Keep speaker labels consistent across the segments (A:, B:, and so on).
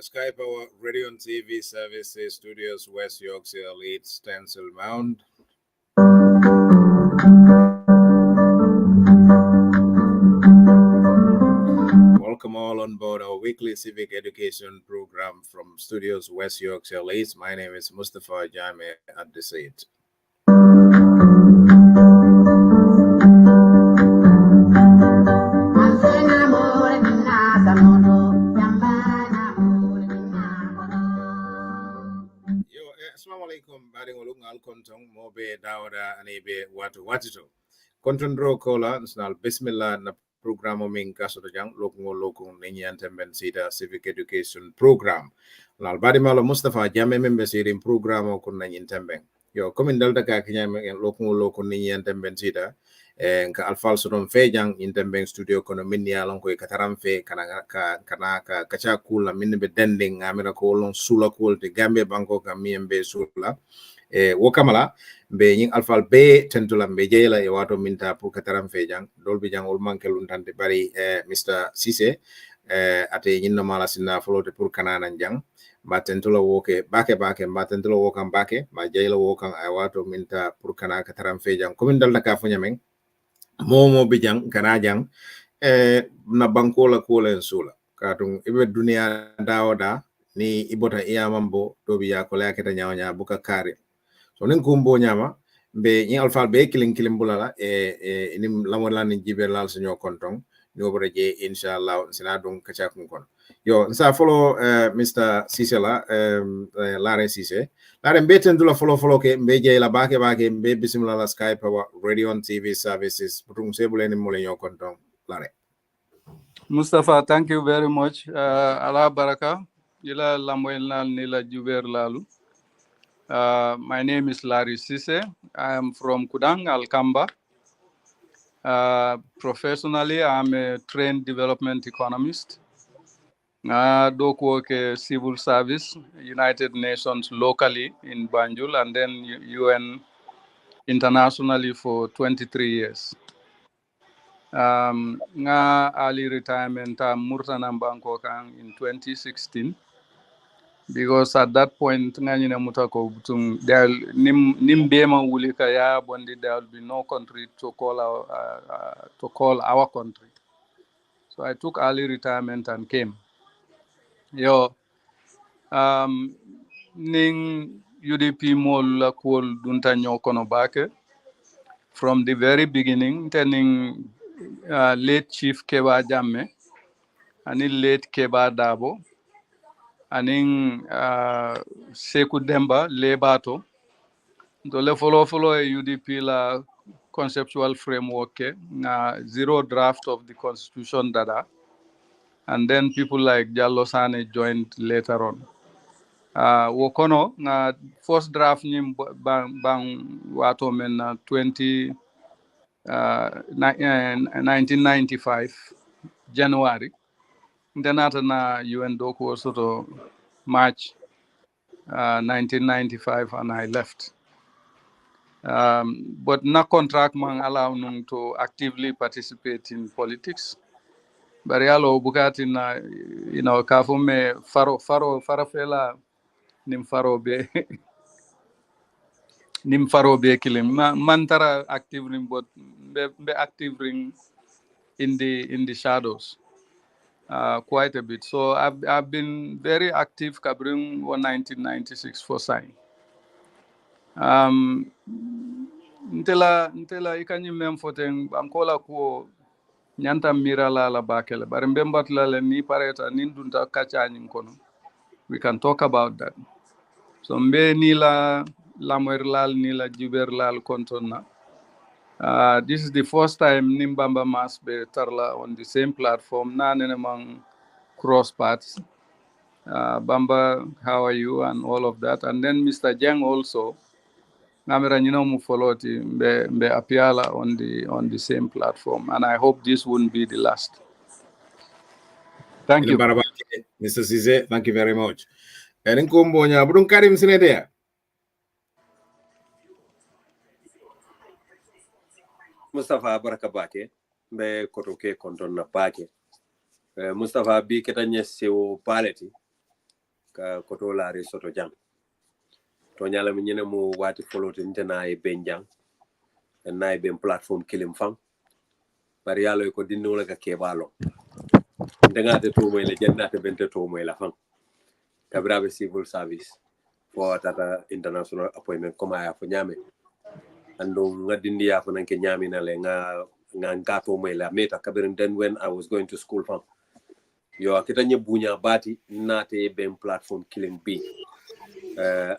A: Sky Power Radio and TV Services Studios, West Yorkshire, Leeds, Stencil Mound. Welcome all on board our weekly civic education program from Studios, West Yorkshire, Leeds. My name is Mustafa Jame at the seat. Assalamualaikum bari ngolung ngal kontong mobe dawda anibe watu watito kontondro kola national bismillah na programo min kasoto jang lokung nenyantemben sida civic education program lal bari malo Mustafa Jame membe sirim programo kun nenyantemben yo komin dalda ka kinyame lokung nenyantemben sida nka alfalso don fejang intemben studio kono minni alon ko kataram fe kana ka kacha kula minni be dending amira ko lon sula kul de gambe banko ka miembe sula wokamala be nyin alfal be tentula be jeyla e wato minta pour kataram fejang dolbi jang ol manke luntante bari Mr. Cisse ate nyinna mala sinna folote pour kanana jang ba tentula woke bake ba tentula wokam bake ma jeyla wokam ay wato minta pour kana kataram fejang komin dalda ka fo nyamen momo bijang kanajang na bankola kola sula katung ibe dunia daoda ni ibota iyamambo to biya ko la keta nyawnya buka kare so nen kumbo nyama be ni alfa be kilim bulala ni lamola ni jibe lal sunyo kontong ni obore je inshallah sina don kacha kun kon yo sa follow Mr. Cisse la Lare Cisse Lare mbeten dula follow ke mbeje la bake mbe bismillah la Sky Power Radio and TV Services butung sebule ni mole yo kontong Lare.
B: Mustafa, thank you very much. Allah baraka ila lamoyal nila juber lalu. My name is Larry Cisse. I am from Kudang, Alkamba. Professionally, I'm a trained development economist. I work civil service, United Nations locally in Banjul, and then UN internationally for 23 years. Nga early retirement Murtana Bangkok in 2016. Because at that point, there will be no country to call our country. So I took early retirement and came. Ning UDP mol kol dunta nyokono bake from the very beginning. Turning late Chief Keba Jamme, and late Keba Dabo. Aning Seku Demba Lebato dole follow a UDP la conceptual framework na zero draft of the constitution dada, and then people like Jallo Sane joined later on. Wokono na first draft nyim bang wato men 1995 January. Then after na UN Doku sort of March 1995, and I left. But na contract man allow nung to actively participate in politics. Barialo bukati na kafume farafela nimfaro be kilim mantara active ring, but be active ring in the shadows. Quite a bit. So I've been very active covering 1996 for sign. ntela ikanyi memfoten ankola ko nyanta mira la bakele bare mbembat la ni pareta nin dunta kachani kono. We can talk about that. So mbe ni la lamoirlal ni la juberlal kontonna. This is the first time Nimbamba Mas be tarla on the same platform. Na among cross paths. Bamba, how are you and all of that. And then Mr. Jang also. Namira mu followti be apiala on the same platform. And I hope this wouldn't be the last. Thank you.
A: Mr. Cisse, thank you very much. And Kombonya, Brun Karim Sinedea.
C: Mustafa baraka bake be kotoke konton na bake Mustafa bi ketanye sewo paleti ka koto la soto jang to nyala mi nyene mu wati follow te ntena e benjang na e ben platform kilim fam bari yalo ko dinno la ka kebalo ndenga te to moy le jannate bente to moy la fam kabrabe civil service for tata international appointment koma ya fo nyame ando ngadindi ya fo nanke nyami na le nga ngato moy la meta kabirin then when I was going to school fam yo akitanye bunya bati nate ben platform killing bi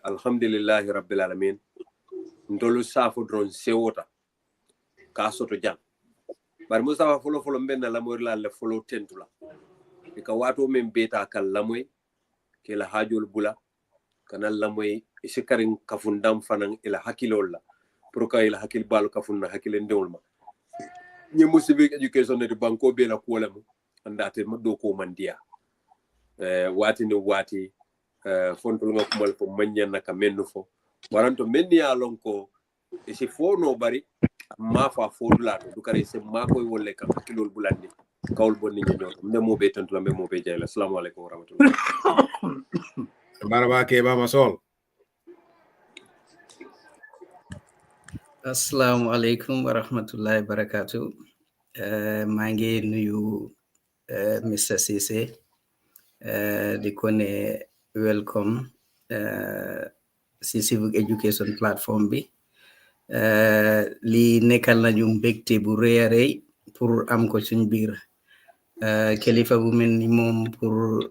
C: alhamdulillahi rabbil alamin ndolu safo dron sewota ka soto jang bar mustafa folo mbenna lamoy la le folo tentula ka wato men beta kal lamoy ke la hajol bula kana lamoy isikarin kafundam fanan ila hakilol la pour ka ila hakil balu kafunna hakile ndewol ma ñemu civic education de banko be la ko lamu andate do ko mandia wati ni wati fontul nga kumal fo manyan naka mennu fo waranto menni ya lonko e si fo no bari ma fa fo dula du kare se ma koy wolle ka kilol bulandi kawul bonni ñoo ndemo be tantu lambe mo be jayla assalamu alaykum wa rahmatullah
A: Baraba ke ba masol.
D: Assalamu alaikum wa rahmatullahi wa barakatuh. Maa ngi nuyu Mr. Cisse di ko ne welcome si civic education platform bi li nekkal nañu mbégte bu rëy a rëy pour am ko suñ biir kilifa bu mel ni moom pour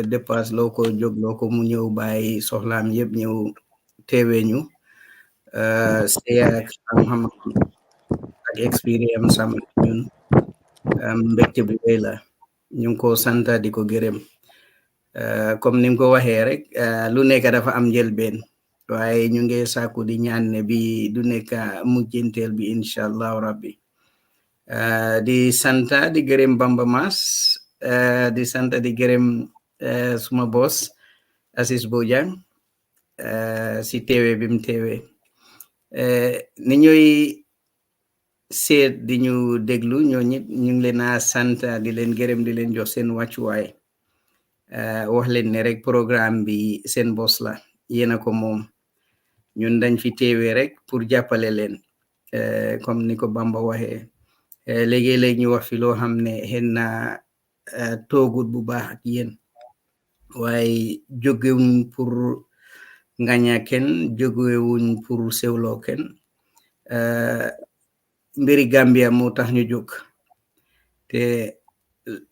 D: dépasse loo ko jóg loo ko mu ñëw bàyyi soxlaam yëpp ñëw teewee ñu ak xam-xam ak expérience am ñun mbégte bu rëy la ñu ngi ko santa di ko gërëm comme ni ko waxee rek lu nekk dafa am njëlbeen waaye ñu ngi sàkku di ñaan ne bi du nekk mujjenteel bi inshallah rabbi di santa di gërëm Bamba Mas di santa di gërëm suma boss Assis Bojang si teewe bi mu teewe ni ñooy seet di ñu déglu ñoo ñëpp ñu ngi leen a sant di leen gërëm di leen jox seen wàccuwaay wax leen ne rek programme bi seen bos la yéena ko moom ñun dañ fi teewee rek pour jàppale leen comme ni ko Bamba waxee léegi-léeg ñu wax fi loo xam ne xen na toogut bu baax ak yéen waaye jógewuñ pour ngaña kenn jógewuñ pour sewloo kenn mbiri Gambia moo tax ñu jóg te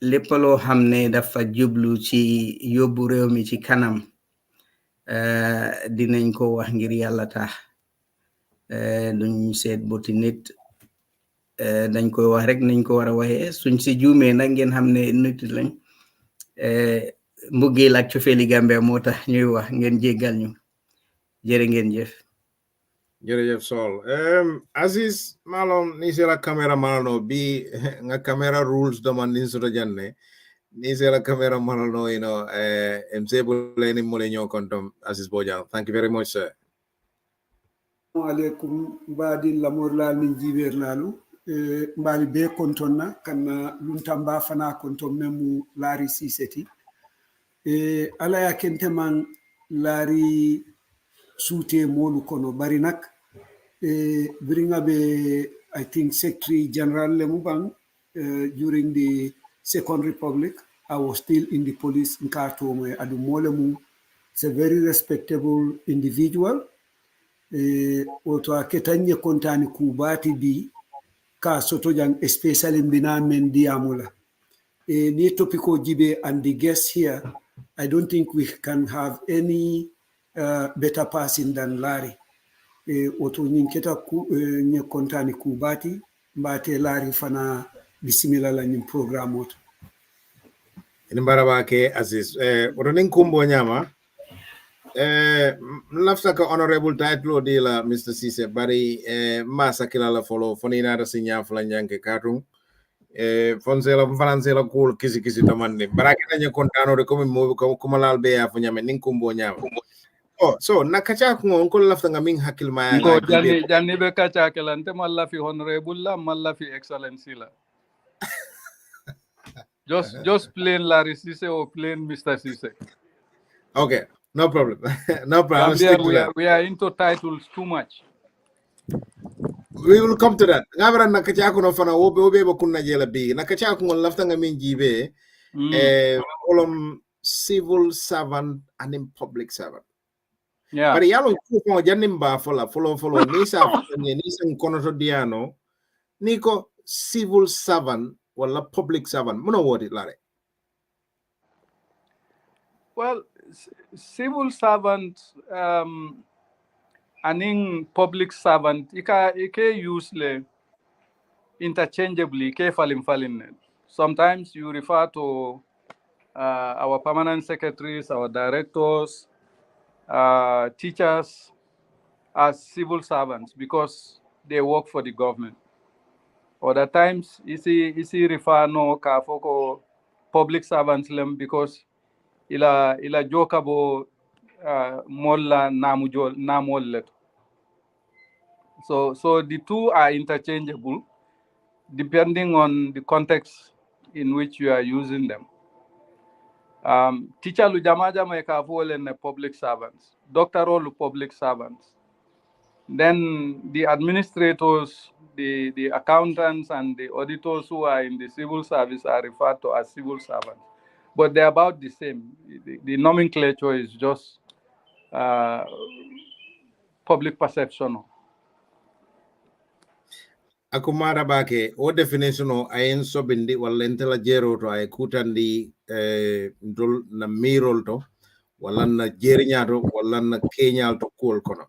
D: lépp loo xam ne dafa jublu ci yóbbu réew mi ci kanam dinañ ko wax ngir yàlla tax duñ seet boti nit dañ koy wax rek nañ ko war a waxee suñ si juumee nag ngeen xam ne nit lañ mbugeel ak cofeeli Gambia moo tax ñuy wax ngeen jéggal ñu jërë ngeen jëf
A: Jërëjëf Sol. Aziz malom ni sera camera malano bi nga camera rules do man soto janne ni sera camera malano MC Buleni Molenyo kontom Aziz Bojang. Thank you very much, sir.
E: Alaikum badi lamor la min jiber lalu mbali be kontonna kana luntamba fana kontom memu lari siseti ala ya kente man lari sute molu kono bari nak bringa be I think Secretary General Lemubang during the Second Republic I was still in the police in Khartoum Adumolemu. It's a very respectable individual oto a ketanye kontani kubati bi ka soto jang especially mbina men diamula. Ni topico jibe and the guests here, I don't think we can have any better person than Larry. Oto nyinketa nye kontani kubati mbate Larry fana bisimila la nyim program oto.
A: Inimbara bake Aziz. Oto ninkumbo nyama. Lafta ka honorable title di la Mr. Cisse bari masa kila la follow foni na sinya fula nyanke katung fonsela faransela cool kisi tamande barake na kontano de comme mo kuma lal be ya funya men ninkumbo nyama. Oh, so nakacha ko on ko lafta ngam hakil ma
B: ngo janni be kacha kelante malla fi honorable la malla fi excellency la. Just plain Larry Cisse or plain Mr. Cisse.
A: Okay, no problem. No problem.
B: Gambia, we are into titles too much.
A: We will come to that. Ngabra nakacha ko no fana obe ba kunna jela bi nakacha ko lafta ngam jibe olom civil servant and in public servant.
B: Yeah.
A: But yalo ko janimba follow nisa nisa konoto diano niko civil servant wala public servant muno wodi lare.
B: Well, civil servant and public servant ike use interchangeably ke falin. Sometimes you refer to our permanent secretaries, our directors, teachers as civil servants because they work for the government. Other times, isi refer no ka foko public servants lem because ila joka bo molla namol leto. So the two are interchangeable depending on the context in which you are using them. Teacher lu jama ka public servants, doctor role public servants. Then the administrators, the accountants, and the auditors who are in the civil service are referred to as civil servants. But they're about the same. The nomenclature is just public perception.
A: Akumara bake o definition o ayen sobindi wala entela jero to ay kutandi ndol na mirol to wala na jeriñato wala na keñal to kol kono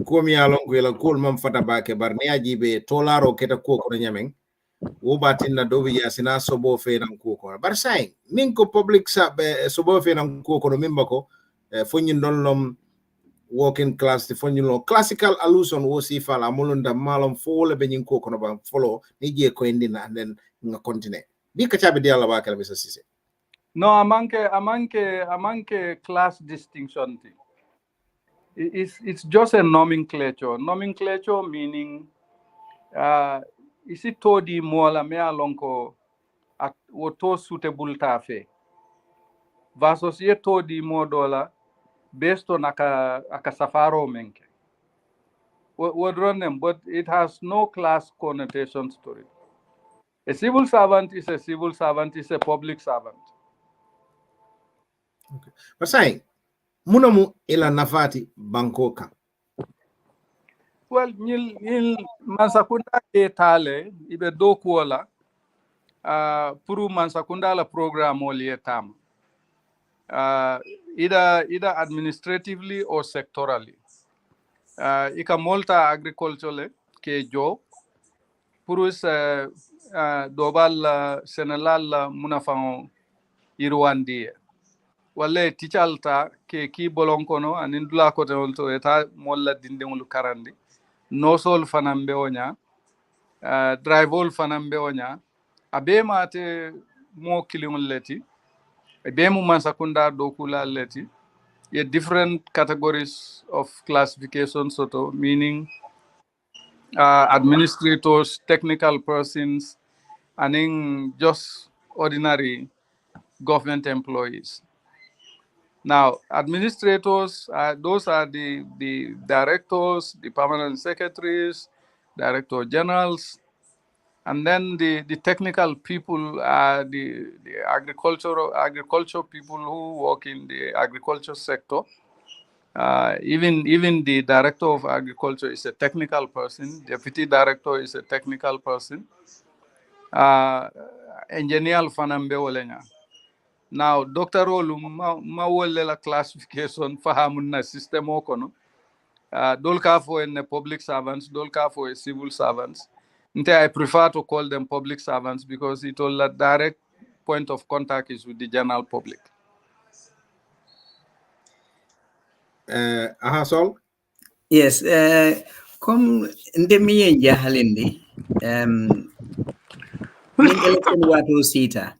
A: ko mi yalon ko yela kol mam fata bake bar ne ajibe tolaro keta ko kono nyameng wo batin na dobi yasina sobo fe nan ko kono bar say min ko public sa be sobo fe nan ko kono min bako fonyin don lom working class the fonjulo classical allusion wo si fala molunda malom fole be nyin ko kono ba follow ni je ko indina and then nga continue bi ka chabe di Allah ba kala Mr. Cisse.
B: No, amanke class distinction thing. It's just a nomenclature. Nomenclature meaning isi to di mola me alonko at woto suitable tafe versus ye to di modola based on aka safaro menke. What run them, but it has no class connotations to it. A civil servant is a civil servant, is a public servant.
A: Okay. Pasai munamu ila nafati bankoka.
B: Well, nil mansakunda ke tale ibe do kuola puru mansakunda la program oli etam. Either administratively or sectorally. Ika molta agriculture ke job purus dobal senelal munafang irwandi wale tichalta ke ki bolonkono anindula kote olto eta molla dindengulu karandi nosol fanambe onya driveol fanambe onya abema ate mo kilingul leti abemu mansakunda dokula leti ye different categories of classification soto meaning administrators, technical persons, and in just ordinary government employees. Now, administrators, those are the directors, the permanent secretaries, director generals, and then the technical people are the agriculture people who work in the agriculture sector, Even the director of agriculture is a technical person. Deputy director is a technical person. Engineer fanambe wolenya. Now, Dr. Olu ma wolle la classification fahamun na system okono. Dolka for in public servants, dolka for civil servants. I prefer to call them public servants because it all a direct point of contact is with the general public.
A: Sol?
D: Yes, comme ndemiye jahalindi, ning election wato sita.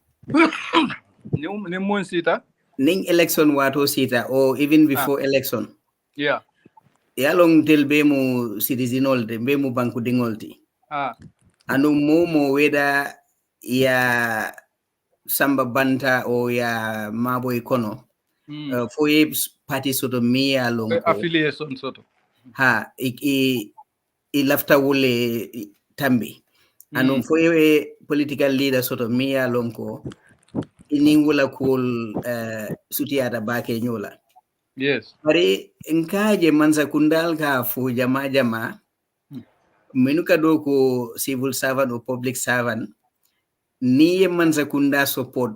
B: Ni sita?
D: Ning election wato sita, or even before election.
B: Yeah.
D: Yalong tel be mu citizenol de be mu banku dingolti. Anu mo weda ya samba banta o ya mabo ikono. For ye party soto miya long
B: affiliation soto.
D: Ha i lafta wole tambi. Anu for ye political leader soto miya lonko iningula cool sutiata bake nyola.
B: Yes.
D: Bari nkaje manza kundal ka fu jama menuka do ko civil servant or public servant ni manza kunda support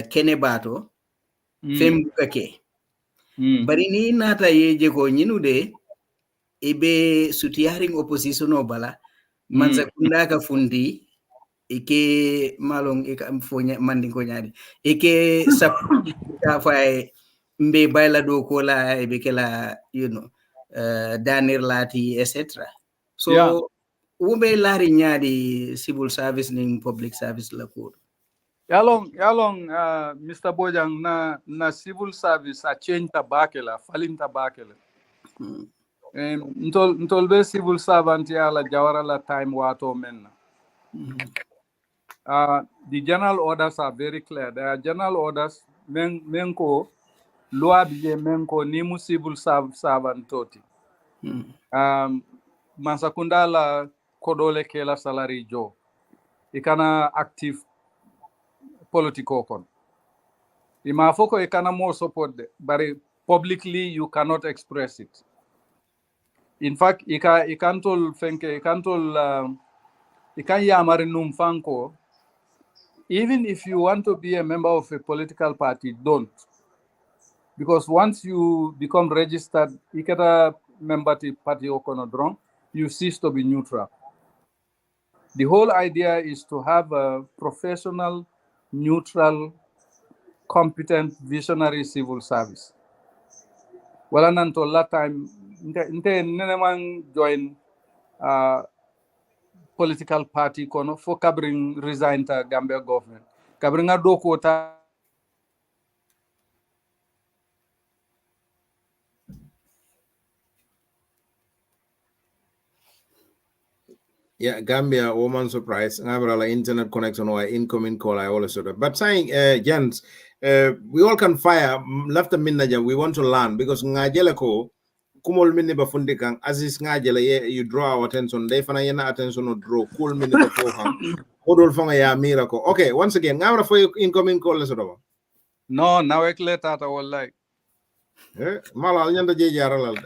D: kene bato fembuka ke bari ni nata yeje ko nyinude ibe sutiaring opposition o bala manza kunda ka fundi ike malong ika mfonya mandingo nyadi ike ka fay mbe bayla do ko la e be kala danir lati etc. So ube lari nyadi civil service ning public service la ko
B: yalong Mr. Bojang na civil service a change tabakela falin tabakela ntol be civil servant yala jawara la time wato menna. The general orders are very clear. There are general orders menko loi biye menko nimu civil servant toti. Mansakunda la kodole kela salary jo. Ikana active political kon. Imafoko ikana more support de, but publicly you cannot express it. In fact, ikantol ikan yamari numfanko. Even if you want to be a member of a political party, don't. Because once you become registered, ikata member to party okonodron, you cease to be neutral. The whole idea is to have a professional, neutral, competent, visionary civil service. Well, until that time, nte join political party kono for kabring resign to Gambia government. Kabring adoko ta.
A: Yeah, Gambia woman surprise. Ngabra internet connection or incoming call I always sort of. But saying gents, we all can fire left a minute. We want to learn because ngajeleko kumol minne bafundi kang asis ngajele you draw our attention. They fana yena attention or draw cool minne bafo Hodol fanga ya miracle. Okay, once again, ngabra for your incoming call sort of.
B: No, now I let out our like.
A: Mala nyanda je jaralal.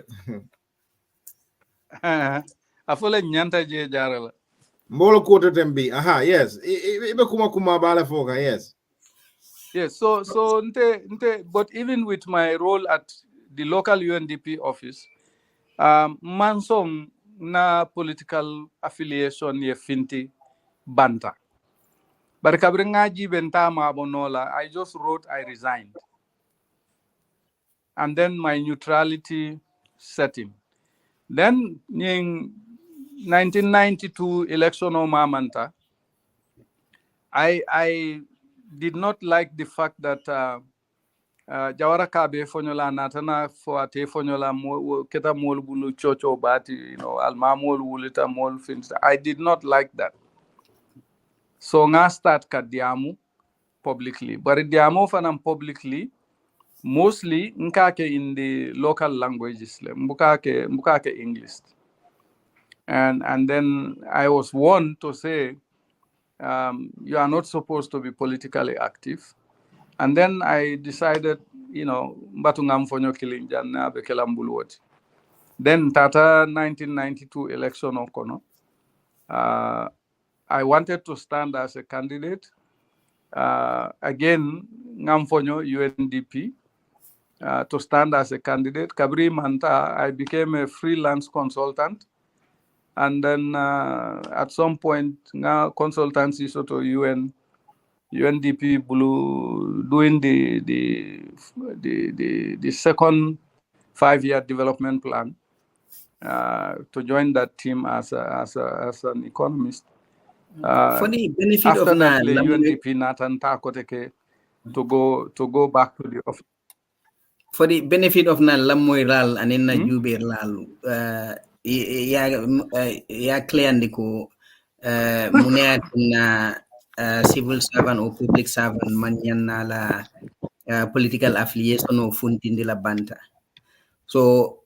B: Afole nyanta je jarala.
A: Mbolo kote tembi. Aha, yes. Ibe kuma bale foka, yes.
B: Yes, so but even with my role at the local UNDP office, mansong na political affiliation ye finti banta. But kabringa jibenta ma bonola, I just wrote I resigned. And then my neutrality set in. Then in 1992 election o mamanta, I did not like the fact that Jawara Kabe fonyola natana for ate fonyola keta mol bulu chocho bati alma mol wulita mol fins. I did not like that. So nga start kadiamu publicly. But diamu fanam publicly mostly nkake in the local languages mbukake English. And then I was warned to say you are not supposed to be politically active. And then I decided mbatu ngam fonyo killing janna be kelambulwoti. Then tata 1992 election okono. I wanted to stand as a candidate. Again, ngam fonyo UNDP. To stand as a candidate. Kabri Manta, I became a freelance consultant. And then at some point, consultancy sort of UNDP Blue doing the second 5-year development plan to join that team as an economist.
D: For the benefit
B: after
D: of
B: that, UNDP Nathan Takoteke to go back to the office.
D: For the benefit of na lamoy ral anin na jubir lal ya clear ndiko muneat na civil servant or public servant manyan na la political affiliation o funtindi la banta. So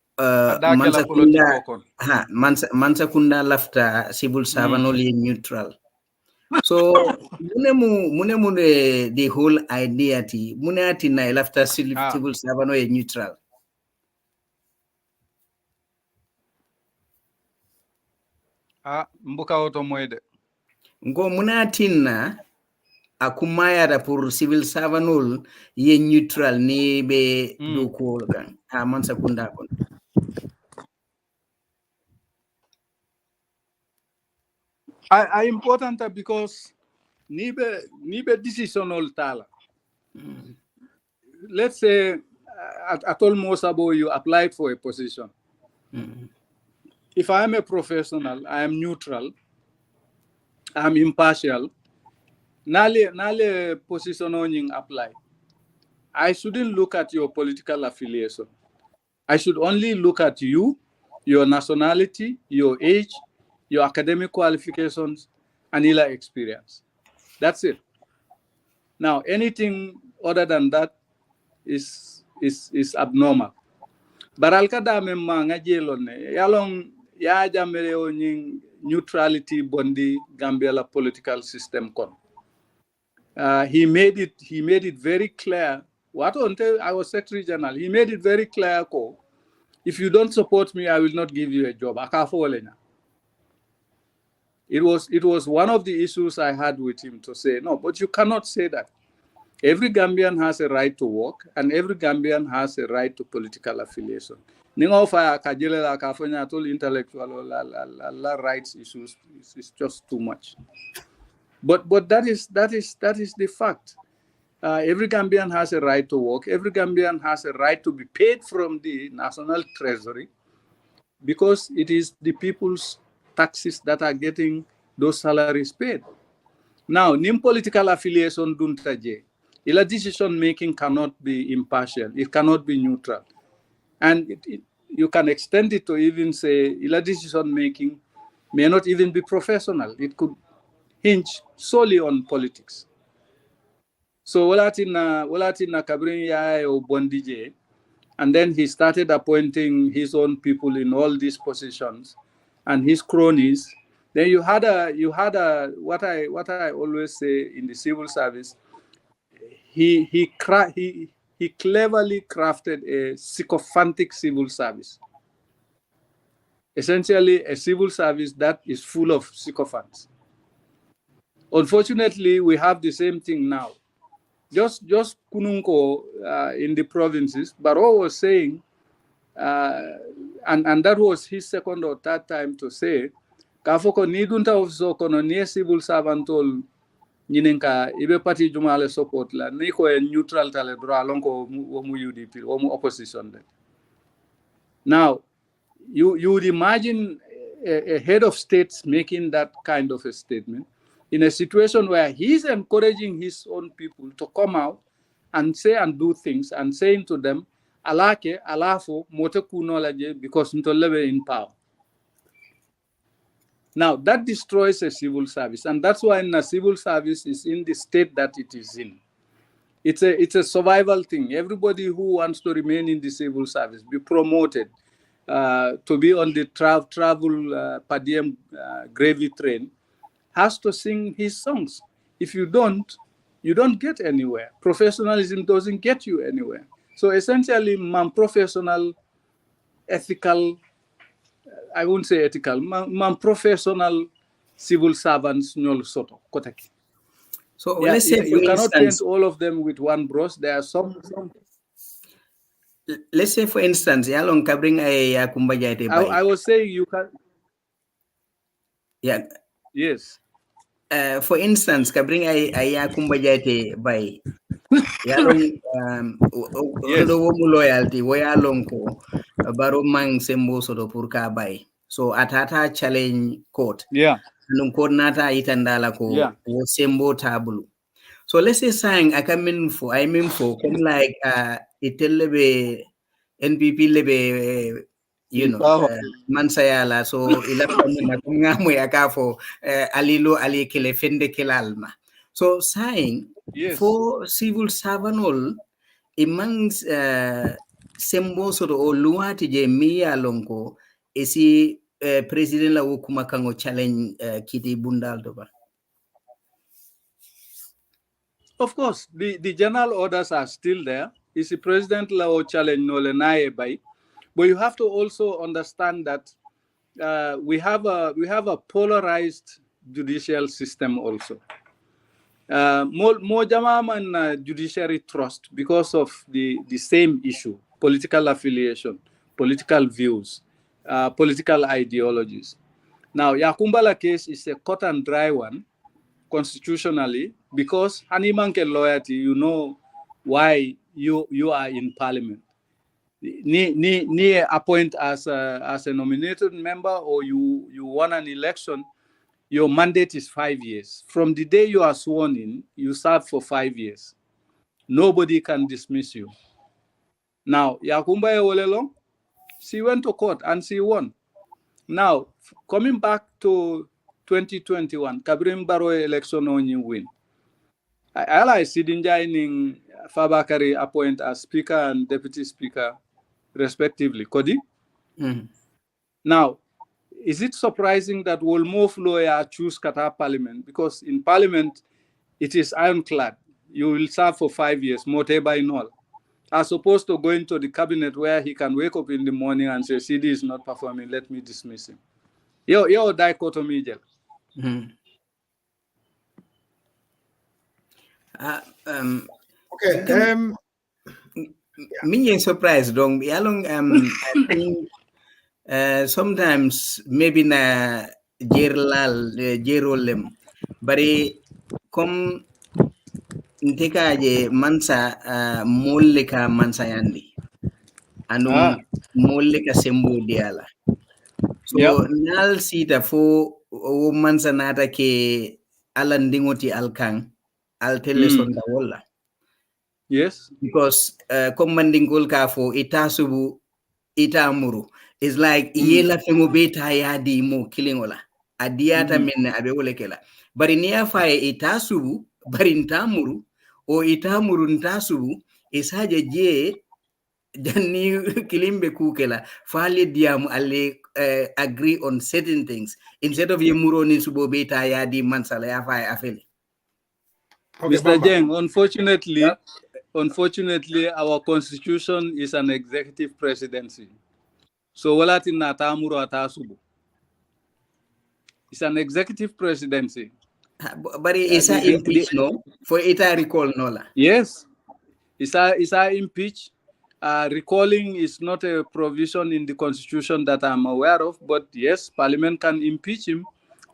D: mansa kunda lafta civil servant only neutral. So mune the whole idea ti mune ati na after civil servant or neutral.
B: Mbuka auto moide.
D: Ngo mune ati na akumaya da pour civil servant ye neutral ni be do ko kan mansa kunda kon.
B: I important because nibe decisional tala. Let's say at almost about you applied for a position. If I am a professional, I am neutral, I am impartial. Nale position on apply. I shouldn't look at your political affiliation. I should only look at you, your nationality, your age, your academic qualifications, and your experience. That's it. Now, anything other than that is abnormal. But alkada memma ngajelone yalong ya jamere onying neutrality bondi Gambia la political system kon. He made it very clear. I was Secretary General. He made it very clear. If you don't support me, I will not give you a job. It was one of the issues I had with him to say, no, but you cannot say that. Every Gambian has a right to work, and every Gambian has a right to political affiliation. Intellectual rights issues is just too much. But that is the fact. Every Gambian has a right to work. Every Gambian has a right to be paid from the national treasury, because it is the people's taxes that are getting those salaries paid. Now, nim political affiliation duntaje. Ila decision making cannot be impartial. It cannot be neutral. And you can extend it to even say ila decision making may not even be professional. It could hinge solely on politics. So walatina kabrin ya o bondije, and then he started appointing his own people in all these positions and his cronies. Then you had a what I always say in the civil service. He cleverly crafted a sycophantic civil service. Essentially, a civil service that is full of sycophants. Unfortunately, we have the same thing now. Just Kununko in the provinces, Barrow was saying, and that was his second or third time to say, Kafoko nidunta of Zokono near civil servant all Ninenka, Ibe Party Jumale support la, Niko a neutral taledra alonko Womu UDP, Womu opposition. Now, you would imagine a head of states making that kind of a statement in a situation where he's encouraging his own people to come out and say and do things and saying to them, Alake, Alafo, Moteku knowledge because Ntolebe in power. Now, that destroys a civil service, and that's why a civil service is in the state that it is in. It's a survival thing. Everybody who wants to remain in the civil service, be promoted, to be on the travel per diem gravy train, has to sing his songs. If you don't get anywhere. Professionalism doesn't get you anywhere. So essentially, man professional, ethical, I won't say ethical, man professional civil servants nyol soto kotaki.
D: So
B: Yeah,
D: let's say, for
B: you cannot paint
D: instance,
B: all of them with one brush. There are some.
D: let's say, for instance, yalong kabring ay kumbajaite bay.
B: I was saying you can.
D: Yeah.
B: Yes.
D: For instance, kabring ay kumbajaite bay. Yalong
B: Yes.
D: ondo womu loyalty woyalong ko baro mang sembo soto purka bay. So atata challenge court.
B: Yeah.
D: Nung court nata itandala ko
B: Yeah.
D: wo sembo tabulu. So let's say saying I mean for come like itellebe NPP lebe you know mansayala so ilapamina kungamu yakafo alilo alikele fende kelalma. So saying
B: Yes.
D: for civil servant imang sembo soro o luati je miya lonko esi president la wukuma kango challenge kiti bundal to ba.
B: Of course, the general orders are still there. Is the president law challenge no lenaye by, but you have to also understand that we have a polarized judicial system also. More jamaman judiciary trust because of the same issue: political affiliation, political views, political ideologies. Now, Yakumbala case is a cut and dry one constitutionally, because Hanimanke loyalty, you know why you are in parliament. Ni appoint as a nominated member, or you won an election, your mandate is 5 years. From the day you are sworn in, you serve for 5 years. Nobody can dismiss you. Now, Yakumba Ewolelong, she went to court and she won. Now, coming back to 2021, Kabrim Baro election on you win. I Sidinja in Fabakari appoint as speaker and deputy speaker, respectively. Kodi? Now, is it surprising that Wolmof lawyer choose Qatar Parliament? Because in Parliament, it is ironclad. You will serve for 5 years, moteba in all. As opposed to going to the cabinet where he can wake up in the morning and say, CD is not performing, let me dismiss him. Yo dichotomy.
A: Okay.
D: Me surprised dong. Yalong I think sometimes maybe na jerolem, bari kom nteka je mansa moleka mansa yandi anum moleka sembo diala. So nal sita fo o mansa nata ke alandingoti alkang altele sonda wala.
B: Yes.
D: Because commanding ka fo itasubu itamuru is like yela fengo beta ya di mo killing ola adiata men abe wole kela bari niya faye itasubu bari ntamuru o itamuru ntasubu isaje je danni kilimbe kukela fale diamu alle agree on certain things instead of yemuro ni subo beta ya di mansala ya faye afeli.
B: Okay, Mr. Jeng, unfortunately, our constitution is an executive presidency. So walati natamuru atasubu. It's an executive presidency.
D: But it's impeached, no? For it I recall, no?
B: Yes. It's a impeach. Recalling is not a provision in the constitution that I'm aware of, but yes, Parliament can impeach him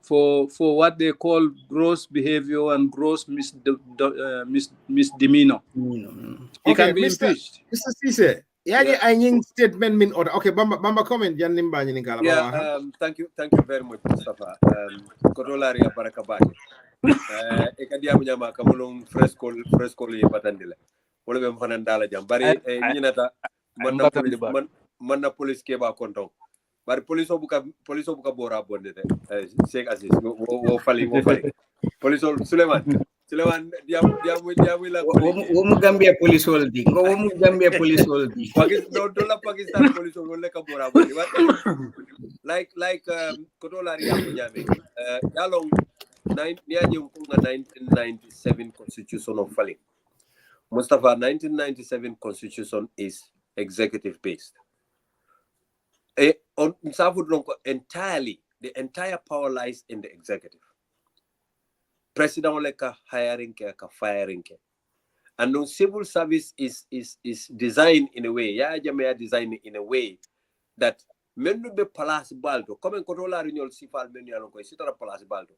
B: for what they call gross behavior and gross misdemeanor. He can be impeached.
A: Mr. Cisse, I statement min order. Okay, Bamba comment Jan Nimba Ninkala.
C: Yeah, thank you very much, Mustafa. Kodolari Barakabaki. Ekadia Munyama Kamulung fresco li patandile. Wala be mfanandala jam bari nyinata manna police ke ba konton. Bari police obuka bora bonde de. Sheikh Aziz wo fali. Police Suleiman diamu la
D: womu Gambia police holdi ngo womu Gambia police holdi
C: Pakistan police wolle ka bora bonde like Kodolari Nyame yalong 1997 constitution of Fali Mustafa, 1997 constitution is executive based. On entirely, the entire power lies in the executive. President leka hiring ke ka firing ke. And no civil service is designed in a way, designed in a way that menu be palas baldo, come en kotola rinyol sifal menu alon ko sitara palas baldo.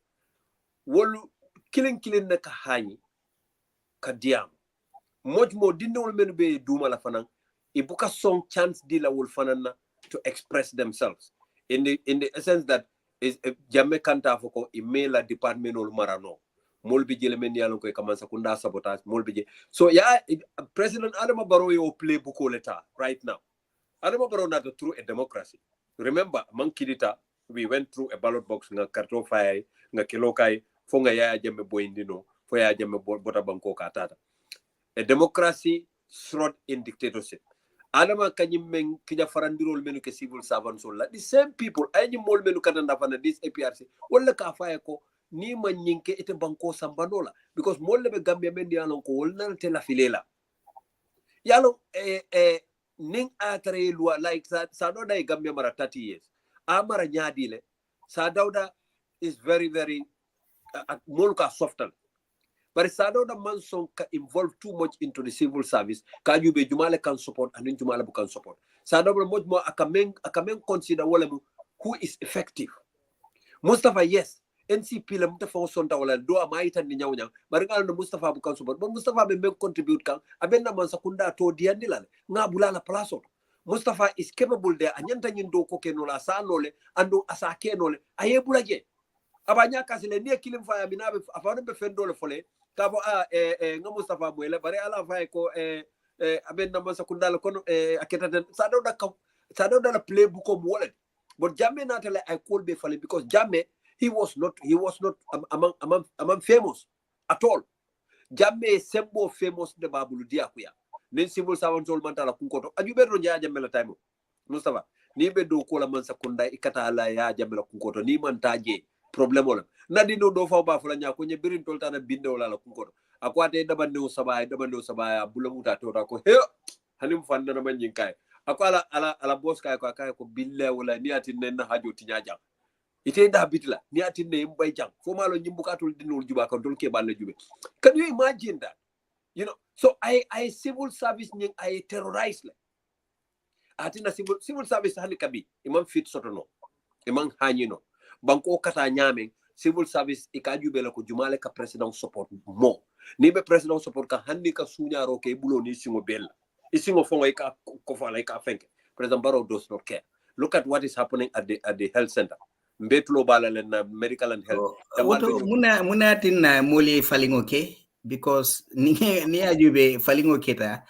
C: Wolu killing na ka hani ka diam. Much more didn't menu be duma la fanan. Ibuka song chance dila wol fanana to express themselves in the essence that is jamme kanta foko email department ol marano. Molbi jele men yalon ko kamansa kunda sabotage molbi. So yeah, President Adama Barrow yo play buko leta right now. Adama Barrow not through a democracy. Remember, among Kidita, we went through a ballot box nga karto fai nga kilokai fonga ya jemme boindino fo ya jemme bota banko katata. A democracy shrouded in dictatorship. Adama kanyim men kija farandirol menu ke civil servants la. The same people any mol menu kananda fana this APRC wala ka fai ko ni man nyinke ite banko sambanola because molle be Gambia men yalon ko wolna te la filela yalon ning atre loi like sa do day Gambia mara 30 years amara nyaadile sa dawda is very molka softal but sa dawda man son ka involve too much into the civil service ka you be jumale can support and jumala bu can support sa dawda much more akamen consider wala who is effective. Mustafa yes NCP la muta fo sonta wala do amaita ni nyawnya bari ngal no Mustafa bu kan support bo Mustafa be contribute kan abenna man sakunda to diandi la nga bulala plaso Mustafa is capable there anyanta nyindo ko kenola sanole ando asake nole ayebula je abanya kasile ne kilim fa ya binabe afano be fendole fole ka bo nga Mustafa mwele bari ala fa ko abenna man sakunda la kono aketa sa do da play bu ko wala but jamme natale I call be fale because jamme he was not among famous at all. Jamme sembo famous de babulu dia kuya. Nen civil servants all mantala kunkoto. Ajube ro ya jamme la time. Mustafa, ni be do ko la man sakunda ikata la ya jamme la kunkoto ni man taje problem wala. Na dino do fa ba fula nya ko nye birin tolta na binde wala la kunkoto. Akwate dabande sabaya bulamuta tota ko he hanim fanda na man yinkai. Akwala ala boss kay ko billa wala ni atin nen hajo tinyaja. Ite da bitla ni atinde mbay jang fo malo nyimbukatul dinul juba kan dol ke balle jube. Can you imagine that? You know, so I civil service nying I terrorize le. Atina civil service hani kabi imam fit sotono. Imam hanyino. Banko kata nyame civil service ikajube la ko jumale ka president support mo. Ni be president support ka handi ka sunya roke bulo ni singo bella. Isingo fonga ika ko fala ika fenke. President Barrow does not care. Look at what is happening at the health center. Mbetlo bala na medical and health.
D: Muna tin na muli falingo ke because ni ajube falingo kita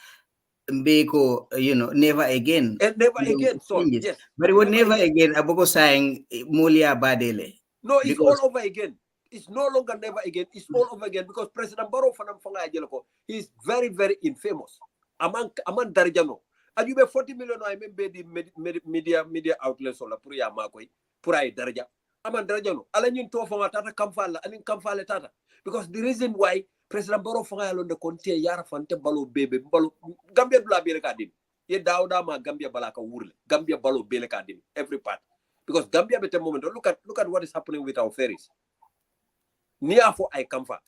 D: mbeko never again.
C: And never again. So yes.
D: But what never again aboko saying muli abadele.
C: No, it's all over again. It's no longer never again. It's all over again because President Barrow fanam fanga ajeloko. He is very infamous. Among Darjano. Ajube 40 million I remember the media outlets or la puriya makoi. Purai daraja aman daraja no ala nyin to fanga tata kamfala anin kamfale tata because the reason why President Barrow fanga yalo de konte yara fante balo bebe balo Gambia dula bele kadim ye dawda ma Gambia balaka wurle Gambia balo bele kadim every part because Gambia bete moment look at what is happening with our ferries near for I kamfa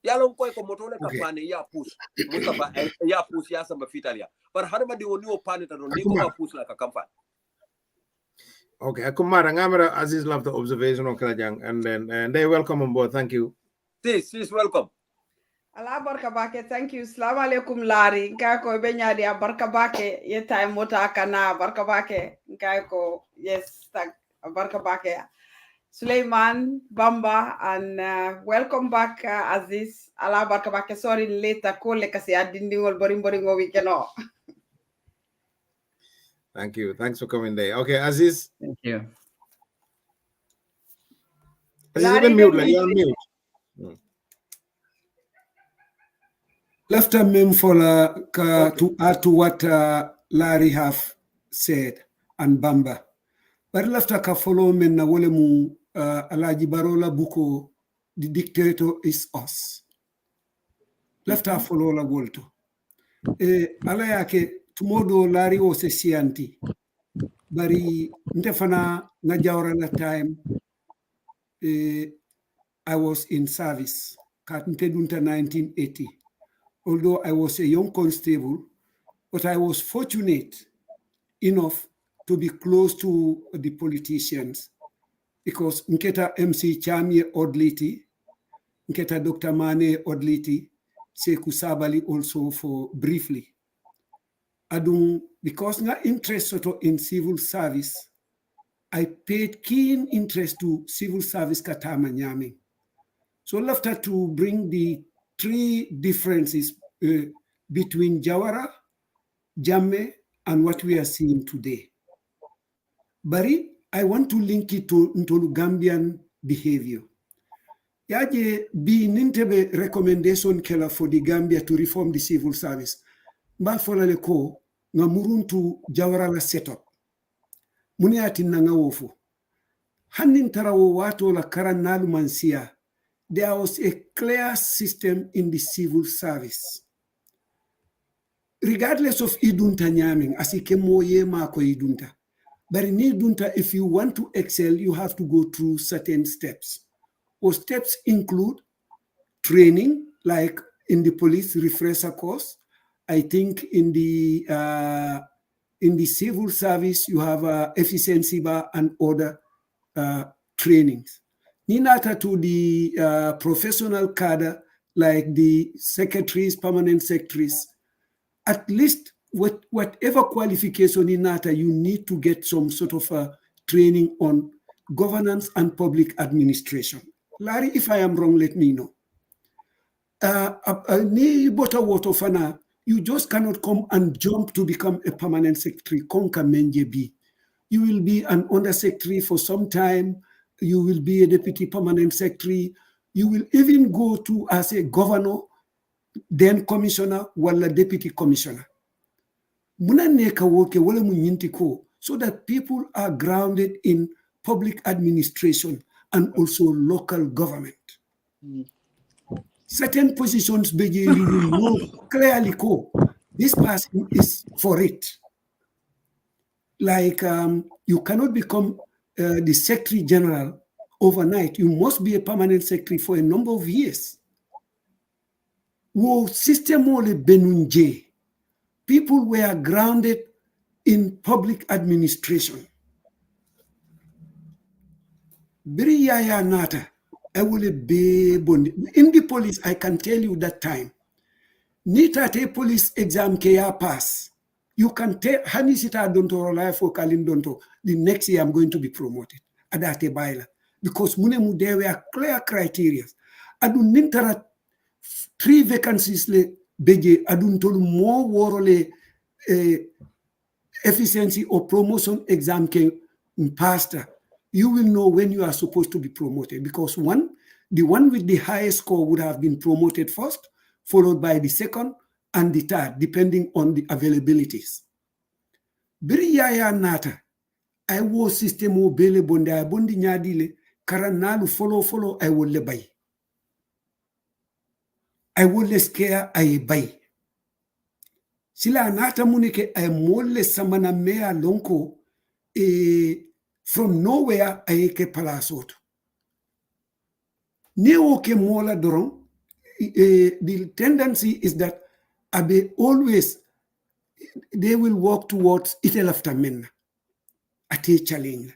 C: yalo ko ko motole kapane ya push Mustafa ya push ya sama fitalia but harma di woni o paneta no ni ko ma push la ka kamfa.
A: Okay, Akumara Ngamara Aziz love the observation of Kalajang and then they welcome on board. Thank you.
C: Sis, welcome.
F: Allah barka bake, thank you. Assalamu alaikum Lari. Nkai ko benyadi barka bake ye time mota kana barka bake. Nkai ko yes, thank barka bake. Suleiman Bamba and welcome back Aziz. Allah barka bake. Sorry later call kasi adindingol boring weekend.
A: Thank you. Thanks for coming there. Okay, Aziz.
D: Thank you.
A: Aziz, even mute, like you're on mute.
E: Left a mem for to add to what Larry have said and Bamba. But left a ka follow men na wole mu Alaji Barola Buko, the dictator is us. Left a follow la wolto. ala yake tumodo lari o se sianti bari ndefana na jawra la time I was in service katnte dunta 1980 although I was a young constable but I was fortunate enough to be close to the politicians because nketa MC Chamie Odliti, nketa Dr. Mane Odliti, Seku Sabali also for briefly. Adung, because nga interest in civil service, I paid keen interest to civil service katama nyaming. So after to bring the three differences between Jawara, Jamme, and what we are seeing today. Bari, I want to link it to Gambian behavior. Yaje be nintebe recommendation kela for the Gambia to reform the civil service. Ba folale ko nga muruntu Jawara la setup. Muni ati nanga wofu. Handin tarawo wato la karan nalu mansia. There was a clear system in the civil service. Regardless of idunta nyaming, asike moye mako idunta. But in idunta, if you want to excel, you have to go through certain steps. Or steps include training, like in the police refresher course. I think in the civil service, you have efficiency bar and other trainings. Ninata to the professional cadre, like the secretaries, permanent secretaries, at least whatever qualification Ninata, you need to get some sort of training on governance and public administration. Larry, if I am wrong, let me know. You just cannot come and jump to become a permanent secretary. You will be an undersecretary for some time. You will be a deputy permanent secretary. You will even go to as a governor, then commissioner, wala deputy commissioner. So that people are grounded in public administration and also local government. Certain positions, you will know clearly, this person is for it. Like you cannot become the Secretary General overnight. You must be a permanent secretary for a number of years. People were grounded in public administration. In the police, I can tell you that time. Nitate police exam kaya pass. You can tell Hanisita Donto life for Kalin Donto. The next year I'm going to be promoted. Adate baila. Because there were clear criteria. Adun nintara 3 vacancies le beje adun tolu more worole efficiency or promotion exam ke pastor. You will know when you are supposed to be promoted because the one with the highest score would have been promoted first, followed by the second and the third, depending on the availabilities. Biri yaya nata, I was system o bele bonde I bondi nyadile karanalu follow I will le bay. I will le scare I bay. Sila nata munike I mole samana mea lonko from nowhere I ke palasoto. Neo ke mola doron. The tendency is that abe always they will walk towards itel after men. Ate challenge.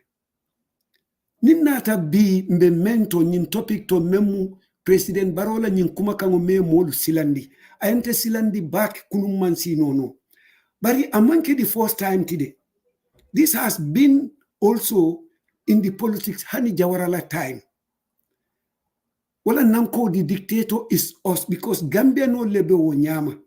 E: Ninata bi mbe mento nin topic to memu President Barola nin kuma kango me molu silandi. Ayente silandi back kunummansi no. Bari amanke the first time today. This has been also in the politics Hani Jawarala time. Wala nanko the dictator is us because Gambia no lebe wonyama.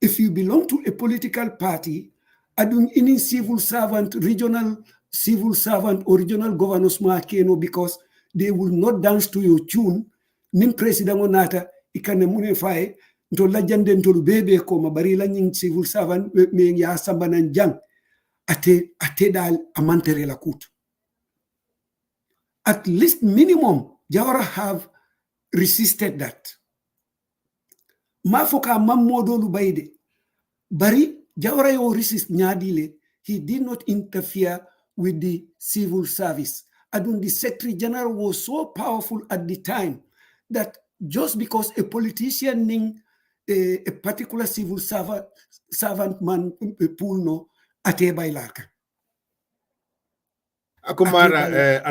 E: If you belong to a political party, adun any civil servant, regional civil servant, or regional governors makeno because they will not dance to your tune. Nim president onata ikane munefai nto lajande nto bebe ko mabarila nying civil servant me ya sambanan jang ate dal amantere la kutu. At least minimum Jawara have resisted that. Mafoka mamodo lubaide. Bari Jawara yo resist nyadile. He did not interfere with the civil service. Adun, the Secretary General was so powerful at the time that just because a politician named a particular civil servant man pool no ate by laka.
A: Akumara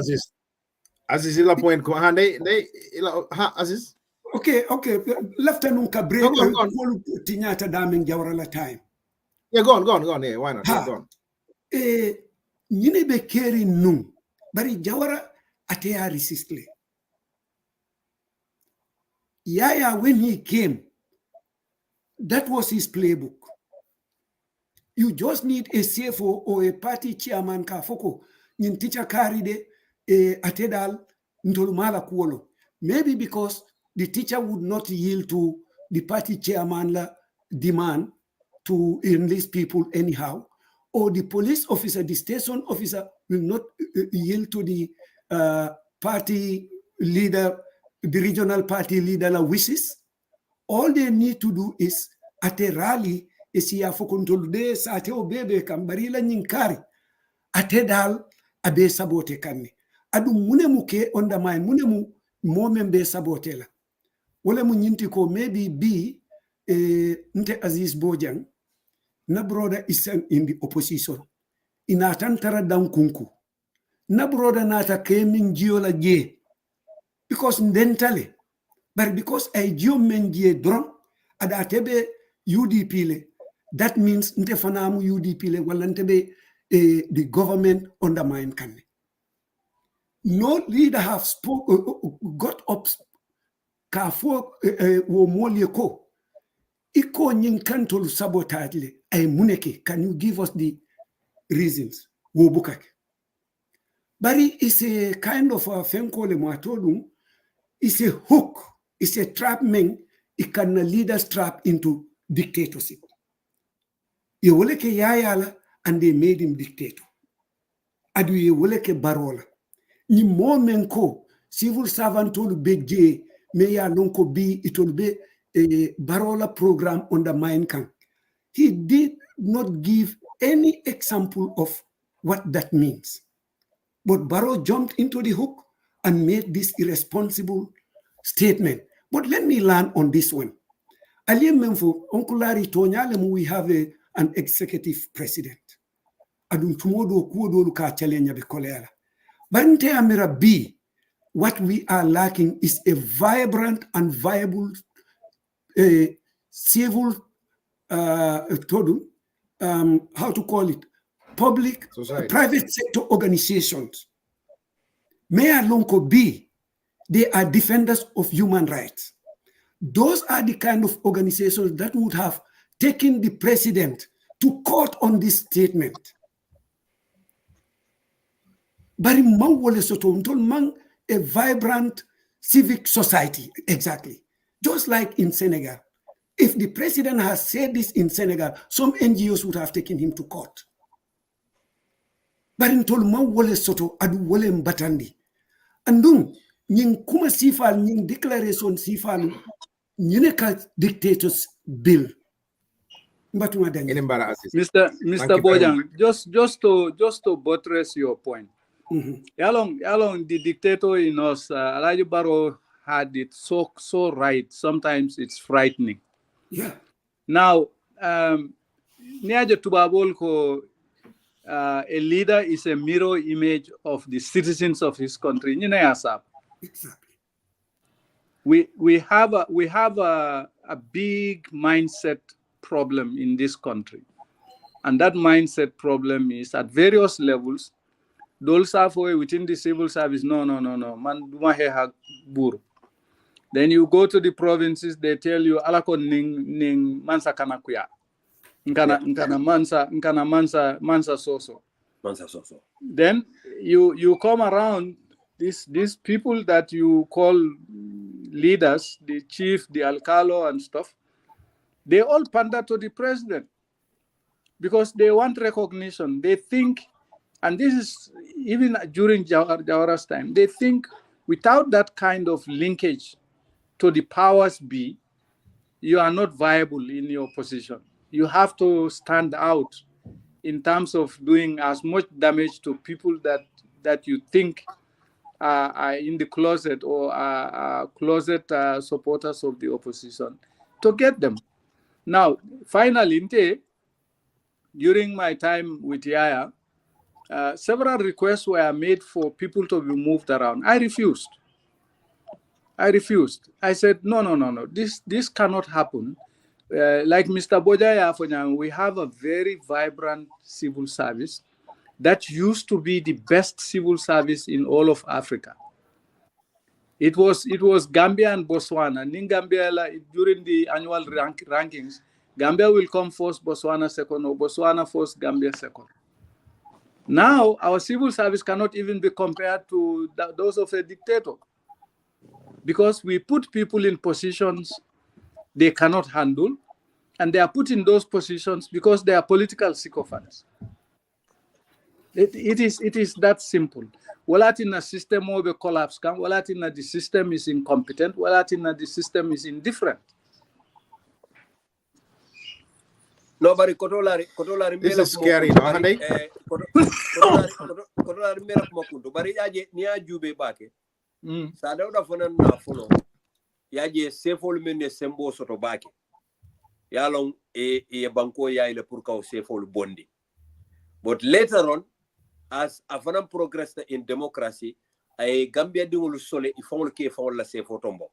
A: Aziz ila point ko ha ila ha Aziz.
E: Okay. Left nunka break.
A: Go on.
E: Tinyata daming Jawara la time.
A: Yeah, go on. Yeah, why not? Yeah, go on.
E: Nyine be keri nung. Bari Jawara atea resistle. Yaya, when he came, that was his playbook. You just need a CFO or a party chairman ka foko. Nyin teacher karide atedal ntolumala kuolo. Maybe because the teacher would not yield to the party chairman la demand to enlist people anyhow, or the police officer, the station officer will not yield to the party leader, the regional party leader la wishes. All they need to do is at a rally, esiya fokontolude sate obebe kambarila nyinkari atedal abe sabote kanne adu mune muke undermine mune mu momen be sabote la wala mu nyinti ko maybe be nte Aziz Bojang na brother is in the opposition ina tantara dan kunku na brother nata kemin jiola je because ndentale but because I jio men je drum ada tebe UDP le, that means nte fanamu UDP le wala ntebe the government undermine kan. No leader have got up kafo wo molie ko iko nyin kantolu sabotage le ay muneke. Can you give us the reasons wo bukake? Bari is a kind of a fenkole matodum is a hook, is a trap man. It can lead us trap into dictatorship. Yewoleke yayala and they made him dictator. Adu yewoleke barola. Ni momenko civil servant tolu beje meya lonko bi itolu be barola program under mine kan. He did not give any example of what that means. But Barrow jumped into the hook and made this irresponsible statement. But let me learn on this one. We have an executive president. What we are lacking is a vibrant and viable civil, how to call it, public, private sector organizations. Mayor Lonko B, they are defenders of human rights. Those are the kind of organizations that would have taken the president to court on this statement. Bari mangwole soto mang a vibrant civic society, exactly. Just like in Senegal. If the president has said this in Senegal, some NGOs would have taken him to court. Bari ntol mangwole soto adu wole mbatandi. Andung nying kuma sifal nying declaration sifal nyineka dictators bill.
B: Mr. Bojang, just to buttress your point. Along the dictator in us, Elijah Barrow had it so right. Sometimes it's frightening.
E: Yeah.
B: Now, Niaja Tubabolko, a leader is a mirror image of the citizens of his country.
E: Exactly.
B: We have a big mindset problem in this country, and that mindset problem is at various levels. Those are for within the civil service. No. Man, then you go to the provinces. They tell you alakon ning mansa kanakuya, nkana mansa soso. Then you come around these people that you call leaders, the chief, the alcalo and stuff. They all pander to the president because they want recognition. They think, and this is even during Jawara's time, they think without that kind of linkage to the powers be, you are not viable in your position. you have to stand out in terms of doing as much damage to people that you think are in the closet or are closet supporters of the opposition, to get them. Now, finally, during my time with Yaya, several requests were made for people to be moved around. I refused. I said, no. This cannot happen. Like Mr. Bojaya, we have a very vibrant civil service that used to be the best civil service in all of Africa. It was Gambia and Botswana. And in Gambia, during the annual rankings, Gambia will come first, Botswana second, or Botswana first, Gambia second. Now, our civil service cannot even be compared to those of a dictator, because we put people in positions they cannot handle, and they are put in those positions because they are political sycophants. It is that simple. Walatina system will be collapse. Walatina the system is incompetent. Walatina the system is indifferent.
C: Nobody kotolari
A: This is scary, no, Hande?
C: Kotolari mera kumakundu. Bari yaje niya jube bake. Sa dauda fonan na follow. Yaje sefol mene sembo soto bake. Yalong e banko ya ile purka o sefol bondi. But later on, as Afanam progressed in democracy, a Gambia dingulu sole ifongol ke ifongol la sefo tombo.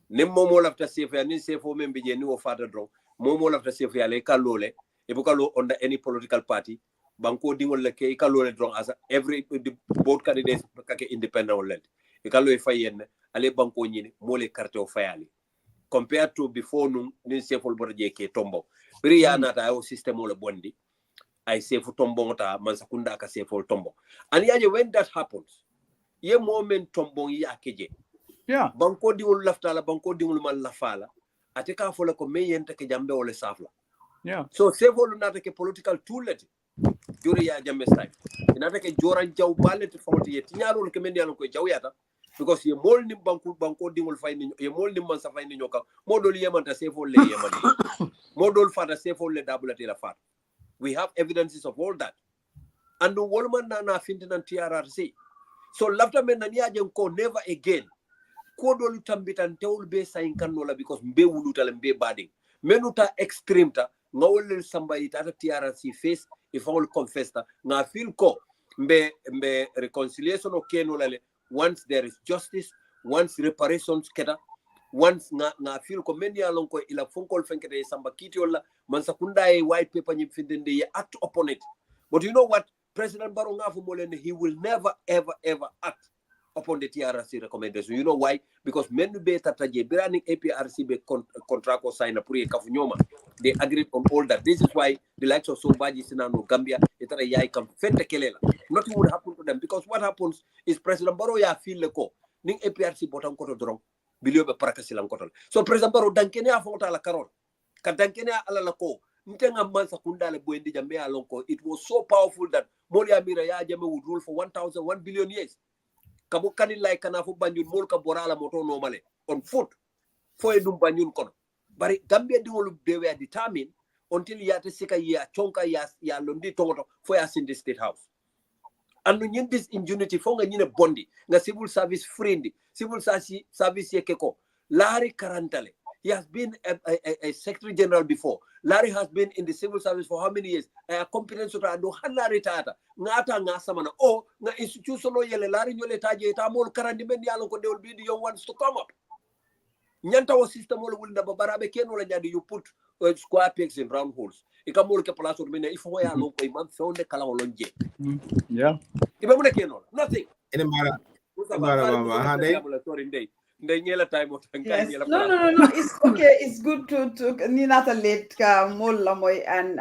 C: Nem momo lafta sefo ya nin sefo membe je ni o fata drong. Momo lafta sefo ya le kalole e bukalo under any political party. Banko dingol le ke kalole drong as every both candidates kake independent or land. E kalo e fayenne ale banko nyini mole carte o fayali. Compared to before nun nin sefo bota je ke tombo. Biri ya nata ayo system ole bondi. I say for tombo ta mansakunda ka say for tombo. And yaje when that happens, ye moment tombo ya keje.
B: Yeah.
C: Banko di ul laftala, banko di ul man lafala. Ateka fola ko me yente ke jambe ole safla.
B: Yeah.
C: So say for nata ke political toollet. Juri ya jambe style. Nata ke joran jaw ballet fawti ye tinyaro ke mendi alon ko jawyata because ye mol nim banko di ul fayni ye mol nim man sa fayni nyoka modol yemanta say for le yemani. Modol fata say for le dabulati la fata. We have evidences of all that. And the woman na fintin and TRRC. So lafta men nania ko never again. Kodo lutambitan teul be sain kanola because mbe wuluta mbe bading. Menuta extreme ta ngawol samba itata TRRC face if all confess ta nga feel ko mbe reconciliation o kenola le once there is justice, once reparations keta, once nga feel ko many along ko ila fonkol fenkete samba kiti wala mansakunda e white paper nyim findende ye act upon it. But you know what? President Barrow ngafu molene, he will never ever act upon the TRRC recommendation. You know why? Because menu be tataje birani APRC be contract or sign apuri kafunyoma. They agreed on all that. This is why the likes of Sombaji Sinano Gambia etara yai kam fente kelela. Nothing would happen to them because what happens is President Barrow ya feel leko ning APRC botam koto drong. Biliobe parakasilang kotol. So President Barrow dankene afota la karol. Kadankene ala lako. Ntenga mansa kundale buendi jambe alonko. It was so powerful that Moli Amira ya jame would rule for 1 billion years. Kabu kani like kanafu banjun molka borala moto normally on foot. Foye dum banjun kono. But Gambia dingolu they were determined until yate sika ya chonka ya londi tongoto for us in the state house. And when this impunity fonga nyine bondi nga civil service friendly civil service yekeko Larry Karantale, he has been a secretary general before. Larry has been in the civil service for how many years? Competence to do hanari tata ngata ngasamana o nga institutional yele Larry nyole taje tamol karandi men yalon ko they will be the young ones to come up. Nyanta wa system wala wulda babarabe ken wala nyadi you put square pegs in round holes. Ikamol ke place mena ifo ya lon ko imam fonde kala wolonje.
B: Yeah.
C: Ibamune ken wala nothing.
A: Ene mara
F: Yes. No. It's okay. It's good to Ninata late mola moy and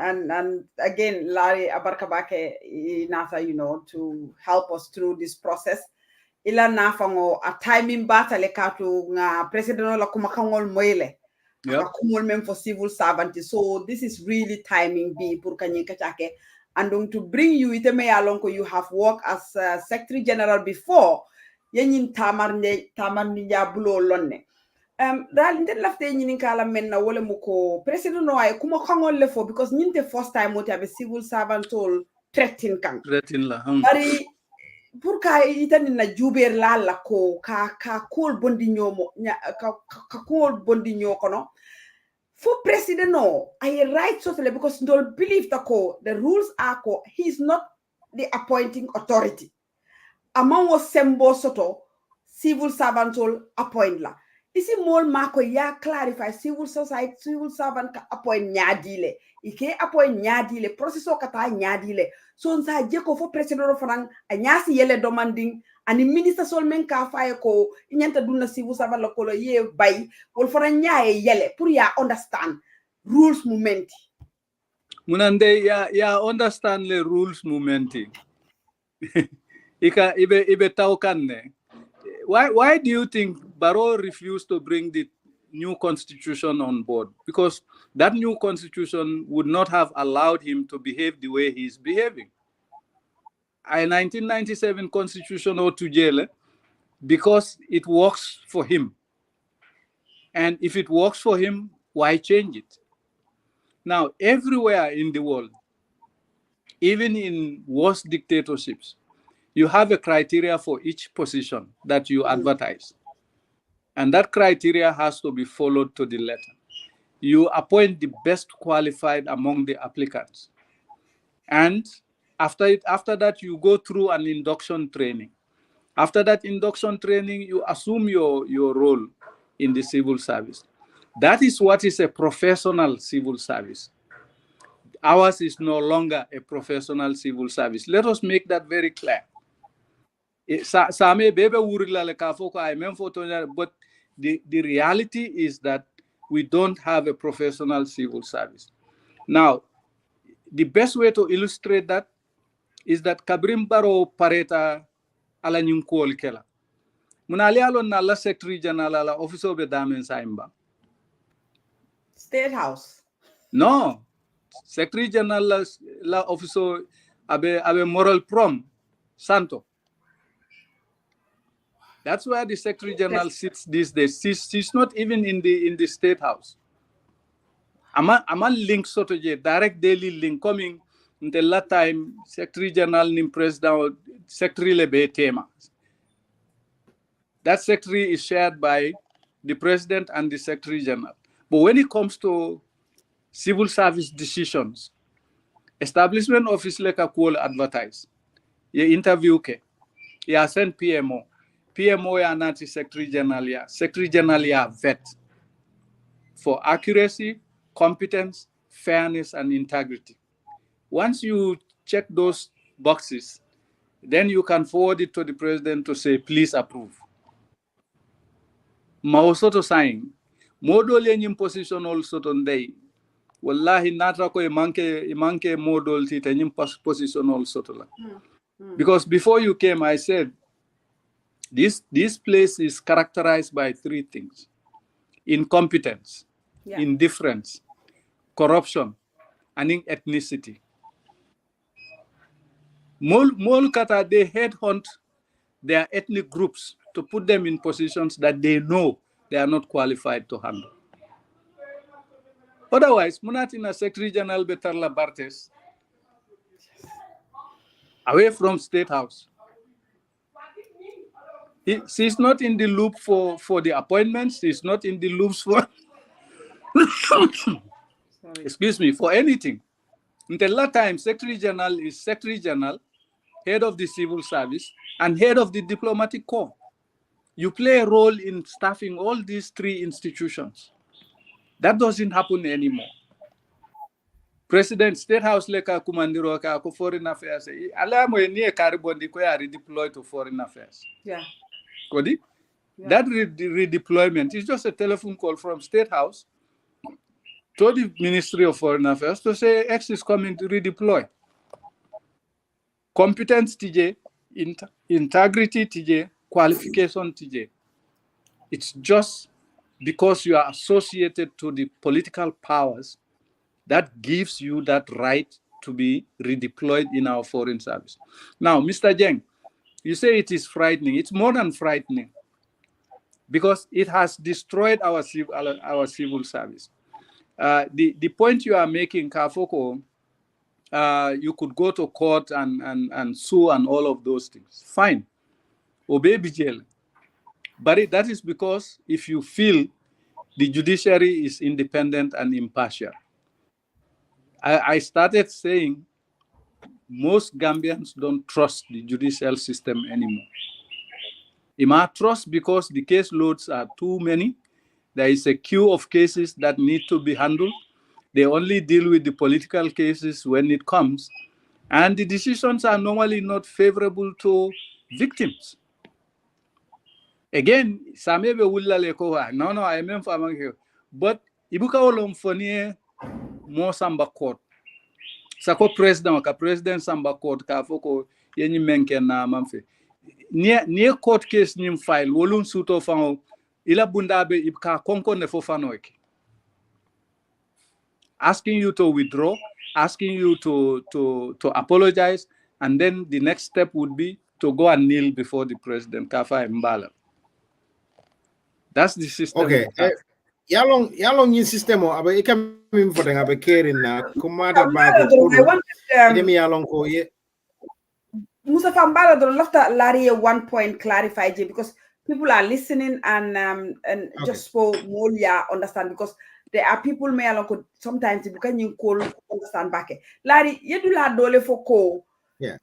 F: again Larry Abarkabake Nata, to help us through this process. Ila nafango a timing battle katu nga president la kumakangol moile. Kumol mem for civil servant. So this is really timing be pour kanyikachake. And to bring you iteme alonko you have worked as Secretary General before. Yenin tamar ninja bulo lonne. dal nde lafte ñinin kala men na wala mu ko president no ay kuma xangol le fo because ñinte first time mo tabe civil servant all threatin kan
B: la
F: bari pour ka itani na juber la ko ka kol bondi ñomo ka kol bondi ñokono for president no I right totally because don't believe the rules are he's not the appointing authority among was sembo soto civil servant all appoint la isi mol mako ya clarify civil servant ka appoint nyadile ike appoint nyadile processo kata nyadile so nsa jeko fo president franang anyasi yele demanding ani minister sol men ka faye ko nyanta dunna civil servant la ko ye bay wol fana nyaaye yele pour ya understand rules movement
B: munande ya understand le rules movement ika ibe tawkanne. Why do you think Barrow refused to bring the new constitution on board? Because that new constitution would not have allowed him to behave the way he's behaving. A 1997 constitution or to jail because it works for him. And if it works for him, why change it? Now, everywhere in the world, even in worst dictatorships, you have a criteria for each position that you advertise. And that criteria has to be followed to the letter. You appoint the best qualified among the applicants. And after that, you go through an induction training. After that induction training, you assume your role in the civil service. That is what is a professional civil service. Ours is no longer a professional civil service. Let us make that very clear. But the reality is that we don't have a professional civil service. Now, the best way to illustrate that is that Kabrim Baro Pareta ala nyunkol kela. Munali alon na la Secretary General la Office of the Damen Saimba.
F: State House.
B: No. Secretary General la Office of abe moral prom Santo. That's where the Secretary General sits these days. She's not even in the State House. I'm a link sort of direct daily link coming until that time Secretary General nim President Secretary Lebe Tema. That secretary is shared by the President and the Secretary General. But when it comes to civil service decisions, establishment office like a call advertise. You interview ke. You send PMO. PMO ya nati Secretary General ya. Secretary General ya vet for accuracy, competence, fairness, and integrity. Once you check those boxes, then you can forward it to the President to say, please approve. Mausoto sign. Modol yenyim position also today. Wallahi natra ko imanke modol tita nyim position also to la. Because before you came, I said, this place is characterized by three things: incompetence, indifference, corruption, and ethnicity. Mol kata they headhunt their ethnic groups to put them in positions that they know they are not qualified to handle. Otherwise, Munatina Secretary General Betarla Bartes away from State House. She's not in the loop for the appointments. She's not in the loops for excuse me, for anything. Until that time, Secretary General is Secretary General, head of the civil service, and head of the diplomatic corps. You play a role in staffing all these three institutions. That doesn't happen anymore. President State House leka kumandiro ka ko foreign affairs. Ala mo ni e caribondi ko ya redeploy to foreign affairs.
F: Yeah.
B: Kodi? Yeah. That redeployment is just a telephone call from State House to the Ministry of Foreign Affairs to say X is coming to redeploy. Competence TJ, integrity TJ, qualification TJ. It's just because you are associated to the political powers that gives you that right to be redeployed in our foreign service. Now, Mr. Jeng, you say it is frightening. It's more than frightening. because it has destroyed our civil service. The point you are making, Kafoko, you could go to court and sue and all of those things. Fine. Obey jail. But that is because if you feel the judiciary is independent and impartial. I started saying most Gambians don't trust the judicial system anymore. You must trust because the case loads are too many. There is a queue of cases that need to be handled. They only deal with the political cases when it comes. And the decisions are normally not favorable to victims. Again, Samebe Wulla Lekoha. No, I meant for among you. But Ibuka Olom Fonie more Samba Court. Sako President, ka President Samba Court, ka foko yenyi menke na mamfe. Nie court case nim file, wolun suto fango, ila bundabe ibka konko nefo fanoike. Asking you to withdraw, asking you to apologize, and then the next step would be to go and kneel before the president, Kafa Mbala. That's the system.
A: Okay. Yalong yin system o abe ikam for the abe caring na kumata ba ko idemi yalong ko ye
F: Musa Fambala don't love that Larry 1 point clarify because people are listening and okay. Just for more understand because there are people may along sometimes you can call understand back. Larry, you do la dole for ko.
A: Yeah.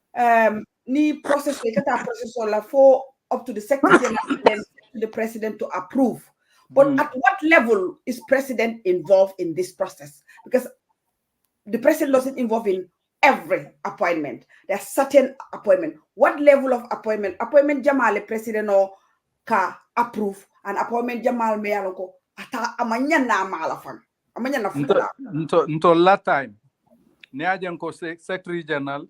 F: Ni process for up to the secretary and then the president to approve. But at what level is president involved in this process? Because the president doesn't involve in every appointment. There's certain appointment. What level of appointment? Appointment Jamal president or ka approve and appointment Jamal me aloko ata amanya na malafan. Amanya na futa.
B: Until that time, Niajanko Secretary General,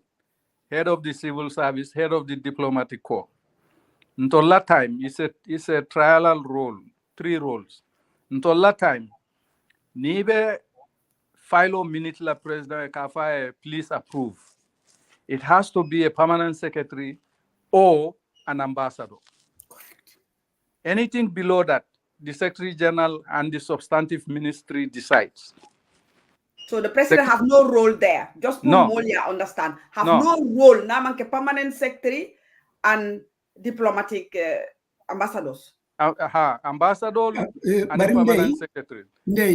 B: head of the civil service, head of the diplomatic corps. Until that time, it's a trial role, 3 roles. Until that time, Nibe Philo minute la president Kafa please approve. It has to be a permanent secretary or an ambassador. Anything below that, the Secretary General and the substantive ministry decides.
F: So the president have no role there. Just no. Molia understand. Have no role. Namanke permanent secretary and diplomatic ambassadors.
B: Ambassador and permanent secretary.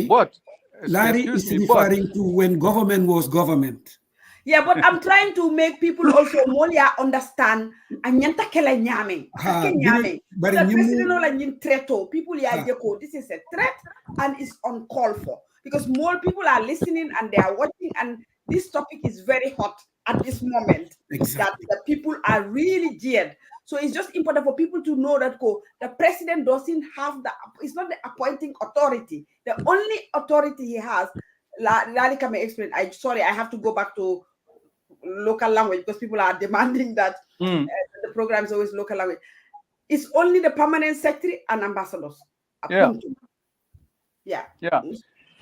E: But Larry is referring to when government was government.
F: Yeah, but I'm trying to make people also Molia understand. Anyanta kela nyame. The president ola nyin threato. People yajeko. This is a threat and it's uncalled for because more people are listening and they are watching and this topic is very hot at this moment. Exactly. That the people are really geared. So it's just important for people to know that the president doesn't have it's not the appointing authority. The only authority he has, Lalika may explain. I have to go back to local language because people are demanding that the program is always local language. It's only the permanent secretary and ambassadors. Yeah.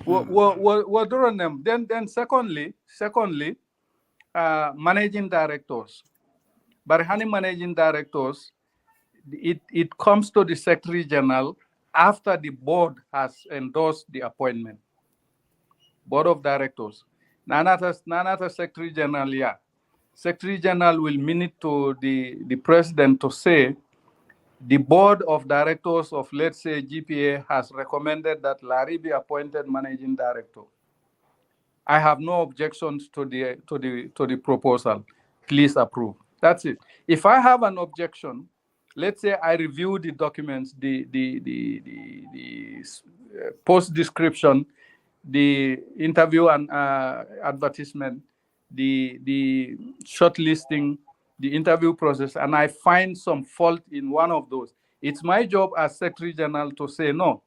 B: We're doing them. Then secondly, managing directors. But honey managing directors, it comes to the Secretary General after the board has endorsed the appointment. Board of Directors. Nanata Secretary General, yeah. Secretary General will minute to the president to say the board of directors of, let's say, GPA has recommended that Larry be appointed managing director. I have no objections to the proposal. Please approve. That's it. If I have an objection, let's say I review the documents, the post description, the interview and advertisement, the shortlisting, the interview process, and I find some fault in one of those. It's my job as Secretary General to say, no,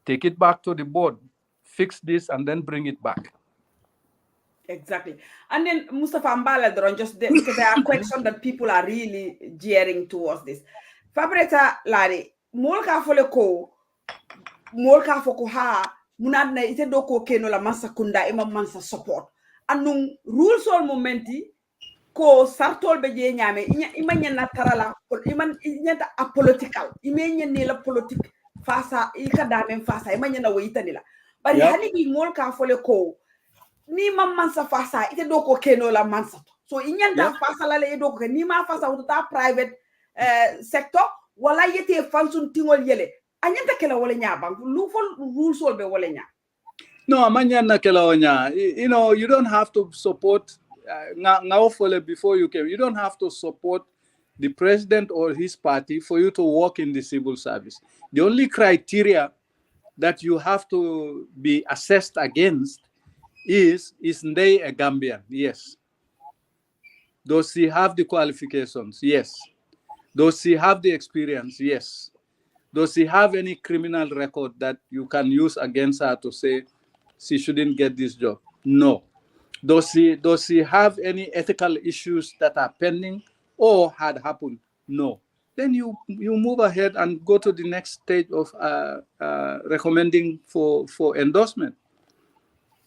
B: take it back to the board, fix this, and then bring it back.
F: Exactly. And then Mustafa Mbala, just because there are questions that people are really jeering towards this. Fabreta Lari, Molka Foleko, Molka Fokoha, Munadna ite doko keno la mansa kunda ima mansa support. Anung rules all momenti ko sartol beje nyame ima nyana tarala ima nyata apolitical ima nyane la politique fasa ika damen fasa imanyana waitanila bari hani bi mol ka fole ko ni mansa fasa ite do ko keno la mansa so inyanta fasa la le do ko ni ma fasa wuta private sector wala yete function tingol yele anyanta kala wala nyaba lu fol rules be wala nya
B: no amanyana kala onya you know you don't have to support before you came you don't have to support the president or his party for you to work in the civil service. The only criteria that you have to be assessed against is they a Gambian? Yes. Does he have the qualifications? Yes. Does he have the experience? Yes. Does he have any criminal record that you can use against her to say she shouldn't get this job? No. Does he have any ethical issues that are pending or had happened? No. Then you move ahead and go to the next stage of recommending for endorsement.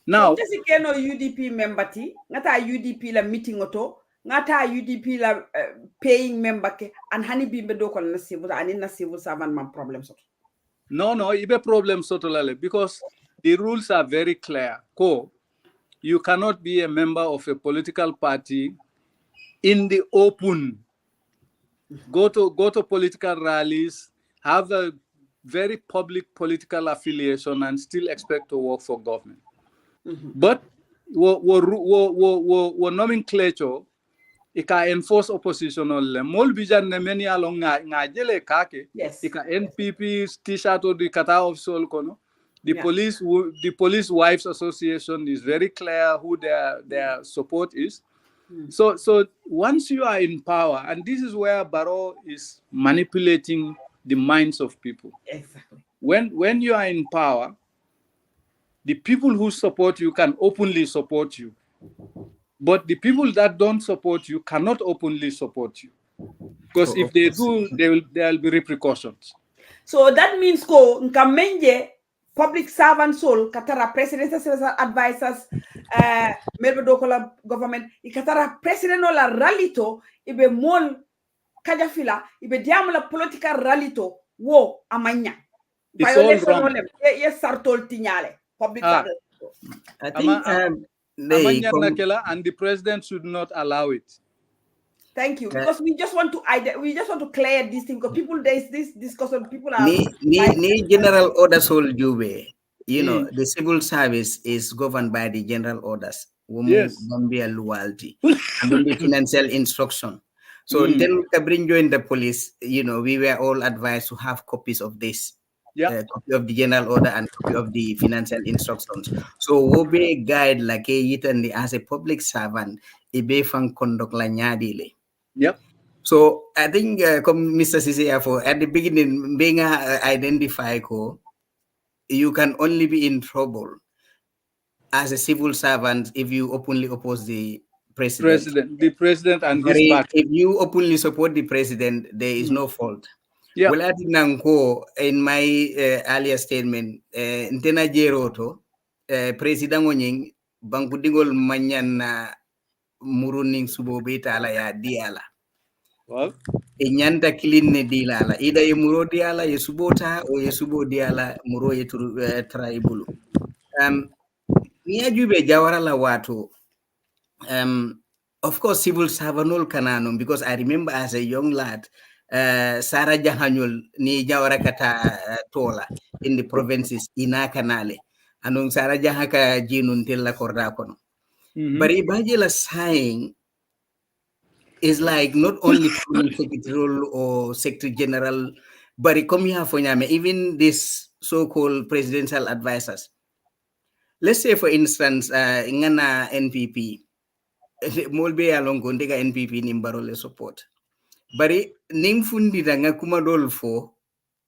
B: Now,
F: so just keno UDP member ti ngata UDP la meeting oto ngata UDP la paying member ke and hani bimbe do ko na civil ani na civil servant man problem so
B: no ibe problem sotolale because the rules are very clear. You cannot be a member of a political party in the open. Go to political rallies, have a very public political affiliation, and still expect to work for government. But nomenclature, it can enforce opposition only. Mol bijan ne many along nga jele kake. It can NPP t-shirt or the kata of sol kono. The police wives association is very clear who their support is. So once you are in power, and this is where Barrow is manipulating the minds of people.
F: Exactly.
B: When you are in power, the people who support you can openly support you. But the people that don't support you cannot openly support you. Because if they do, there will be repercussions.
F: So that means ko nkamenje public servant soul katara presidential advisors melbe dokola government ikatara president ola ralito ibe mol kajafila ibe diamla political ralito wo amanya violation olem yes sartol tinyale public servant.
D: I think
B: and the president should not allow it.
F: Thank you, because we just want to clear this thing because people there's this discussion people are
D: ni general orders hold jube. You know, the civil service is governed by the general orders.
B: Yes.
D: Gambia loyalty and then the financial instruction. So until Kabrin joined the police, you know, we were all advised to have copies of this. Copy of the general order and copy of the financial instructions. So wobe guide like as a public servant, ibe fan conduct la nyadile.
B: Yep.
D: So I think come Mr. CCFO at the beginning being identify you can only be in trouble as a civil servant if you openly oppose the president.
B: The president and his party.
D: If you openly support the president, there is no fault.
B: Yeah.
D: Well, I think in my earlier statement, Ntena Jeroto, President Onying, Bangudingol Manyan Muruning Subobeta ala ya diala.
B: Well,
D: Inyanta kiline dilala. Either ye muro diala, ye subota, or ye subo diala, muro ye traibulu. Niya jube jawara la watu. Of course, civil servant kananum, because I remember as a young lad, Sarah Jahanyul ni jawara kata tola in the provinces ina kanale. Anong Sarah Jahaka jinun tilla korda kono. But Ibajila saying is like not only secretary or secretary general, but even this so-called presidential advisors. Let's say, for instance, ngana NPP, molbe along gondega NPP nimbarole support. Bari nimfundi nga kumadolfo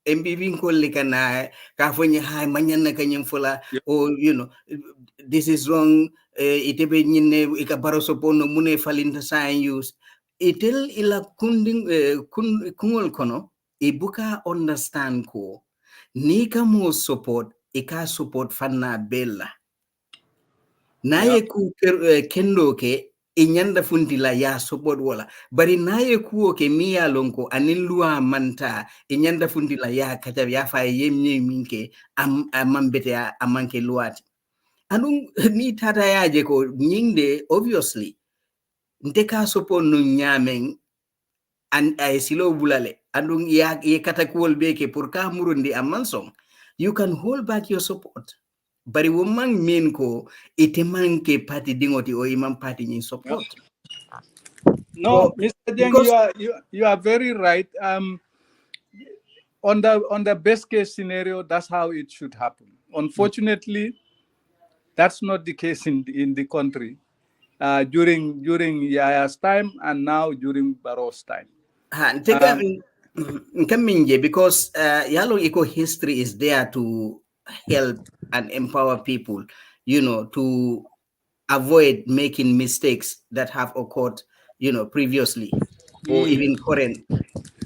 D: MPP kolika na kafonye hai manyana kanyemfola or you know this is wrong itebe nyine ikabaro sopono mune falinta sign use itel ila kunding kungol kono ibuka understand ko nika mo support fanna bella naye ku kendo ke e nyanda funtila ya support wala bari naye kuo ke miya lonko anin luwa manta e nyanda funtila ya kata ya fa yemni minke amambete amanke luwati anun ni tata yaje ko nyinde obviously ndeka support no nyamen an ay silo bulale andun ya kata kuol beke pour ka murundi amansong you can hold back your support bari woman mean ko ite manke party dingoti o imam party ni support.
B: No,
D: So,
B: Mr. Jeng,
D: because
B: you are very right. On the best case scenario, that's how it should happen. Unfortunately, that's not the case in the country during Yaya's time and now during Barrow's time.
D: Because Yalo Eco history is there to help and empower people, to avoid making mistakes that have occurred, previously or even current.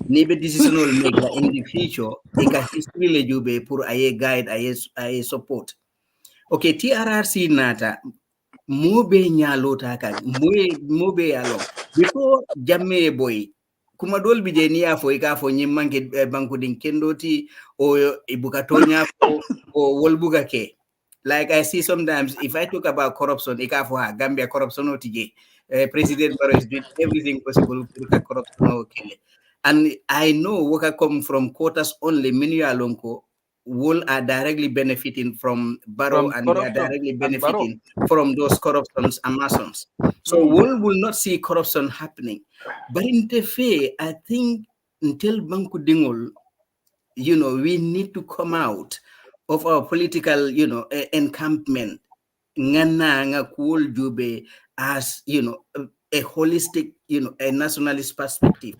D: Maybe decision will make that in the future, eka history le jube pour aye guide, aye support. Okay, TRRC nata mobe nyalota kan mobe yalong before jamme boy kuma dol bije ni afo ika fo nyimmanke banku din kendoti o ibukatonya fo o wolbuga ke. Like I see sometimes if I talk about corruption ika fo ha Gambia corruption otije President Barrow is doing everything possible to corruption okay. And I know worker come from quotas only many alonko will are directly benefiting from Barrow and they are directly benefiting from those corruptions and masons. So one will not see corruption happening. But in Tefe, I think until Banku Dingol, we need to come out of our political, encampment. Ngana nga cool jube as, a holistic, a nationalist perspective.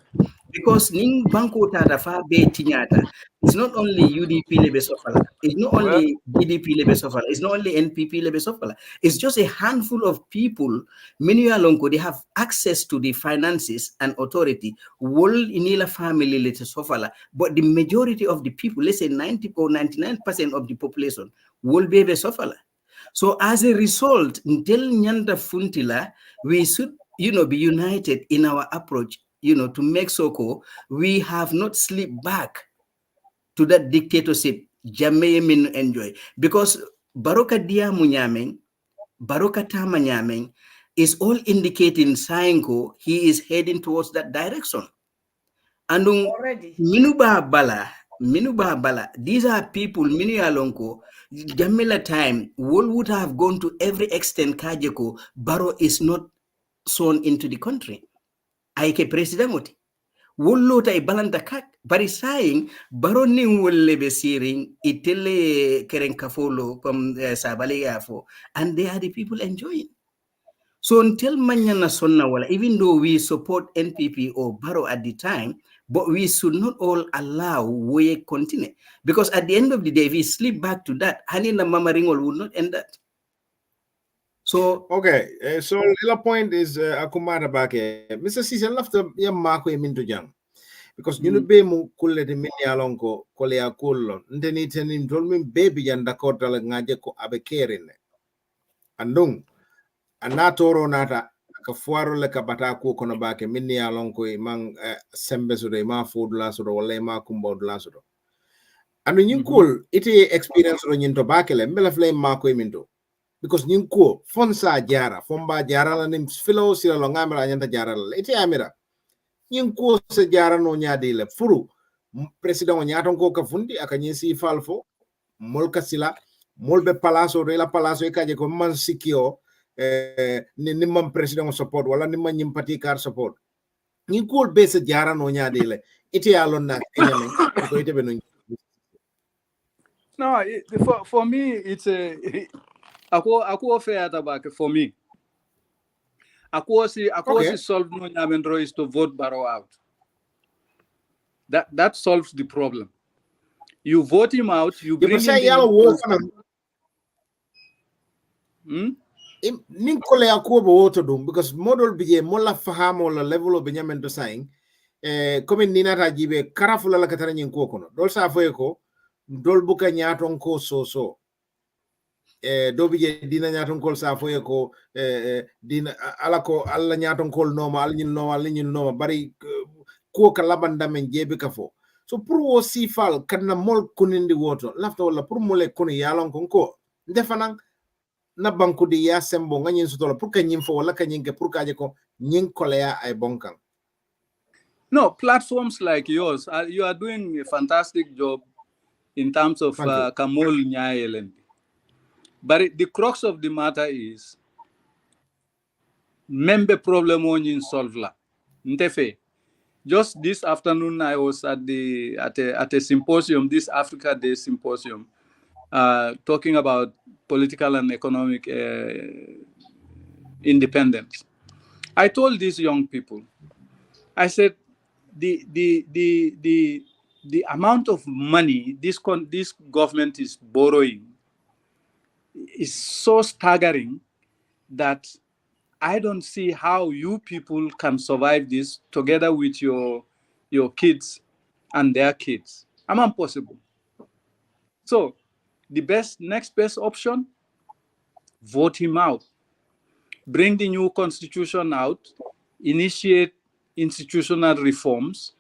D: Because Ning Banco Tata Fa Be Tinyata, it's not only UDP Lebesofala, it's not only GDP Lebesofala, it's not only NPP Lebesofala, it's just a handful of people, many alonko, they have access to the finances and authority, world inila family Lebesofala, but the majority of the people, let's say 90 or 99% of the population, will be Lebesofala. So as a result, until Nyanda Funtila, we should, be united in our approach, to make Soko, we have not slipped back to that dictatorship Jamaica min enjoy. Because Baroka Dia Munyameng, Baroka Tama Nyameng is all indicating Sainko, he is heading towards that direction. And Minuba Bala, these are people, Minu Alonko, Jamila time, would have gone to every extent Kajeko, Baro is not sown into the country. Aike president Wolota e balanta kak, bari saying baroning wolle be searing itele kerenkafolo from Sabale Yafo, and they are the people enjoying. So until Manyana Sonna wala, even though we support NPP or Baro at the time, but we should not all allow we continue. Because at the end of the day, if we slip back to that, Hanina Mamaringol would not end that. So
A: okay, so the point is Akumara Bake, Mr. Season lafter ya Marco Minto Jang. Because you know be mu kulle de mini alonko kole ya kullo ndeni tenin dolmin baby yanda kota la ngaje ko abe kerine andung anatoro nata ka fuaro le ka bata ko kono bake mini alonko mang sembe so de ma food la so wala ma kumbo la so anu nyin kul ite experience ro nyin to bake le mbela flay ma ko minto because nyin ko fonsa jara fomba jara la nim filo sila lo ngamra nyanta jara la ite amira nyin ko se jara no nyaade le furu president nyaaton ko ka fundi aka nyin si falfo mol kasila mol be palaso de la palaso e kaje ko man sikio ni man president support wala ni man nyim parti car support nyin ko be se jara no nyaade le ite alon na kenyame ko ite be no.
B: No, for me it's a ako fair tabake for me. Ako si solve no nyamendro is to vote Barrow out. That solves the problem. You vote him out, you bring in
A: Ninkole Akubo woto dum because model bije mola fahamo la level of Benjamin to sign comme ninata jibe karafula la katara nyin kokono dol sa foye ko dol buka nyaton ko so dobi je dina nyaton kol sa foye ko dina ala ko alla nyaton kol noma al nyin noma bari ko ka labanda men jebe ka fo so pour wo sifal kadna mol kunindi woto lafta wala pour mole kuni yalon ko ndefanan na banku di ya sembo nga nyin sutola pour ka nyin fo wala ka nyin ke pour ka je ko nyin kolea ay bonkan.
B: No, platforms like yours, you are doing a fantastic job in terms of Kamol Nyayelen. But the crux of the matter is, member problem on solve la. Ntefe. Just this afternoon, I was at a symposium, this Africa Day symposium, talking about political and economic independence. I told these young people, I said, the amount of money this government is borrowing is so staggering that I don't see how you people can survive this together with your kids and their kids. I'm impossible. So the next best option, vote him out. Bring the new constitution out, initiate institutional reforms,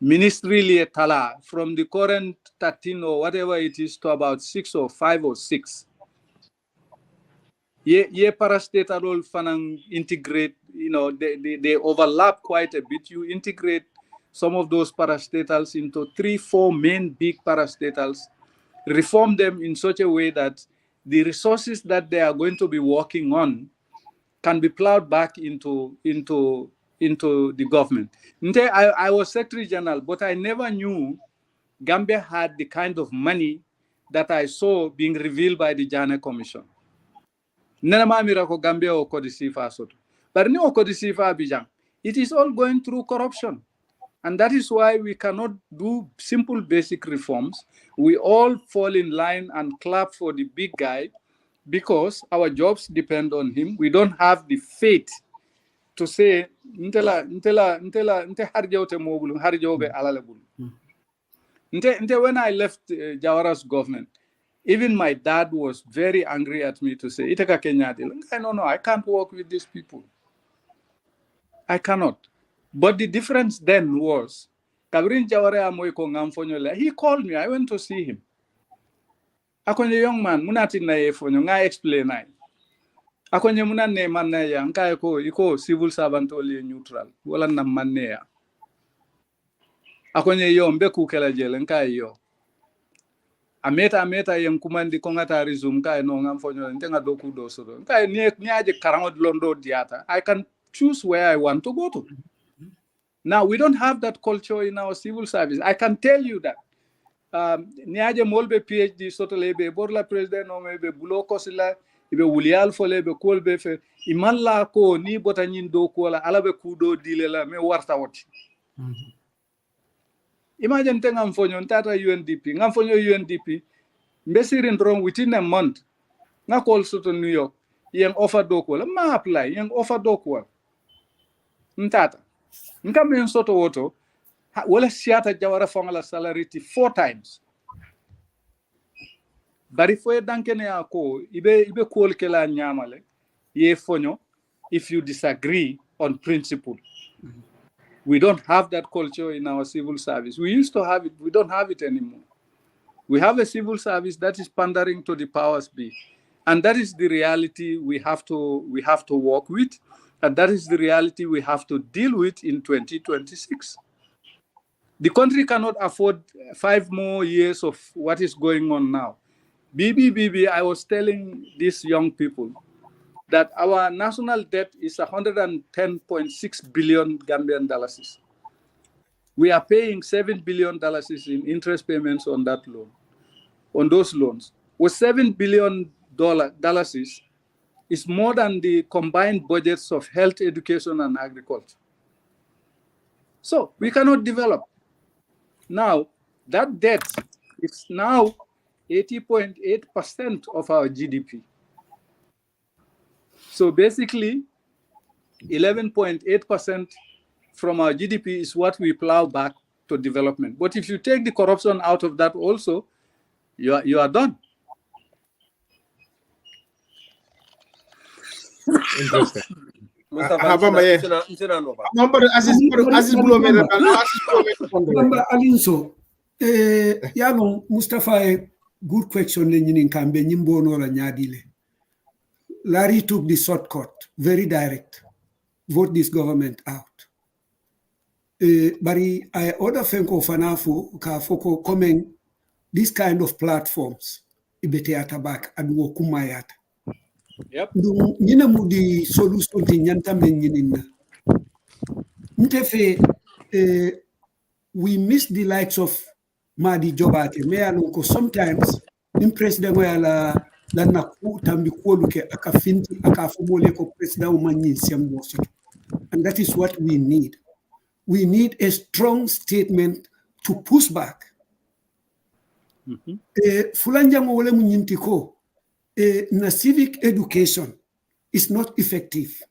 B: ministerially tala from the current 13 or whatever it is to about 6 or 5 or 6. Ye parastatal fanang integrate, they overlap quite a bit. You integrate some of those parastatals into 3-4 main big parastatals, reform them in such a way that the resources that they are going to be working on can be plowed back into the government. I was Secretary General, but I never knew Gambia had the kind of money that I saw being revealed by the Jana Commission. Nenama mirako Gambia o kodisifa soto. But ni o kodisifa Abidjan. It is all going through corruption. And that is why we cannot do simple basic reforms. We all fall in line and clap for the big guy because our jobs depend on him. We don't have the faith to say, when I left Jawara's government, even my dad was very angry at me to say, no, I can't work with these people. I cannot. But the difference then was, he called me, I went to see him. Akonye young man, munati na yefonyo, nga explain ay. Akonye muna ne man na ya, nka iko civil servant oli neutral, wala na man ne ya. Akonye yo, mbe kukela jele, nka yo. Ameta yung kumandi kongata resume, nka no nga mfonyo, ntenga doku dosoro. Nka ni aje karangod londo diata. I can choose where I want to go to. Now, we don't have that culture in our civil service. I can tell you that. Niaje molbe PhD sotolebe borla president no mebe buloko sila ibe wulial folebe kolbe fe imalla ko ni bota nyin do ko la alabe kudo dilela me warta woti. Imagine tenga mfonyo ntata UNDP ngamfonyo UNDP mbesirin wrong within a month nga call soto New York yang offer do ko la ma apply yang offer do ko ntata ngam men soto woto wala siata Jawara fongala salary 4 times. Bari foye dankene ako ibe kol kela nyamale ye fonyo if you disagree on principle. We don't have that culture in our civil service. We used to have it, we don't have it anymore. We have a civil service that is pandering to the powers be. And that is the reality we have to work with, and that is the reality we have to deal with in 2026. The country cannot afford 5 more years of what is going on now. BB, I was telling these young people that our national debt is 110.6 billion Gambian dollars. We are paying $7 billion in interest payments on that loan, on those loans. With $7 billion is more than the combined budgets of health, education, and agriculture. So we cannot develop. Now, that debt is now 80.8% of our GDP. So basically, 11.8% from our GDP is what we plow back to development. But if you take the corruption out of that also, you are done.
A: Interesting.
C: Mustafa nsina no ba.
A: Number Aziz Bulo me
E: Bamba Alinso, yalo Mustafa, good question in Kambe Nimbo no la nyadile. Larry took the shortcut, very direct. Vote this government out. Bari I order Fenko Fanafu ka foko coming this kind of platforms ibete atabak aduo kumayata.
B: Yep.
E: Nina mudi solution ti nyanta menginina. Mtefe we miss the likes of Madi Jobate. Me alonko sometimes in president la naku tambi luke akafinti akafumole ko president umanyi siambosi. And that is what we need. We need a strong statement to push back. Fulanjango wole munyinti ko na civic education is not effective.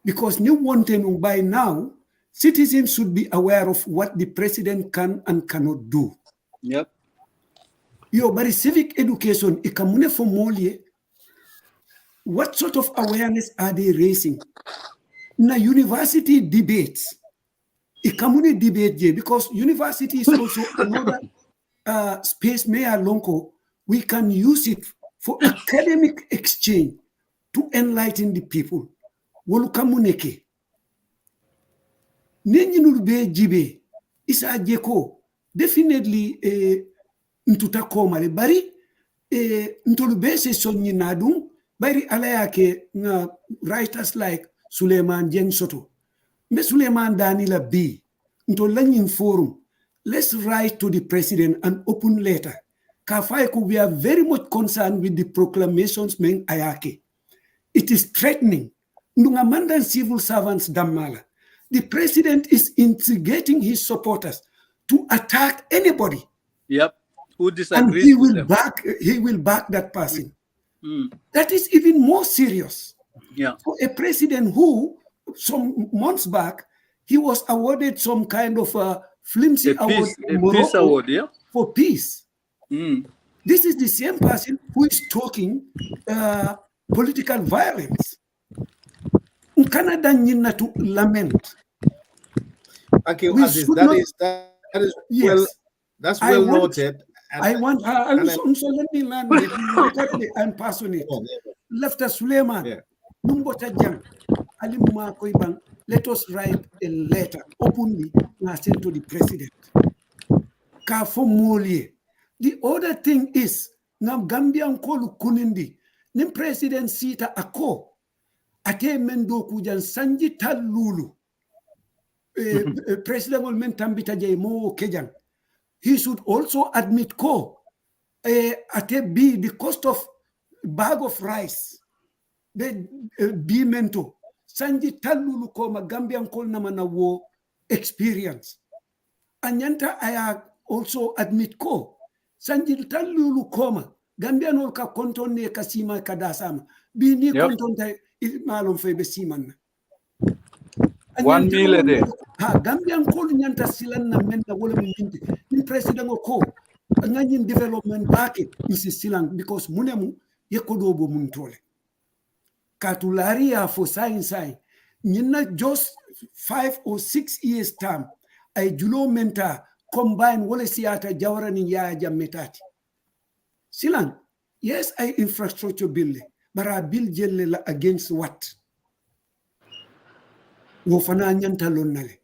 E: Because new wanting by now, citizens should be aware of what the president can and cannot do.
B: Yep.
E: Yo, but civic education, ikamune for molie, what sort of awareness are they raising? Na university debates, ikamune debate, because university is also another space, mea lonko, we can use it for academic exchange to enlighten the people. Wolukamuneke. Nenjinul be jibe isa jeko definitely ntuta komale bari ntolu be se sonni nadum bari alayake na writers like Suleiman Jeng Soto me Suleiman Danila B ntolu lanyin forum. Let's write to the president an open letter. Kafaiku, we are very much concerned with the proclamations men ayake. It is threatening. Nungamanda civil servants damala. The president is instigating his supporters to attack anybody.
B: Yep. Who disagrees
E: and he
B: with
E: will
B: them.
E: he will back that person. That is even more serious.
B: Yeah.
E: For a president who some months back he was awarded some kind of a flimsy award in Morocco
B: peace award, yeah,
E: for peace. This is the same person who is talking political violence. In Canada, you to lament.
A: Okay, Aziz, that is
E: yes,
A: well, that's well noted.
E: I want so let me land it. I'm passionate. Left Suleiman. Let us write a letter openly to the president. The other thing is now Gambian kolu kunindi. Nim president sita ako ate mendo kujan sanji talulu. President will mentambita jay mo kejan. He should also admit ate be the cost of bag of rice. The be mento sanji talulu ko ma Gambian kol na manawo experience. Anyanta aya also admit sanji talulu koma Gambian ol ka konton ne kasima kadasama bi ni konton tay malum fe be siman
B: 1 meal a day.
E: Gambian kol nyanta silan na menta wala mu nyindi ni president ko ngani development back isi silan because munemu yekodo bo mun tole katularia for science nyina just 5 or 6 years time ay julo menta combine wala siata jawrani ya jammetati silan yes I infrastructure building but I build jelle against what wo fana nyanta lonnale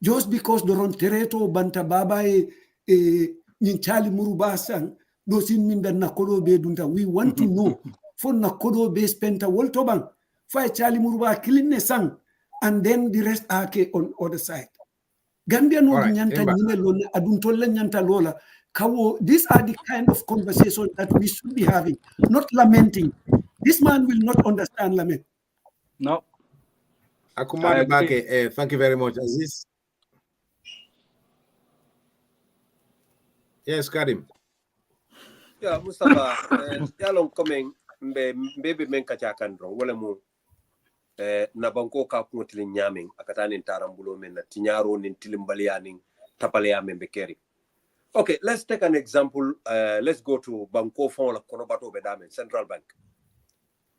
E: just because doron tereto banta baba nyin chali muruba sang do sin min dan nakodo be dunta we want to know for nakodo be spenta wolto bang fa chali muruba kilinne sang and then the rest are on other side. Gambia no nyanta nyine lone adun tolle nyanta lola kawo. These are the kind of conversations that we should be having, not lamenting. This man will not understand lament.
B: No.
A: Akumari Bake, thank you very much, Aziz. Yes, Karim.
C: Yeah, Mustafa, yalong coming baby men kachakan bro. Wala mo na banko ka kumutili nyaming akatanin tarambulo men na tinyaro nin tilimbalianing tapalea membekeri. Okay, let's take an example. Let's go to Banco Fon la Konobato Bedamen, Central Bank.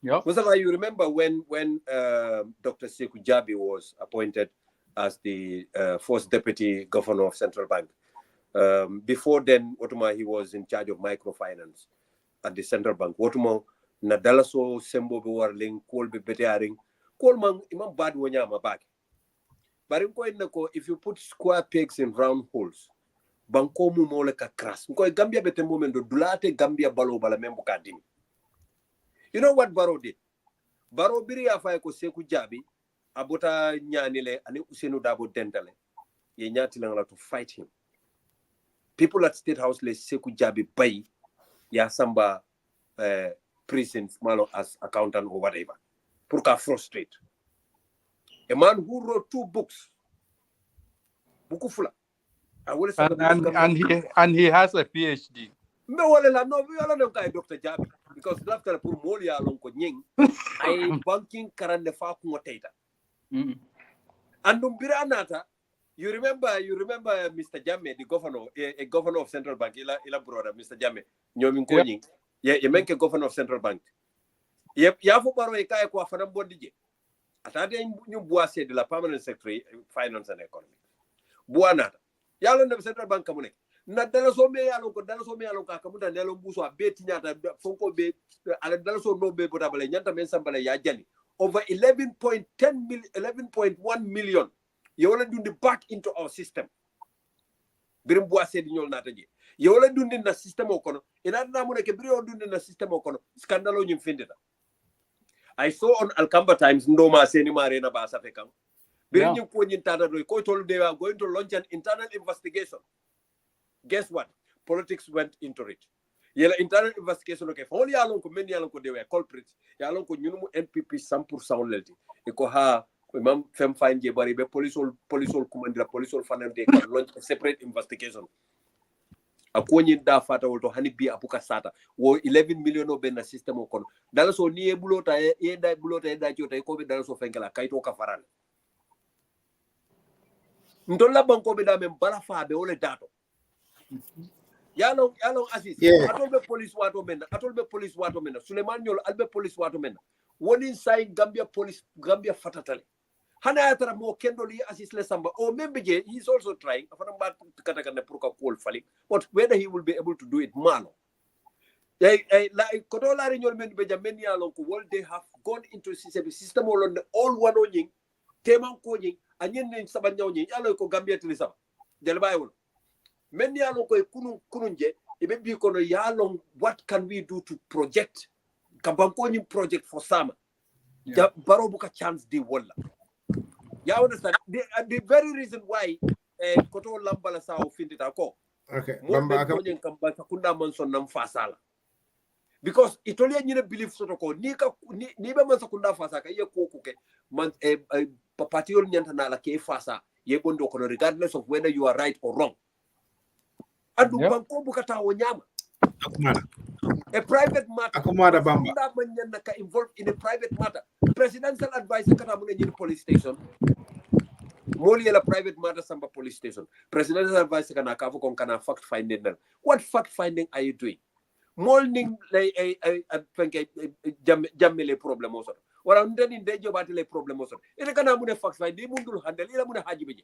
B: Yeah.
C: Mustafa, you remember when Dr. Sekou Jabi was appointed as the first deputy governor of Central Bank. Before then, Otuma, he was in charge of microfinance at the Central Bank. Otuma, Nadalaso Sembo be warling, Kol be betearing, Kolman imam bad wanyama back. But if you put square pegs in round holes, banko mu mole ka crass. Nko Gambia bete momento dulate Gambia balo bala membo kadini. You know what Barrow did? Barrow biri afa ko Sekou Jabi abota nyanile ani Usenu Dabo dentale. Ye nyati lang to fight him. People at State House le Sekou Jabi bay ya samba prison malo as accountant or whatever. Purka frustrate. A man who wrote 2 books. Bukufula.
B: And he has a PhD.
C: Me wale la no we ala kay Dr. Jabi because after pour molia lon ko nying ay banking karande fa ko ngoteta. Andum biranata you remember Mr. Jammeh, the governor, a governor of Central Bank, ila brother Mr. Jammeh, nyomin ko nying. Ye menke governor of Central Bank. Ya fo baro e kay ko afana bondije. Atade ñu boissé de la permanent secretary finance and economy. Buanata. Yalo ne Central Bank kamune. Na dala so me yalo ko kamuda nelo buso abeti nyata fonko be ala dala so no be potable nyanta men sambale ya jali over 11.1 million you want to do the back into our system birim boissé di ñol nata je you want to do na system okono ina na mo ne ke biri on do na system okono scandalo ñim findita I saw on Alcamba Times ndoma seni mare na ba sa fekan birim ñu ko ñin tata do ko tolu they are going to launch an internal investigation. Guess what? Politics went into it. Yela internal investigation okay. Only along ko many along ko they were culprits. Ya along ko ñunu mu NPP 100% lelti. E ko ha imam fem fine je bari be police command la police fanam they can launch a separate investigation. Akonyi da fata wolto hani bi apuka sata. Wo 11 million no ben na system okono. Dala so ni e bulota e da jota ko be dala so fenkala kayto ka faral. Ndolla banko be da men bala fa be wole dato. Yalong assist. Atolbe police wato mena. Suleiman Nyol albe police wato mena. One inside Gambia police Gambia fatatale. Hana yatara mo kendo li assist le samba. Or maybe he's also trying. Afana ba katakane pruka call fali. But whether he will be able to do it malo. Like Kotola Nyol men beja meni yalong ko all they have gone into system all one onying. Teman ko nying anyen ni sabanyaw nying yalo ko Gambia tilisaba. Delba yolo. Many along kununje, maybe kono yalong what can we do to project Kabankoni project for summer. Yeah. Barobuka chance di walla. You understand? The very reason why Koto Lambala sa ofindita ko.
A: Okay.
C: Because it only you believe sort of ni be man sakunda fasa ka ye ko ke man patiol nyanta na la ke fasa ye bondo kono regardless of whether you are right or wrong. Adu banko bukata wonyama. A private matter.
A: Akumada Bamba.
C: Involved in a private matter. Presidential advisor kata mune in police station. Moli a private matter samba police station. Presidential advisor kana kafu kon kana fact finding. What fact finding are you doing? Morning like jammele problem also. Wala ndeni ndejo batile problem also. Ile kana mune fact finding mundul handle ila mune haji beje.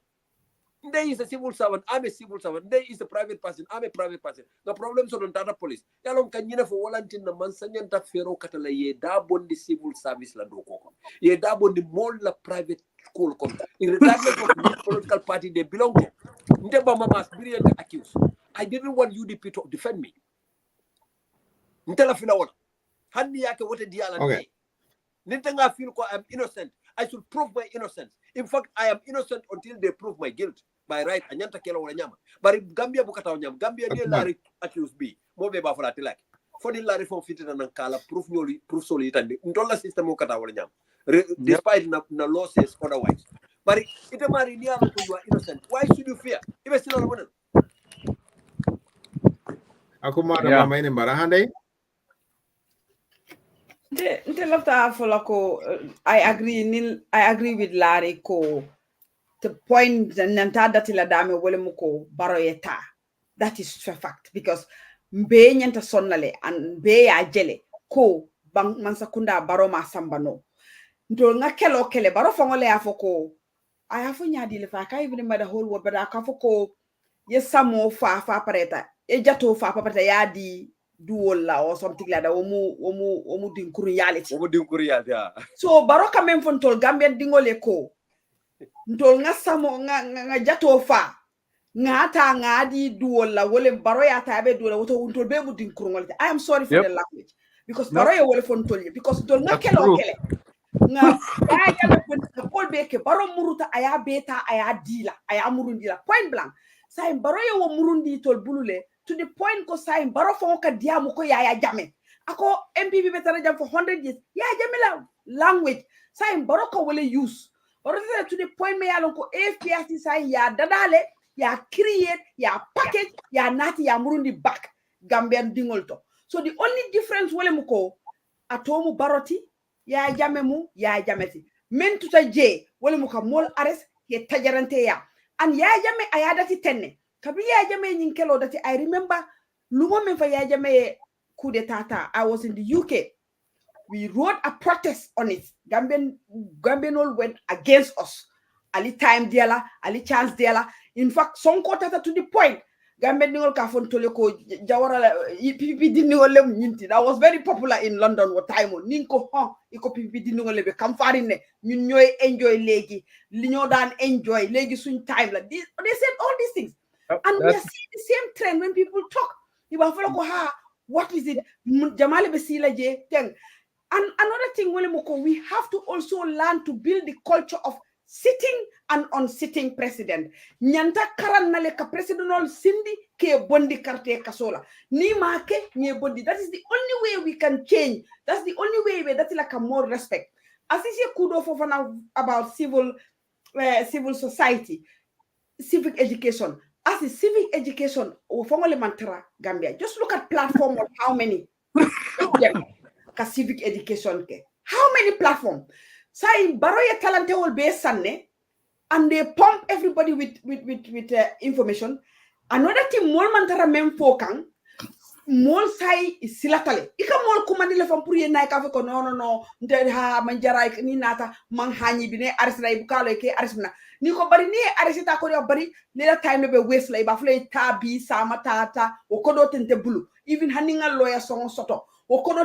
C: Nde is a civil servant, I'm a civil servant. Nde is a private person, I'm a private person. The problems on data police. Yalong kanyina for walantin na mansanyanta fero katala ye da bondi civil service la doko. Ye da bondi more la private school kon. Regardless of which political party they belong to. Nde ba mama brilliant accused. I didn't want UDP to defend me. Nte la fila wala. Handi yake wote diala
A: okay.
C: Nte nga feel ko I'm innocent. I should prove my innocence. In fact, I am innocent until they prove my guilt. By right, anyanta kela wala nyama. But Gambia bukata wanyama. Gambia ni lari accused B. Mobe ba fala tilaki. For the lari from fitina nankala proof nyoli proof soli itandi. Ndola system ukata wala nyama. Despite na law says otherwise. But ite mari ni alo you are innocent. Why should you fear? Ibe sila la wana.
A: Akumada mama ini barahande.
F: Nte lafta fola ko I agree with Larry ko the point nanta datila dame wole muko baroyeta. That is a fact because mbe nyanta sonnale and mbe ya jele ko bang mansakunda baro ma sambano ntol nga kelo kele baro fongole afoko I have nyadi le fa ka even remember the whole word but akafoko yesamo fa pareta e jato fa pareta yadi duola or something like that omu dinkuru reality so baro ka men fon tol Gambian dingole ko ntol nga samo nga jato fa ngata ngadi duola wole baro ya tabe duola woto untol be mu dinkuru ngolite I am sorry for the language because baro ya wole fon tol because tol nga kelo kele nga ya me pol be ke baro muruta aya beta aya dila aya murundila point blank say baro ya wo murundi tol bulule to the point ko say baro fon ka diamu ko ya jame ako MPP betara jam for 100 years ya jame la language say baro ko wole use baro to the point me yalon ko FPRC say ya dadale ya create ya package ya nati ya murundi back Gambian dingol to so the only difference wole muko atomu baroti ya jamemu ya jameti men tuta je wala muka mol ares ye tajarante ya and ya jame ayadati tenne kabi ya jame nyin kelo dati I remember lumo men fa ya jame coup d'etat I was in the UK we wrote a protest on it Gambian all went against us ali time diala ali chance diala in fact sonko tata to the point Gambian ningol ka fon tole ko jawara PPP diningol lem nyinti that was very popular in London what time ninko iko PPP diningol lebe kam farine ñun ñoy enjoy legi li ñoo daan enjoy legi suñ time la they said all these things and we are seeing the same trend when people talk iba folo ko what is it jamale be sila je teng and another thing we have to also learn to build the culture of sitting and unsitting president. Nyanta karan nale ka presidential sindi ke bondi karte kasola. Ni make nye bondi. That is the only way we can change. That's the only way that's like a more respect. As is kudo for about civil society, civic education. As is civic education, formally mantra Gambia. Just look at platform of how many ka civic education ke. How many platform? Say baroya talente will be sanne and they pump everybody with information. Another thing mol mantara mem fokang mol say silatale. Ika mol kumandile from puri na ka ko no nde ha manjara ni nata man hani bine arisna ibukalo ke arisna ni ko bari ni arisita ko bari le time be waste la ba fle tabi sama tata o kodo tente bulu even haninga lawyer song soto people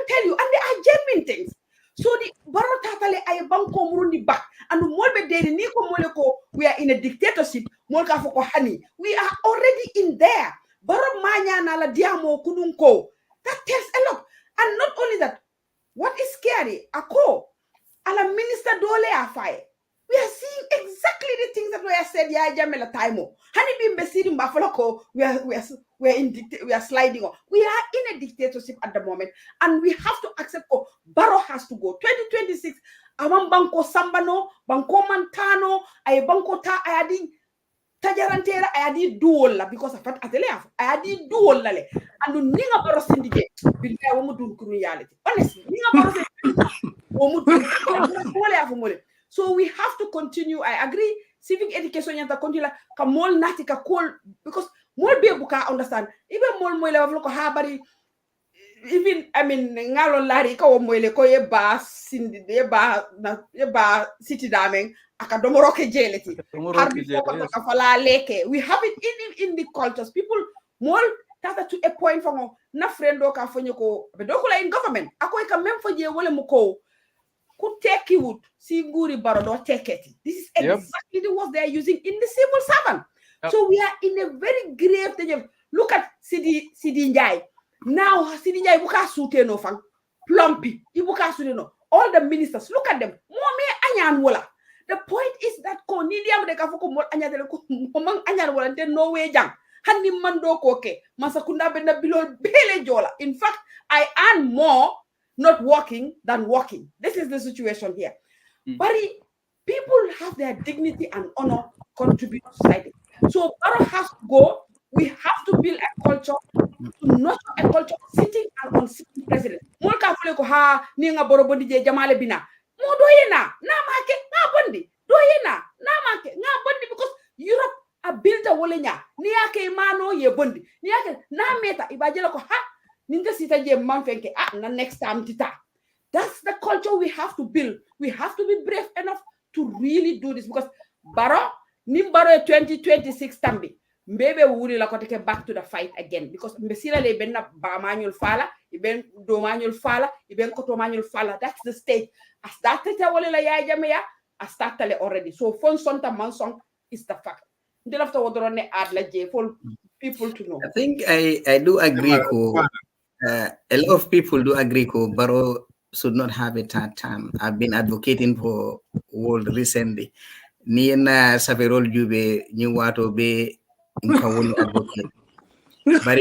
F: tell you and they are genuine things so the barotatale ay banko murundi back and molbe deri ni ko moleko we are in a dictatorship molka foko hani we are already in there baro manya na la diamo kudunko that tells a lot and not only that what is scary ako ala minister dole afai we are seeing exactly the things that we have said ya jamela taimo hani bimbe siri mbafaloko we are sliding on. We are in a dictatorship at the moment and we have to accept Barrow has to go 2026 amam banko sambano banko mantano ay banko ta ayadi tajarantera ayadi duola because of that atele ayadi duola le and ninga Barrow syndicate bilay wo mudun kunu reality honestly ninga Barrow wo mudun so we have to continue. I agree civic education yanta continue ka mol nati ka call because more be buka understand even more moyle waflo ko habari even I mean ngalo lari ka wo moyle ko ye ba sindi de ba city dameng aka domoro ke jeleti harbi ko ka fala leke we have it in the cultures people more tata to a point from na friendo ka fonyo ko be dokula in government ako ka même fo je wole mu ko ku teki wood si nguri baro do teketi this is exactly the words they are using in the civil servant. So we are in a very grave danger. Look at Sidi Njai. Now Sidi Njai buka sute no fang. Plumpy. Ibuka sute no. All the ministers, look at them. More anyan wala. The point is that ko nidiam de kafuko mo anyadele ko momang anyan wala nte no way jang. Hani mando koke. Masakunda benda below bele jola. In fact, I earn more not working than working. This is the situation here. But people have their dignity and honor contribute to society. So Barrow has to go. We have to build a culture, to nurture a culture of sitting and unsitting president. Molka fule ko ha ninga borobondi je jamale bina. Mo doyena na make na bondi doyena na make na bondi because Europe a built a wole nga ni yake mano ye bondi ni yake na meta ibajela ko ha ninja sita je manfenke na next time tita. That's the culture we have to build. We have to be brave enough to really do this because Baro 2026 tambi mbebe wuri la ko take back to the fight again because mbesila le benna ba manual fala iben do manual fala iben koto manual fala. That's the state. I started wala la ya jamia I started already. So fon sonta mansong is the fact. They have to order add la J for people to know.
D: I think I do agree a lot of people do agree Baro should not have a third term. I've been advocating for world recently. Ni na saverol jube ni wato be nkawoni advocate. But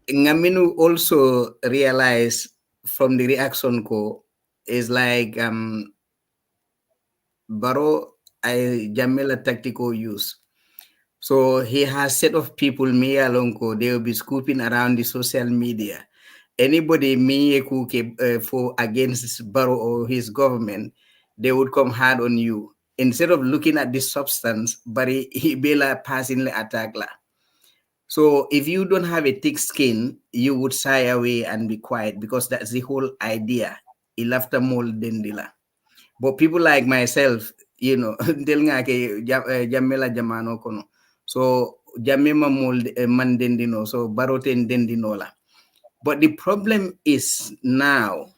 D: ngaminu also realize from the reaction ko is like Baro I Jamila tactical use. So he has set of people me alonko, they will be scooping around the social media. Anybody me for against Barrow or his government, they would come hard on you. Instead of looking at the substance, but he bela passingly attack la. So if you don't have a thick skin, you would shy away and be quiet because that's the whole idea. Ilafta mol dendila. But people like myself, you know, jamela jamano kono. So jamema mol man dendino, so baroten dendinola. But the problem is now,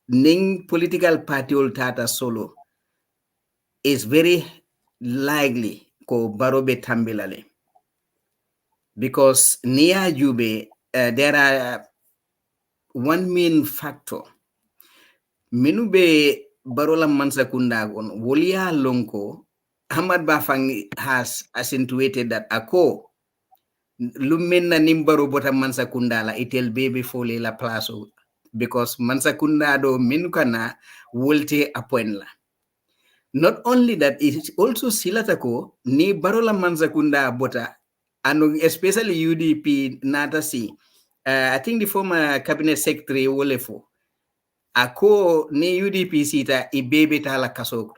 D: ning political party ol tata solo is very likely ko barobe tambilale. Because near Jube, there are one main factor. Minube barola mansakunda on wolia lonko, Ahmad Bafang has accentuated that ako lumena nimbaro bota mansakunda la itel baby fole la plaso. Because mansakunda do minukana wolte appoint la. Not only that, it's also silatako ni barola mansakunda bota and especially UDP Natasi. I think the former cabinet secretary Wolefo. Ako ni UDP sita ibebe tala kasoko.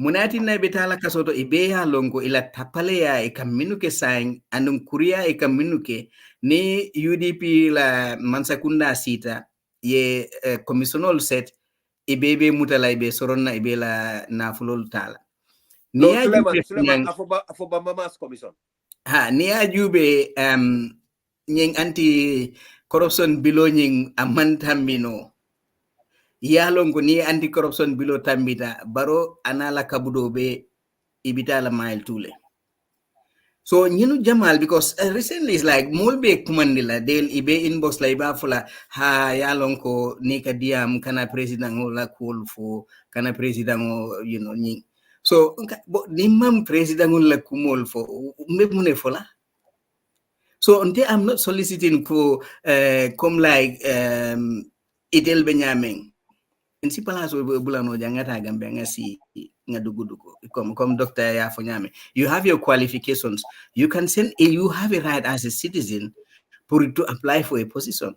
D: Munati na betala kasoto ibeya longo ila tapale ya ikaminuke saing anung kuria ikaminuke ni UDP la mansakunda sita ye komisionol set ibebe mutala ibe soronna ibe la nafulol tala.
C: No, Suleiman, afoba mamas commission.
D: Ha, niya jube nying anti corruption below nying amantambino. Yalongo ni anti corruption below tambita baro anala kabudo be ibitala mile tule. So Jamal, because recently it's like molbe kumandila del ibe inbox la iba fula ha yalonko nika diam kana president la cool for kana president nying. So nimam president la kumol for mune fola. So until I'm not soliciting for come like Idel Benyamin. Principal bulano jangata gambe ngasi ngaduguduko come doctor ya fonyame. You have your qualifications. You can send you have a right as a citizen to apply for a position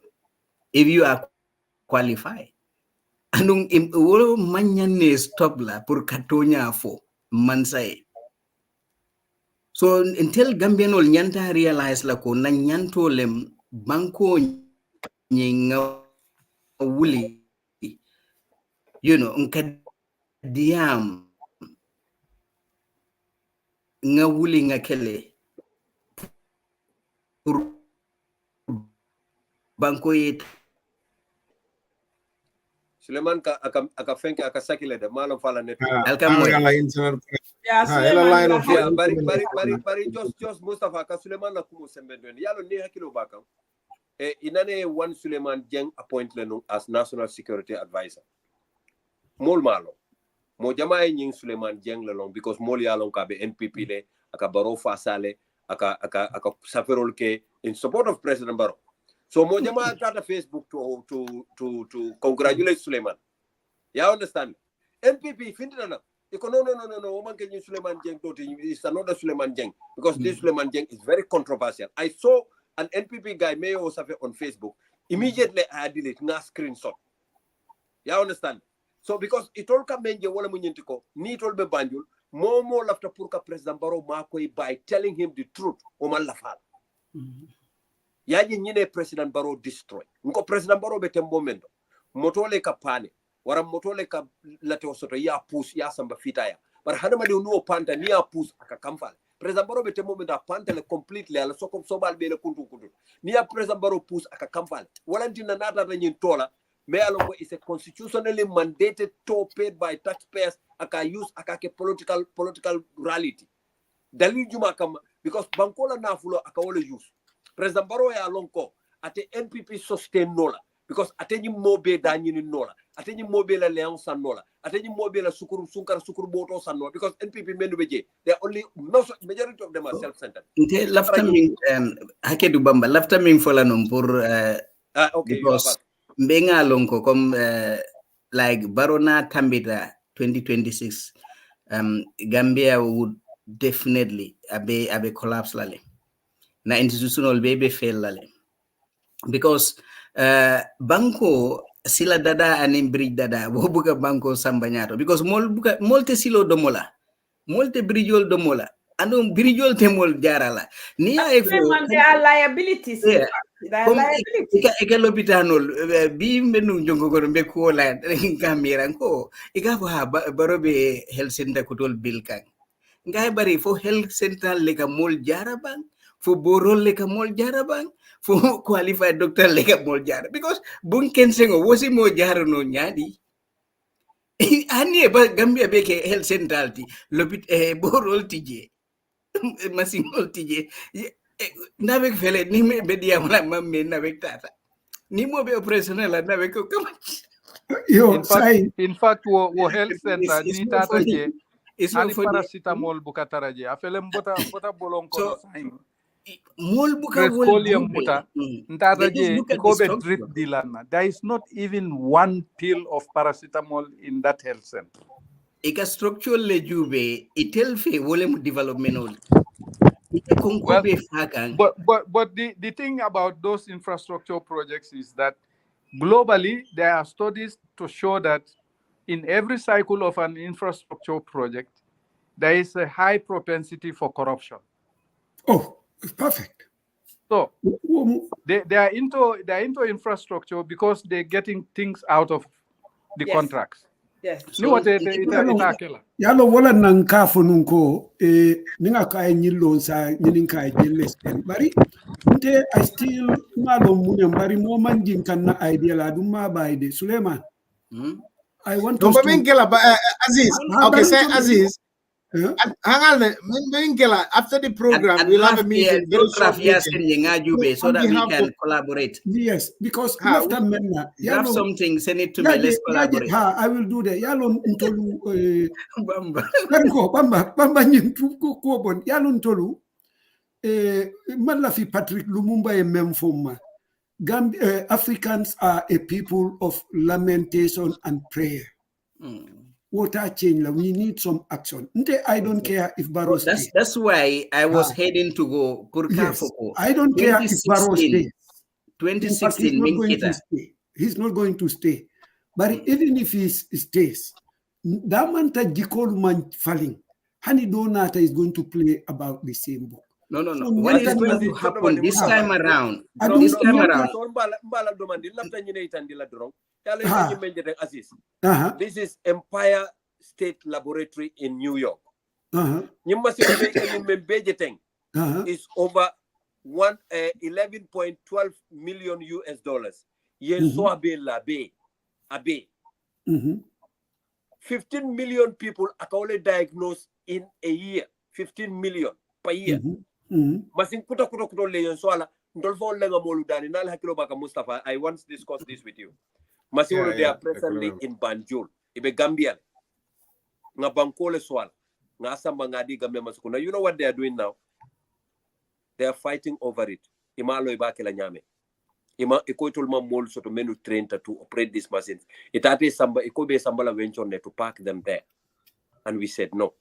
D: if you are qualified. Anung wolo manyane stop la pour katonya fo mansae. So until Gambianol nyanta realize la ko na nyanto lem banko nyinga wuli diam nga wuli nga kele pour banko yet
C: Suleiman aka fenke aka sakile de malam fala net bari just Mustafa ka Suleiman la kumo sembendwen yalo ne hakilo bakam inane one Suleiman Jeng appoint lenu as national security advisor mol malo mo jamaay nying Suleiman Jeng la long because mol yalon ka be NPP le aka baro fasale aka saferol ke in support of President Barrow. So mo jamaay tata Facebook to congratulate Suleiman. You understand? NPP findana no man can Suleiman Jeng is another Suleiman Jeng because this Suleiman Jeng is very controversial. I saw an NPP guy Mayor Osafe on Facebook. Immediately I delete na screenshot. You understand? So because it all come menje wala munyentiko ni it all be banjul momo lafta pour ka president Barrow makoy by telling him the truth o man lafal yaji nyine president Barrow destroy ngo president Barrow be tembo mendo motole ka pane wara motole ka late soto ya push ya samba fitaya bar hada mali no panta ni ya push aka kamfal president Barrow be tembo mendo panta le completely ala sokom sobal be le kuntu ni ya president Barrow push aka kamfal walantina nata nyin tola mais alors is a constitutionally mandated toll paid by taxpayers aka use aka ke political reality dalil juma kam because bankola nafulo aka wole use president Barrow ya lonko ate NPP sustain nola because ate nyi mobe da nyi nola ate nyi mobe la leon san nola ate nyi mobe la sukuru boto san nola because NPP menu beje they only majority of them are self-centered
D: inte lafta min hake du bamba lafta min fola non pour
C: okay
D: because mbenga lonko comme like Barona tambita 2026 Gambia would definitely abe collapse lale na institutional be fail lale because banko sila dada anim bridge dada bo buka banko sambanyato because molte silo domola molte bridgeol domola andum bridgeol temol jarala ni ay
F: fo they are liabilities
D: yeah.
F: Liability.
D: Lopitanol bi menu jongo ko be ko la kamera ko igafo ha barobe health center ko tol bil kan ngay bari fo health center le ka mol jarabang fo borol le ka mol jarabang fo qualified doctor le ka mol jara because bun kensengo wosi mo jarano nyadi ani ba Gambia be ke health center ti lopit borol tije masingol tije navek fele ni me bedia mala mamme navek tata ni mo be operational la navek ko kama
E: yo
B: in fact wo health center ni tata je ani
D: for
B: paracetamol bukatara je afele mbota bolon ko sai
D: mol buka
B: folium buta ntata je ko be drip dilana there is not even one pill of paracetamol in that health center
D: ika structural le jube itel fe wolem development
B: well, but the thing about those infrastructure projects is that globally there are studies to show that in every cycle of an infrastructure project there is a high propensity for corruption.
E: Oh, perfect.
B: So they are into infrastructure because they're getting things out of the contracts.
F: Yes.
B: Ni what ita
E: yalo wala nanka fonunko ninga kay nyilon sa nyinin kay jelestel bari nte I still malo munyam bari mo manjin kan na idea la dum ma bayde Suleiman I want to
A: Aziz okay say Aziz hang on after the program we'll have a meeting very short meeting
D: so that we can collaborate.
E: Yes, because after menna
D: have something send it to me, let's collaborate.
E: I will do that yalo ntolu bamba nyin ko bon yalo ntolu man la fi Patrick Lumumba e memfoma Africans are a people of lamentation and prayer. Water change, we need some action. I don't care if Barrow stays.
D: That's why I was heading to go
E: Yes, I don't care if Barrow stays.
D: 2016
E: he's not going to stay. But even if he stays, that man Jikol man falling, Hani Donata is going to play about the same book.
D: No. So what is going to happen this time around? This time around.
C: This is Empire State Laboratory in New York. Is over 11.12 million US dollars. Yen so abe. 15 million people are only diagnosed in a year. 15 million per year. Masin kuto le yen so ala ndolfo lenga molu dani nal hakilo baka Mustafa. I once discussed this with you. They are presently in Banjul, ibe Gambia. Nga bankole swal. Nga samba ngadi Gambia masukuna. You know what they are doing now? They are fighting over it. Ima lo iba kela nyame. Ima ikoitul ma mol soto menu train to operate these machines. Itate samba ikobe samba la venture ne to park them there. And we said no.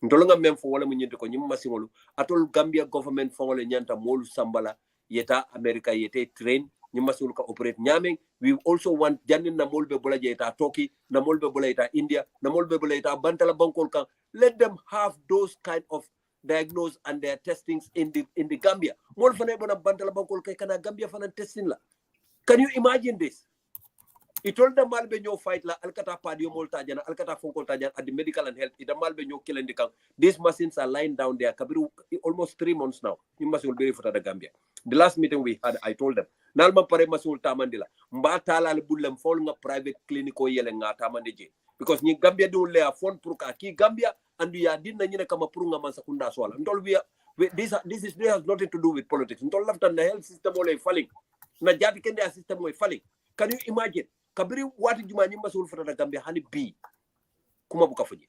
C: Ndolonga memfo wala munyente ko nyim masingolu atol Gambia government fo wala nyanta mol sambala yeta America yete train ñu masul ka operate ñameng. We also want janin na molbe bola jeta Turkey na molbe bola ita India na molbe bola ita bantala bankol kan let them have those kind of diagnose and their testings in the Gambia. More fana bona bantala bankol kay kana Gambia fana testing la. Can you imagine this? It told the malbe no fight la alkata padio molta jana alkata fonkol tajana at the medical and health. Ida malbe no killing the camp. These machines are lying down there. Kabiru almost 3 months now. You must will be for the Gambia. The last meeting we had, I told them. Nalma pare masul tamandila. Mbata la bulem following a private clinic o yele nga tamandeje. Because ni Gambia do le a phone pruka ki Gambia and we are dinna nyina kama prunga mansakunda swala. Ntol this has nothing to do with politics. Ntol left and the health system ole falling. Na jati kende a system ole falling. Can you imagine? Kabiri wati juma nyimba sul fata Gambia hani bi kuma buka fuji.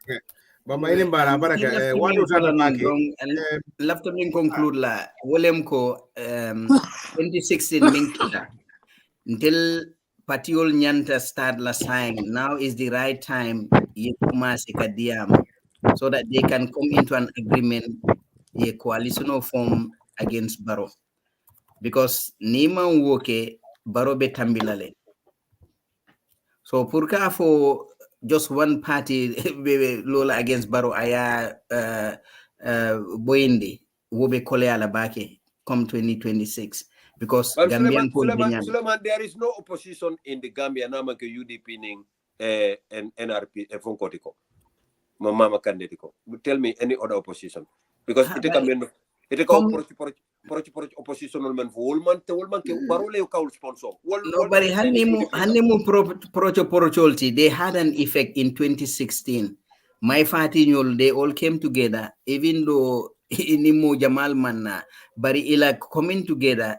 A: Okay. Bamba ini mbara baraka watu tanamaki
D: lafta min conclude la wolem ko 2016 minkita until patiol nyanta start la sign. Now is the right time ye kumasi kadiam so that they can come into an agreement ye coalitional form against Barrow, because nima woke Barrow be tambilale. So purka for just one party Lola against Barrow aya Boindi wobe kole alabake come 2026, because
C: but
D: Gambian
C: Suleiman, there is no opposition in the Gambia nama ke UDP ning and NRP Fonkotiko. Mama Candidatico. Tell me any other opposition, because it can opposition man for man te man ke Barole ka sponsor.
D: Nobody hanimu procho they had an effect in 2016. My Fatinyol, they all came together, even though inimu Jamal Manna, but ila coming together,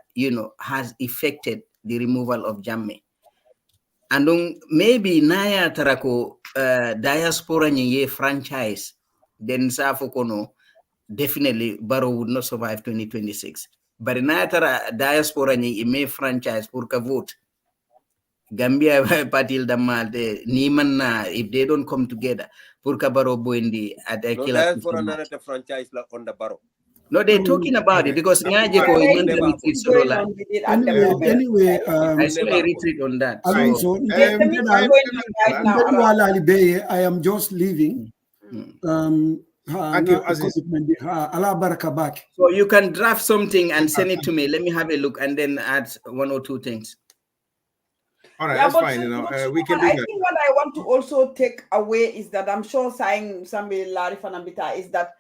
D: has affected the removal of Jammeh. And maybe Naya Tarako diaspora nye franchise, then Safokono, definitely Barrow would not survive 2026. But Naya Tara diaspora nye may franchise purka vote. Gambia Patil Damal, Niman na, if they don't come together, purka Barrow Boendi at a
C: no
D: killer.
C: diaspora na the franchise la on the Barrow.
D: No, they're talking about it because
F: Anyway,
D: I saw a retreat on that.
E: I am just leaving.
D: So you can draft something and send it to me. Let me have a look and then add 1 or 2 things.
A: All right, that's fine. We can do that.
F: I think what I want to also take away is that I'm sure saying somebody Larry Fanambita is that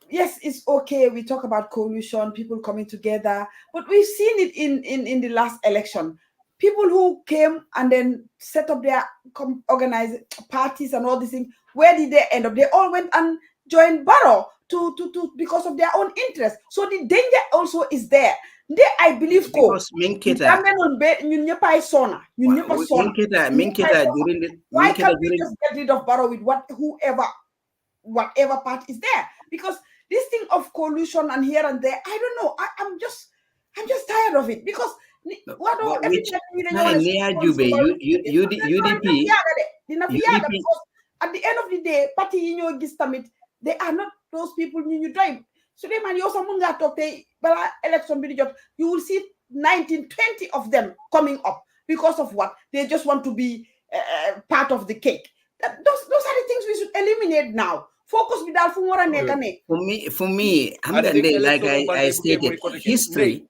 F: yes, it's okay. We talk about coalition, people coming together, but we've seen it in the last election. People who came and then set up their organized parties and all these things. Where did they end up? They all went and joined Barrow to because of their own interest. So the danger also is there. I believe
D: because Minkita
F: why can't we just get rid of Barrow with whatever part is there? Because this thing of collusion and here and there, I don't know. I'm just tired of it, because
D: UDP
F: at the end of the day, party they are not those people you drive. So they man you talk election you will see 19, 20 of them coming up because of what? They just want to be part of the cake. Those are the things we should eliminate now. Focus with that for
D: me, like I stated, history.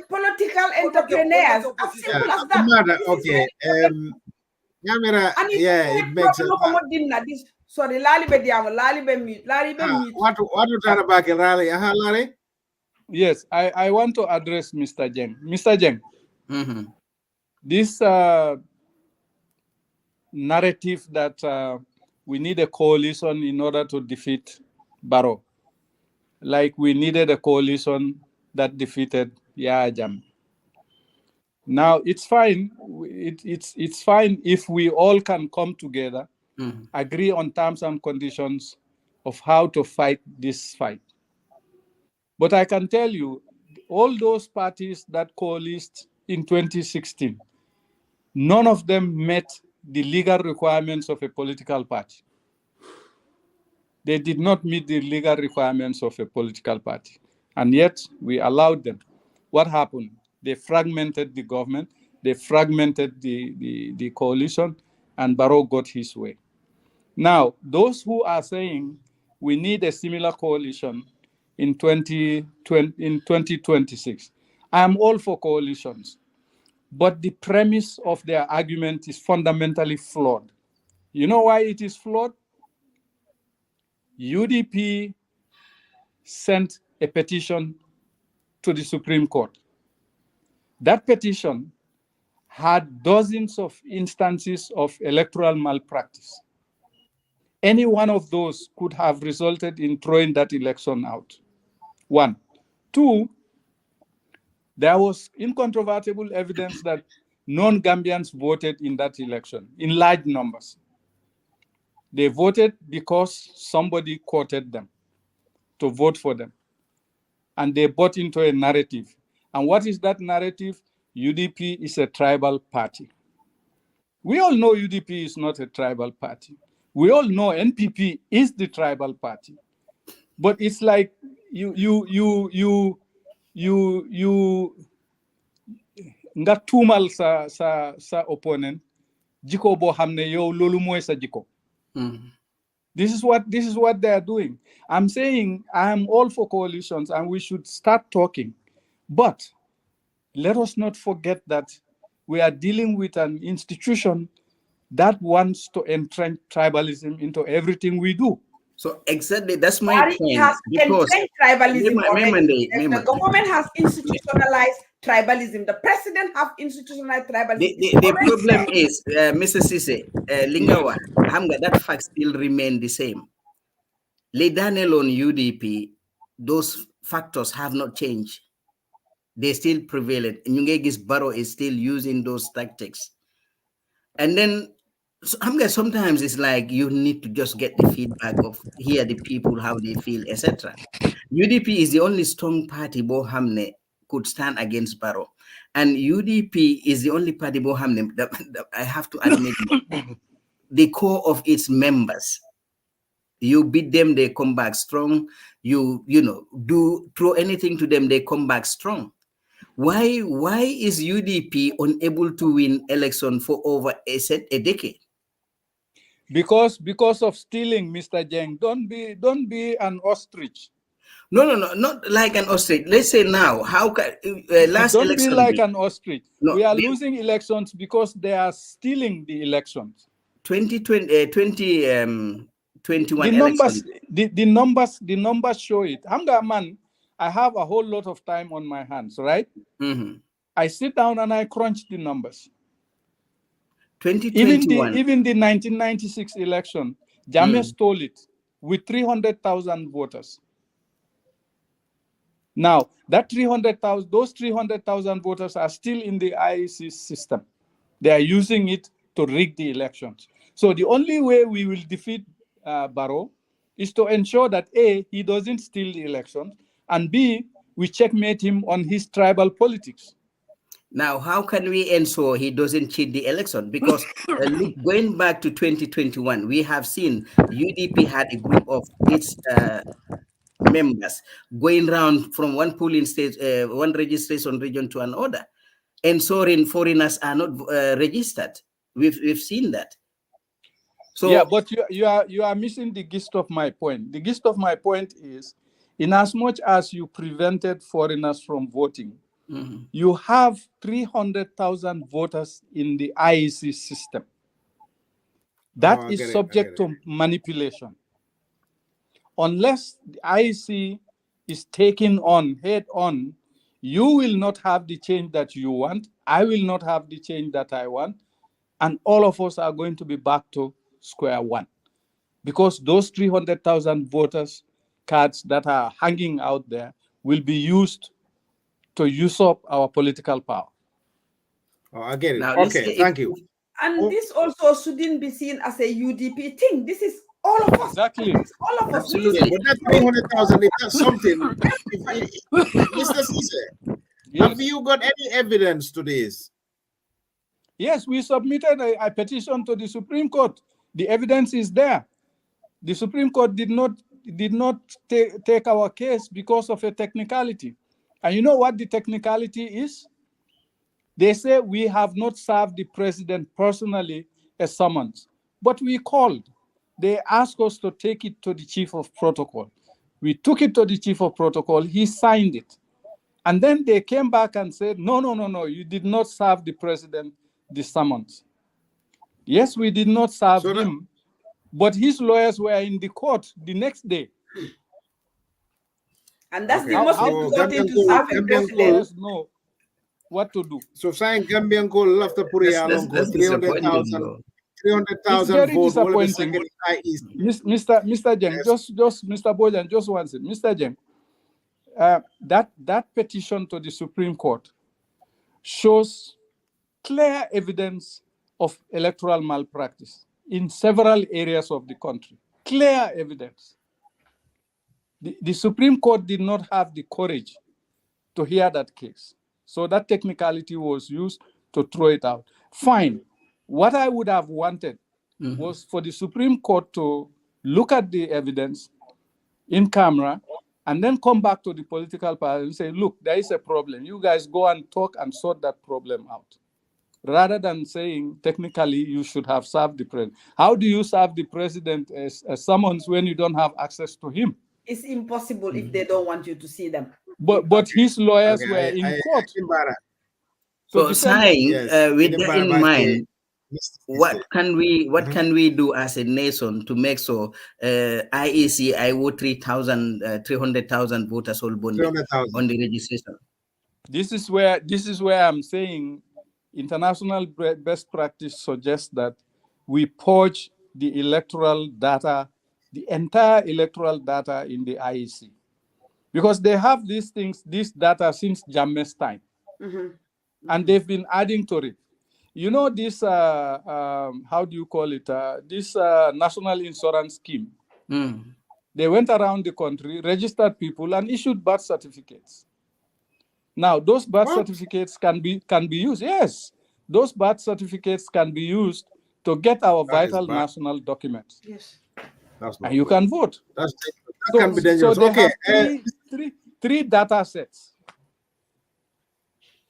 F: Political entrepreneurs. As simple as that.
A: Okay. It makes sense.
F: Sorry, Lalibe mute.
A: What you trying about, Larry?
B: Yes, I want to address Mr. Jeng. Mr. Jeng, this narrative that we need a coalition in order to defeat Barrow, like we needed a coalition that defeated Yahya Jammeh. Now it's fine. It's fine if we all can come together, agree on terms and conditions of how to fight this fight. But I can tell you, all those parties that coalesced in 2016, none of them met the legal requirements of a political party. They did not meet the legal requirements of a political party. And yet we allowed them. What happened? They fragmented the government. They fragmented the coalition, and Barrow got his way. Now, those who are saying we need a similar coalition in 2026, I am all for coalitions. But the premise of their argument is fundamentally flawed. You know why it is flawed? UDP sent a petition to the Supreme Court. That petition had dozens of instances of electoral malpractice. Any one of those could have resulted in throwing that election out. One. Two, there was incontrovertible evidence that non-Gambians voted in that election in large numbers. They voted because somebody quoted them to vote for them. And they bought into a narrative. And what is that narrative? UDP is a tribal party. We all know UDP is not a tribal party. We all know NPP is the tribal party. But it's like you nga tumal sa opponent jiko bo xamne yow lolu moy sa jiko. This is what they are doing. I'm saying I am all for coalitions and we should start talking. But let us not forget that we are dealing with an institution that wants to entrench tribalism into everything we do.
D: So exactly, that's my point.
F: It has entrenched tribalism already. The government has institutionalized tribalism. The president has institutionalized tribalism.
D: The problem is, Mr. Sise, Lingawa, Hamga, that fact still remain the same. Ledanel on UDP, those factors have not changed. They still prevalent. Nyungegis Barrow is still using those tactics. And then sometimes it's like you need to just get the feedback of hear the people, how they feel, etc. UDP is the only strong party Bohamne could stand against Barrow. And UDP is the only party Bohamne that I have to admit the core of its members. You beat them, they come back strong. You do throw anything to them, they come back strong. Why is UDP unable to win election for over a decade?
B: Because of stealing, Mr. Jeng. Don't be an ostrich.
D: No, not like an ostrich. Let's say now, how can last
B: don't
D: election?
B: Don't be like an ostrich.
D: No,
B: we are losing elections because they are stealing the elections.
D: 2021
B: the numbers show it. Man, I have a whole lot of time on my hands, right?
D: Mm-hmm.
B: I sit down and I crunch the numbers.
D: 2021.
B: Even the 1996 election, Jammeh stole it with 300,000 voters. Now, those 300,000 voters are still in the IEC system. They are using it to rig the elections. So the only way we will defeat Barrow is to ensure that A, he doesn't steal the elections, and B, we checkmate him on his tribal politics.
D: Now, how can we ensure he doesn't cheat the election? Because going back to 2021, we have seen UDP had a group of its members going around from one polling state, one registration region to another, ensuring foreigners are not registered. We've seen that. So
B: yeah, but you are missing the gist of my point. The gist of my point is, in as much as you prevented foreigners from voting, you have 300,000 voters in the IEC system. That is subject to manipulation. Unless the IEC is taken on head on, you will not have the change that you want. I will not have the change that I want. And all of us are going to be back to square one. Because those 300,000 voters cards that are hanging out there will be used to usurp our political power.
A: Oh, I get it.
D: Now,
A: okay, thank you.
F: And this also shouldn't be seen as a UDP thing. This is all of us.
B: Exactly.
F: All of us.
D: Absolutely.
A: But that 300,000 is not something. Mr. Sise, have you got any evidence to this?
B: Yes, we submitted a petition to the Supreme Court. The evidence is there. The Supreme Court did not take our case because of a technicality. And you know what the technicality is? They say we have not served the president personally a summons, but we called. They asked us to take it to the chief of protocol. We took it to the chief of protocol. He signed it. And then they came back and said, no, you did not serve the president the summons. Yes, we did not serve him, but his lawyers were in the court the next day.
F: And that's the most difficult thing to serve a president.
B: Know what to do.
A: So saying Gambian call love to put
D: That's
A: 300,000
B: it's very
A: votes.
B: disappointing. Mr. Jeng,
A: Yes.
B: just Mr. Bojan, just one second. Mr. Jeng, that petition to the Supreme Court shows clear evidence of electoral malpractice in several areas of the country. Clear evidence. The Supreme Court did not have the courage to hear that case. So that technicality was used to throw it out. Fine. What I would have wanted was for the Supreme Court to look at the evidence in camera and then come back to the political party and say, look, there is a problem. You guys go and talk and sort that problem out. Rather than saying, technically, you should have served the president. How do you serve the president as summons when you don't have access to him?
F: It's impossible if they don't want you to see them.
B: But his lawyers were in court.
D: So saying, with that in mind, what can we do as a nation to make sure IEC I vote 300,000 voters all on the registration?
B: This is where I'm saying international best practice suggests that we purge the electoral data, the entire electoral data in the IEC, because they have this data since Jammeh's time, and they've been adding to it. You know this, how do you call it? This national insurance scheme. They went around the country, registered people, and issued birth certificates. Now, those birth certificates can be used. Yes, those birth certificates can be used to get our vital national documents.
F: Yes.
B: And you can vote.
A: That can be dangerous.
B: So they have three data sets.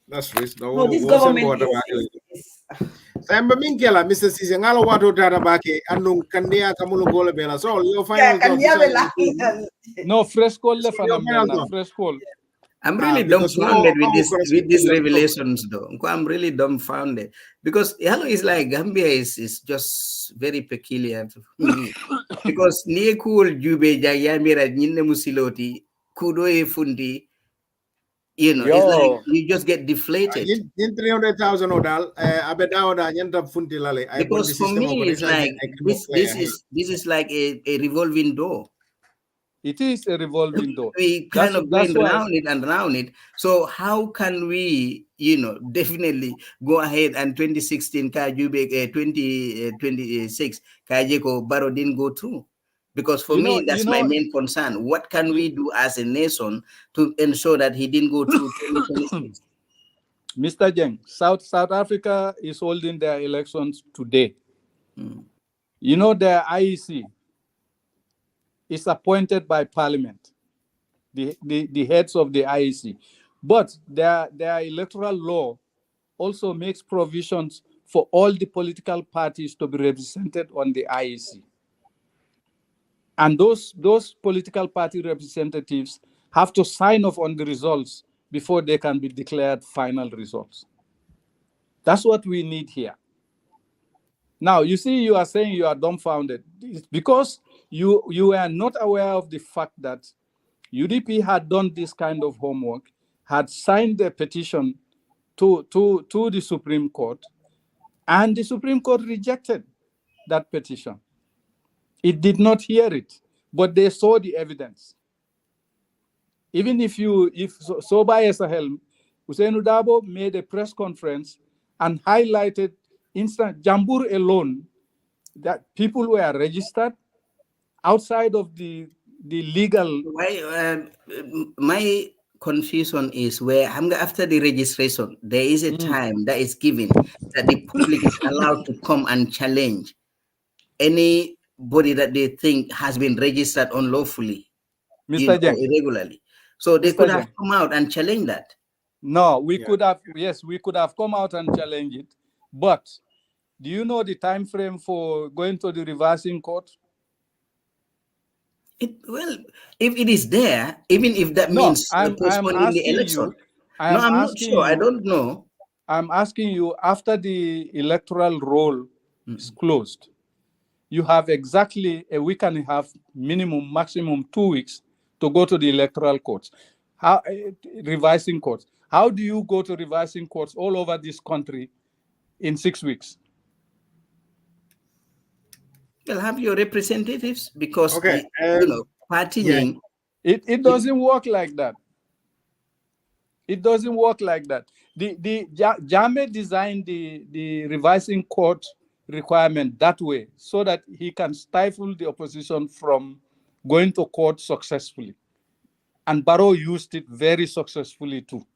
A: That's risk.
F: No, this government is
A: Samba Minkela, Mr. Season, Alo Wato Tarabaki, Anung Kandia Kamulu Bella. So your final
B: No, fresh call left fresh call.
D: I'm really dumbfounded with these revelations, though. I'm really dumbfounded because Hello is like Gambia is just very peculiar to me. Because Niekul Jube Jayamira Nine Musiloti Kudoe Fundi, it's like you just get deflated.
A: In 300,000 odal, Abedaoda, Yenta Funtilale.
D: Because for me, it's like this is like a revolving door.
B: It is a revolving door.
D: We kind of going around it and around it. So how can we, definitely go ahead and 2016 Kajube 2026 Kajeko Baro didn't go through? Because for me, that's my main concern. What can we do as a nation to ensure that he didn't go through 2026?
B: Mr. Jeng, South Africa is holding their elections today. Their IEC is appointed by Parliament, the heads of the IEC. But their electoral law also makes provisions for all the political parties to be represented on the IEC. And those political party representatives have to sign off on the results before they can be declared final results. That's what we need here. Now, you see, you are saying you are dumbfounded. It's because you are not aware of the fact that UDP had done this kind of homework, had signed the petition to the Supreme Court, and the Supreme Court rejected that petition. It did not hear it, but they saw the evidence. Even if Soba Sahel, Hussein Udabo made a press conference and highlighted Jambur alone, that people were registered outside of the legal.
D: My confusion is where after the registration, there is a time that is given that the public is allowed to come and challenge anybody that they think has been registered unlawfully,
B: Mr. Jeng,
D: irregularly. So they could have come out and challenge that.
B: No, we could have, yes, we could have come out and challenge it. But do you know the time frame for going to the reversing court?
D: Well, if it is there, even if that means postponing the election. I'm not sure. I don't know.
B: I'm asking you, after the electoral roll is closed, you have exactly a week and a half, minimum, maximum 2 weeks to go to the electoral courts. How revising courts? How do you go to revising courts all over this country in 6 weeks?
D: Well, have your representatives, because partying.
B: It doesn't work like that. It doesn't work like that. Jame designed the revising court requirement that way so that he can stifle the opposition from going to court successfully. And Barrow used it very successfully too.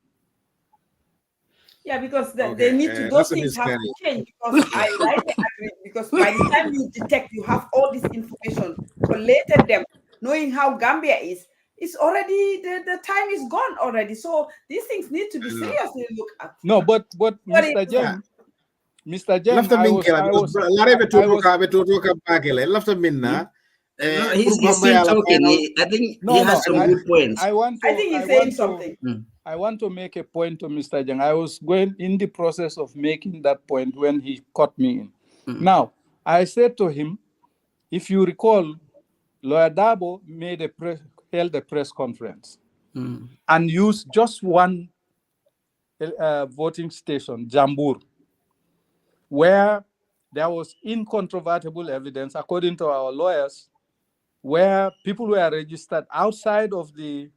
F: Yeah, because they need to, those things have to change, because I rightly agree, because by the time you detect, you have all this information, collated them, knowing how Gambia is, it's already, the time is gone already. So these things need to be seriously looked at.
B: No, but Mr. Jem,
D: he's still talking. I think he has some good points.
F: I think he's saying something.
B: I want to make a point to Mr. Jang. I was going in the process of making that point when he caught me in. Now, I said to him, if you recall, Lawyer Dabo held a press conference and used just one voting station, Jambur, where there was incontrovertible evidence, according to our lawyers, where people were registered outside of the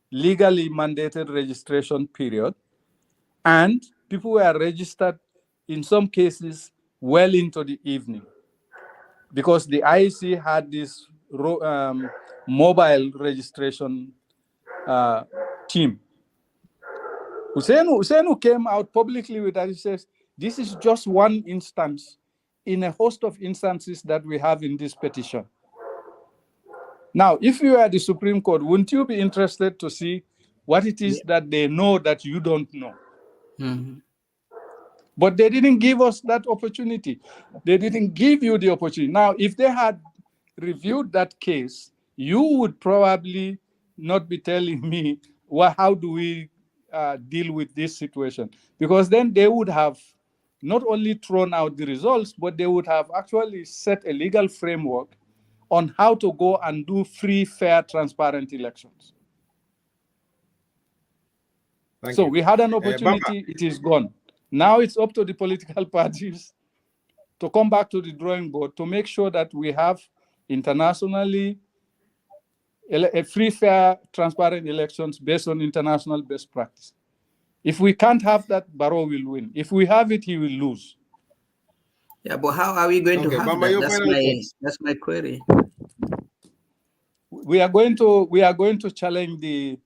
B: legally mandated registration period, and people were registered in some cases well into the evening, because the IEC had this mobile registration team. Hussein came out publicly with that. He says, this is just one instance in a host of instances that we have in this petition. Now, if you are the Supreme Court, wouldn't you be interested to see what it is that they know that you don't know? But they didn't give us that opportunity. They didn't give you the opportunity. Now, if they had reviewed that case, you would probably not be telling me, well, how do we deal with this situation? Because then they would have not only thrown out the results, but they would have actually set a legal framework on how to go and do free, fair, transparent elections. So we had an opportunity, it is gone. Now it's up to the political parties to come back to the drawing board to make sure that we have internationally a free, fair, transparent elections based on international best practice. If we can't have that, Barrow will win. If we have it, he will lose.
D: Yeah, but how are we going to have that? That's my query.
B: We are going to challenge the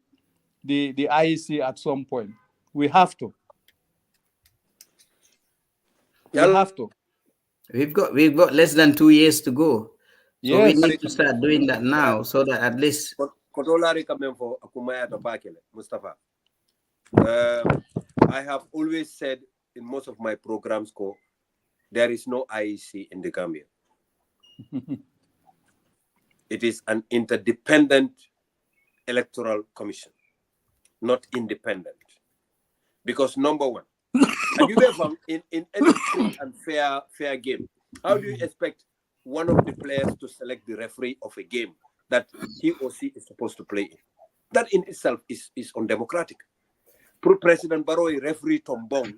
B: IEC at some point. We have to. We have to.
D: We've got less than 2 years to go. So we need to start doing that now, so that at least.
C: Mustafa. I have always said in most of my programs, there is no IEC in the Gambia. It is an interdependent electoral commission, not independent. Because number one, and you ever in any free and fair game, how do you expect one of the players to select the referee of a game that he or she is supposed to play in? That in itself is undemocratic. President Barrow referee Tombong,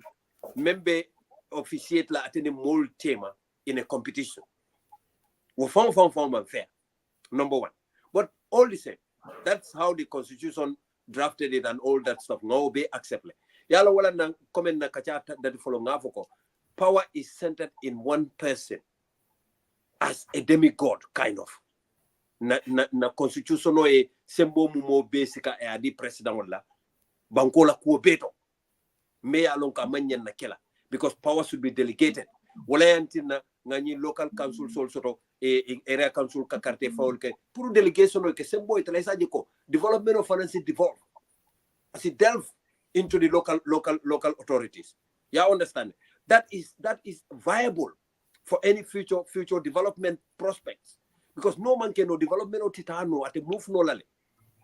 C: member officiate la attend mole tema in a competition. We found fair. Number one. But all the same, that's how the constitution drafted it and all that stuff. No be acceptable. Yala wala na comment na kachata that follow ngafoko. Power is centered in one person as a demigod, kind of. Na constitution no e sembo mumo basica e adi president wala bankola kuobeto me alonka manyan na kela, because power should be delegated. Wala yantina ngani local council sol soto area council ka carte faul ke pour delegation ke sembo itala saji ko development of finance devolve as it delve into the local authorities. You understand? That is viable for any future development prospects, because no man can no development o titano at a move no lale.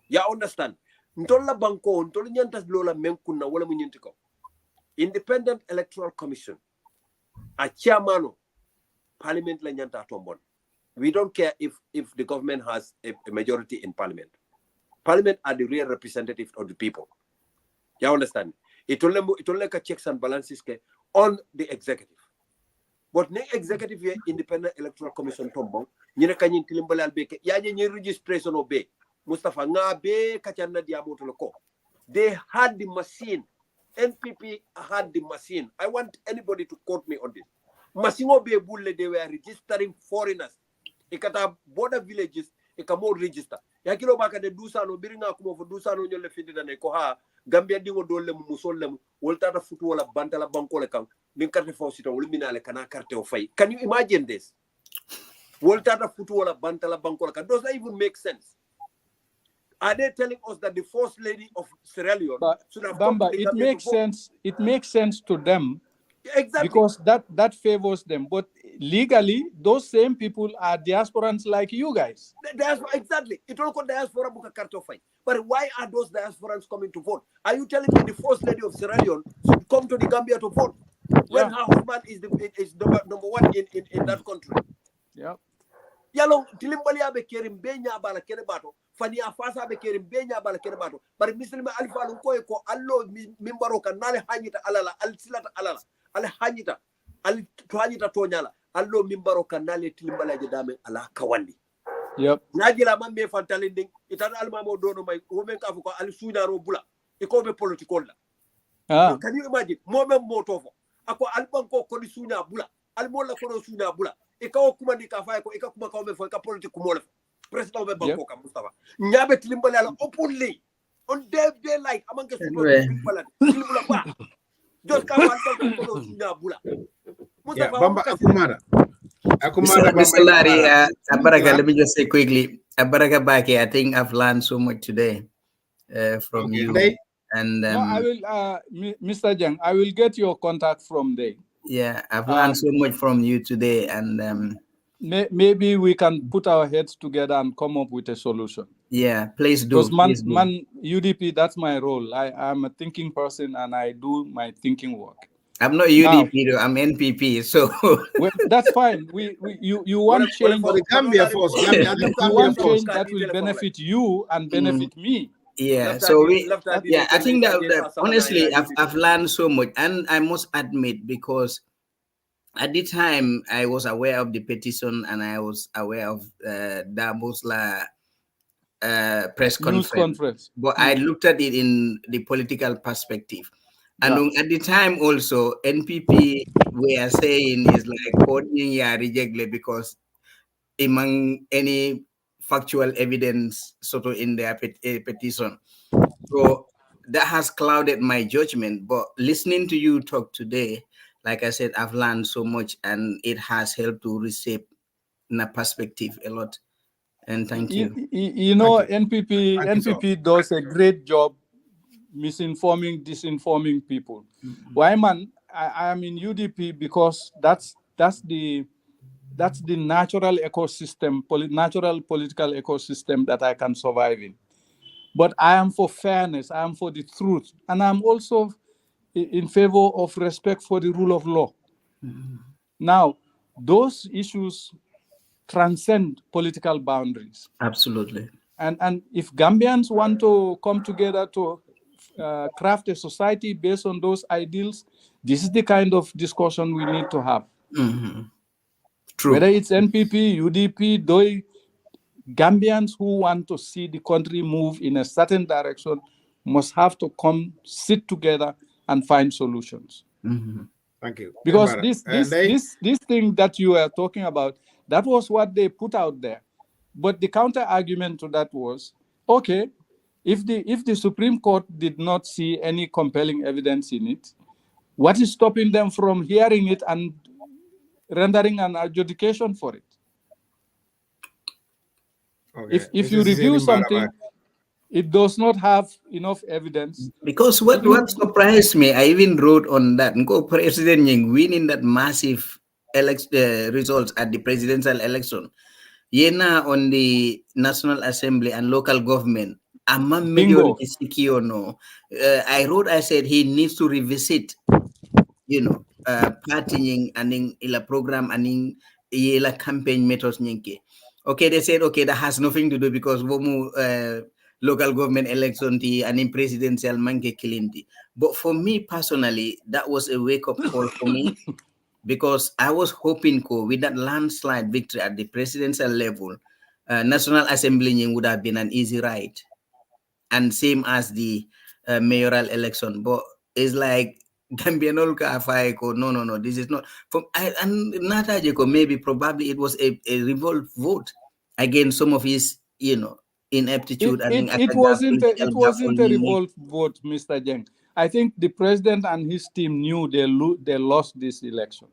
C: You understand? Ntolla banko ntol nyantas lola menkuna wala munyintiko. Independent Electoral Commission, a chairman, Parliament la nyanta tombon. We don't care if the government has a majority in Parliament. Parliament are the real representatives of the people. You understand? It only checks and balances on the executive. But the executive Independent Electoral Commission tombon, nyine kanyin tilimbale albeke, yaje nye registration obe. Mustafa ngabe kachanda diamoto loko. They had the machine. NPP had the machine. I want anybody to quote me on this. Masimo be bulle, they were registering foreigners. Ikata border villages, ikamo register. Yakilo baka de dusano biringa kumo for dusano nyole fidida ne koha Gambia dingo dole mu musollem woltata futu wala bantala bankole kan nin carte fawsita wol minale kana carte o fay. Can you imagine this? Woltata futu wala bantala bankole kan. Does that even make sense? Are they telling us that the first lady of Sierra Leone should have come to the
B: it makes sense. It makes sense to them,
C: exactly,
B: because that favors them. But legally, those same people are diasporans like you guys.
C: Exactly. It all called diaspora buka kartofai. But why are those diasporans coming to vote? Are you telling me the first lady of Sierra Leone should come to the Gambia to vote when her husband is number one in that country?
B: Yeah.
C: Yalo tilimbali abe kerim benya bala kene bato fani afasa abe kerim benya bala kene bato bari mislima alfa lunko ko allo mimbaro kanale hanyita alala al silata alala al hanyita al hanyita tonyala allo mimbaro kanale tilimbali aje dame ala kawandi.
B: Yep.
C: Najila mambe fantalinding itan almamo dono may women ka ko al sunaro bula iko be political la. Can you imagine moment motofo ako albanko ko di sunya bula almola ko no sunya bula ikaw kumandi ka fay ko ikaw kuma ka me fo ka politique mo la president be banko ka Mustafa nyabe tilimbali ala openly on day light amanke super tilimbali tilimbala ba just ka wal banko ko sunya bula Mustafa
A: Bamba Akumara
D: Mr. Larry, Abaraka, let me just say quickly, Abaraka Baki, I think I've learned so much today from you. And
B: no, I will, Mr. Jang, I will get your contact from there.
D: Yeah, I've learned so much from you today, and
B: maybe we can put our heads together and come up with a solution.
D: Yeah, please do.
B: Because UDP, that's my role. I'm a thinking person and I do my thinking work.
D: I'm not UDP though, I'm NPP, so
B: well, that's fine. You want change
A: for the Gambia force.
B: You want change that will benefit you and benefit me.
D: Yeah, so I think that honestly I've learned so much, and I must admit, because at the time I was aware of the petition and I was aware of Dabusla press conference, but I looked at it in the political perspective. And at the time also, NPP were saying is like voting rejected because among any factual evidence sort of in their petition. So that has clouded my judgment. But listening to you talk today, like I said, I've learned so much, and it has helped to reshape my perspective a lot. And thank you.
B: You know, NPP does a great job misinforming, disinforming people. Why, man? I am in UDP because that's the natural ecosystem, natural political ecosystem that I can survive in. But I am for fairness. I am for the truth, and I'm also in favor of respect for the rule of law. Now, those issues transcend political boundaries.
D: Absolutely.
B: And if Gambians want to come together to craft a society based on those ideals, this is the kind of discussion we need to have.
D: True.
B: Whether it's NPP, UDP, DOI, Gambians who want to see the country move in a certain direction must have to come, sit together, and find solutions.
A: Thank you.
B: Because this thing that you are talking about, that was what they put out there. But the counter argument to that was, okay, if the Supreme Court did not see any compelling evidence in it, what is stopping them from hearing it and rendering an adjudication for it?
A: Okay.
B: If you review something, It does not have enough evidence.
D: Because what surprised me, I even wrote on that, President Ying winning that massive results at the presidential election. Yena on the National Assembly and local government, ama majority secure no. I wrote, I said he needs to revisit, partying and in ila program and in ila campaign methods nyinke. Okay, they said, okay, that has nothing to do because womu local government election and in presidential manke kilindi. But for me personally, that was a wake-up call for me because I was hoping with that landslide victory at the presidential level, National Assembly would have been an easy ride, and same as the mayoral election. But it's like Gambian no, this is not from and Nata Jeko, maybe probably it was a revolt vote against some of his ineptitude.
B: It wasn't a revolt vote, Mr. Jeng. I think the president and his team knew they lost this election.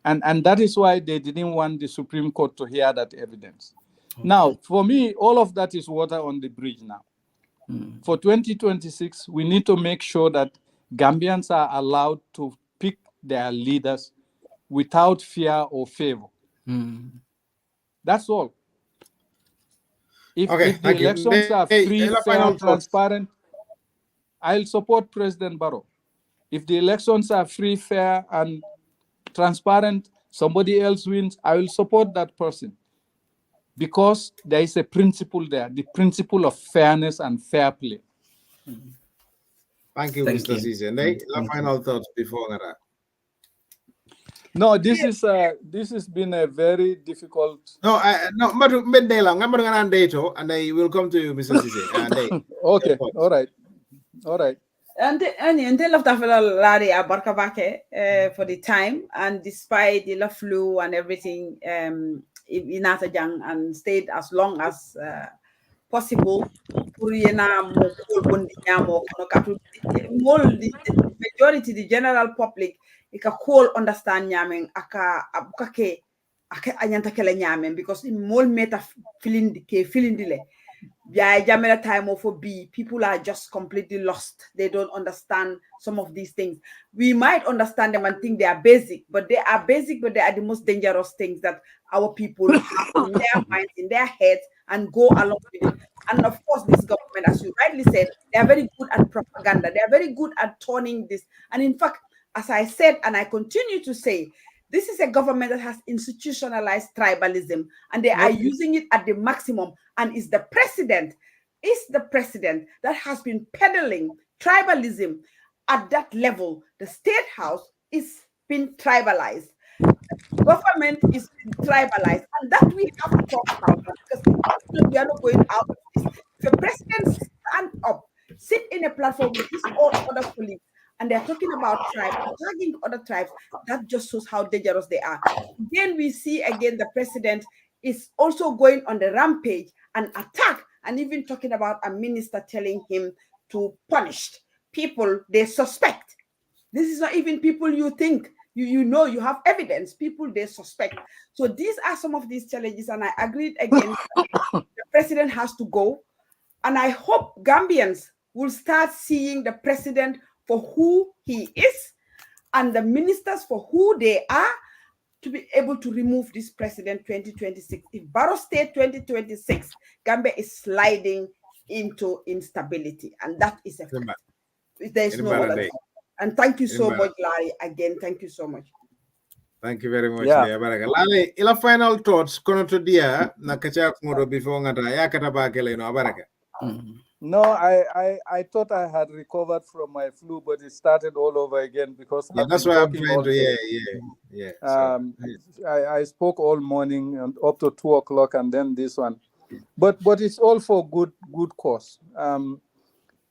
B: And that is why they didn't want the Supreme Court to hear that evidence. Okay. Now, for me, all of that is water on the bridge now. For 2026, we need to make sure that Gambians are allowed to pick their leaders without fear or favor. That's all. If the elections are free, fair, transparent, I'll support President Barrow. If the elections are free, fair, and transparent, somebody else wins, I will support that person. Because there is a principle there, the principle of fairness and fair play.
A: Thank you, Mr. Cisse. Final thoughts before that.
B: No, this has been a very difficult.
A: No, and I will come to you, Mr. Cisse.
B: Okay, all right.
F: And until after Larry Abarkabake for the time, and despite the flu and everything, Inatajang and stayed as long as possible. The majority, the general public, ika call understand nyaming aka abukake aka anyanta kele nyaming because in mol meta feeling dile. Jamela time of people are just completely lost. They don't understand some of these things. We might understand them and think they are basic, but they are the most dangerous things that our people have in their minds, in their heads, and go along with it. And of course, this government, as you rightly said, they are very good at propaganda. They are very good at turning this. And in fact, as I said, and I continue to say, this is a government that has institutionalized tribalism, and they are using it at the maximum. And it's the president that has been peddling tribalism at that level. The State House is been tribalized. The government is tribalized, and that we have to talk about because we are not going out of this. If the president stand up, sit in a platform with his own other colleagues, and they're talking about tribes, tagging other tribes, that just shows how dangerous they are. Then we see again the president is also going on the rampage and attack, and even talking about a minister telling him to punish people they suspect. This is not even people you think, you have evidence, people they suspect. So these are some of these challenges, and I agreed again, the president has to go. And I hope Gambians will start seeing the president for who he is and the ministers for who they are, to be able to remove this president 2026. If Barrow State 2026, Gambia is sliding into instability, and that is a fact. There is no other thing. And thank you so much, Larry. Again, thank you so much.
A: Thank you very much. Larry, ila final thoughts kono to dia na kacha ngoro before ngata ya kata ba kele no baraka.
B: No, I thought I had recovered from my flu, but it started all over again because
A: that's why I'm trying to. Yeah.
B: I spoke all morning and up to 2 o'clock, and then this one, but it's all for good cause.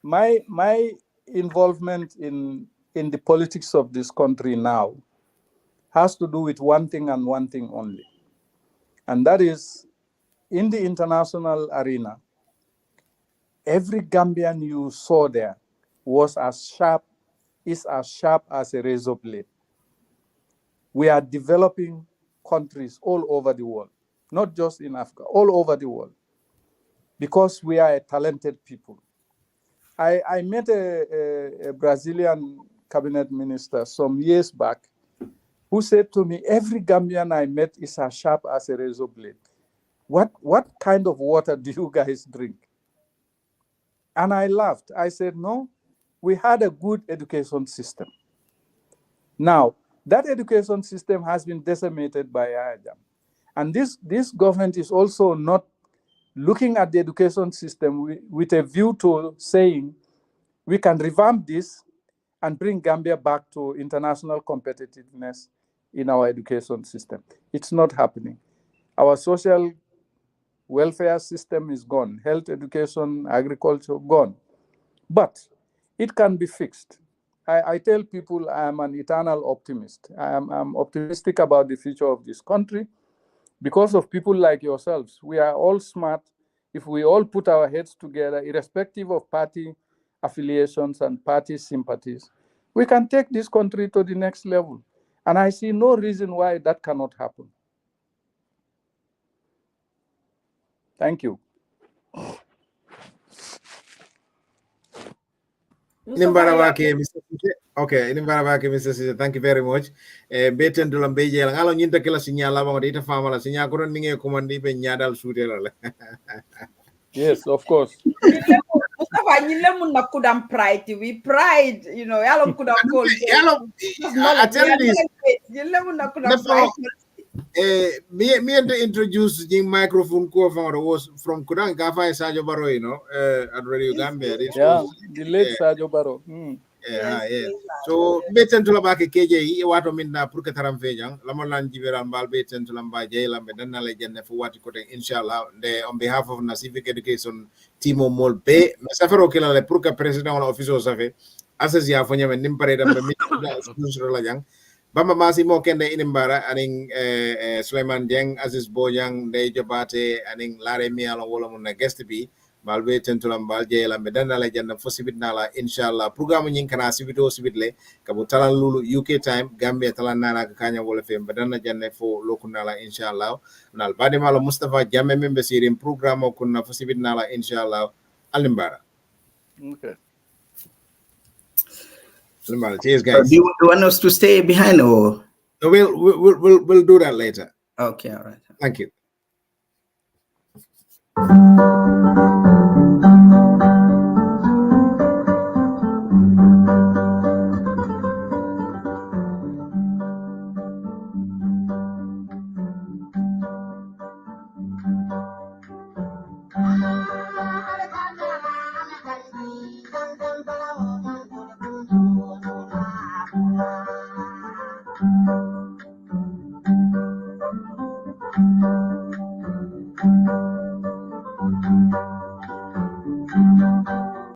B: My involvement in the politics of this country now has to do with one thing and one thing only, and that is in the international arena. Every Gambian you saw there is as sharp as a razor blade. We are developing countries all over the world, not just in Africa, all over the world. because we are a talented people. I met a Brazilian cabinet minister some years back who said to me, every Gambian I met is as sharp as a razor blade. What kind of water do you guys drink? And I laughed. I said, no, we had a good education system. Now, that education system has been decimated by IAJAM. And this government is also not looking at the education system with a view to saying we can revamp this and bring Gambia back to international competitiveness in our education system. It's not happening. Our social welfare system is gone. Health, education, agriculture, gone. But it can be fixed. I tell people I am an eternal optimist. I'm optimistic about the future of this country because of people like yourselves. We are all smart. If we all put our heads together, irrespective of party affiliations and party sympathies, we can take this country to the next level. And I see no reason why that cannot happen. Thank you.
A: Okay, Mr. Sise, thank you very much. Beten dulam beje la ngalo nyinta kila sinyala ba ngota ita fama la sinya ko ninge komandi be nyadal sudela la.
B: Yes, of course.
F: Mustafa nyile mun na kudam pride, we pride, you know, yalo kudam call.
A: Yalo, I tell you this.
F: Nyile mun na kudam pride.
A: Me and to introduce the microphone co was from Kudang Gafa Sajo Baro, you know, at Radio Gambia.
B: Yeah, the late Sajo Baro.
A: Yeah. So beten to labake KJ wato minna pour que taram fejang lamalan jiberal bal beten to lamba jay lambe dan na legende fu wati ko inshallah on behalf of civic education team mol be safaro kila le pour que president wala officer safe asas ya fanya men nimpare dam mi sponsor la jang bamba masi mo kende inimbara aning Suleiman Jeng Aziz Bojang Ndey Jobate aning lare mialo wala mun na guest bi balbe tentulam balje la medana la janna fosibit nala inshallah programme nyin kana sibito sibitle kabu talan lulu UK time Gambia talan nana kanya wala fe medana janne fo lokunala inshallah nal bade malo Mustafa Jamme membe sirim programme kunna fosibit nala inshallah alimbara.
B: Okay.
A: Alimbara, cheers guys.
D: Do you want us to stay behind or?
A: No, we'll do that later.
D: Okay, all right.
A: Thank you.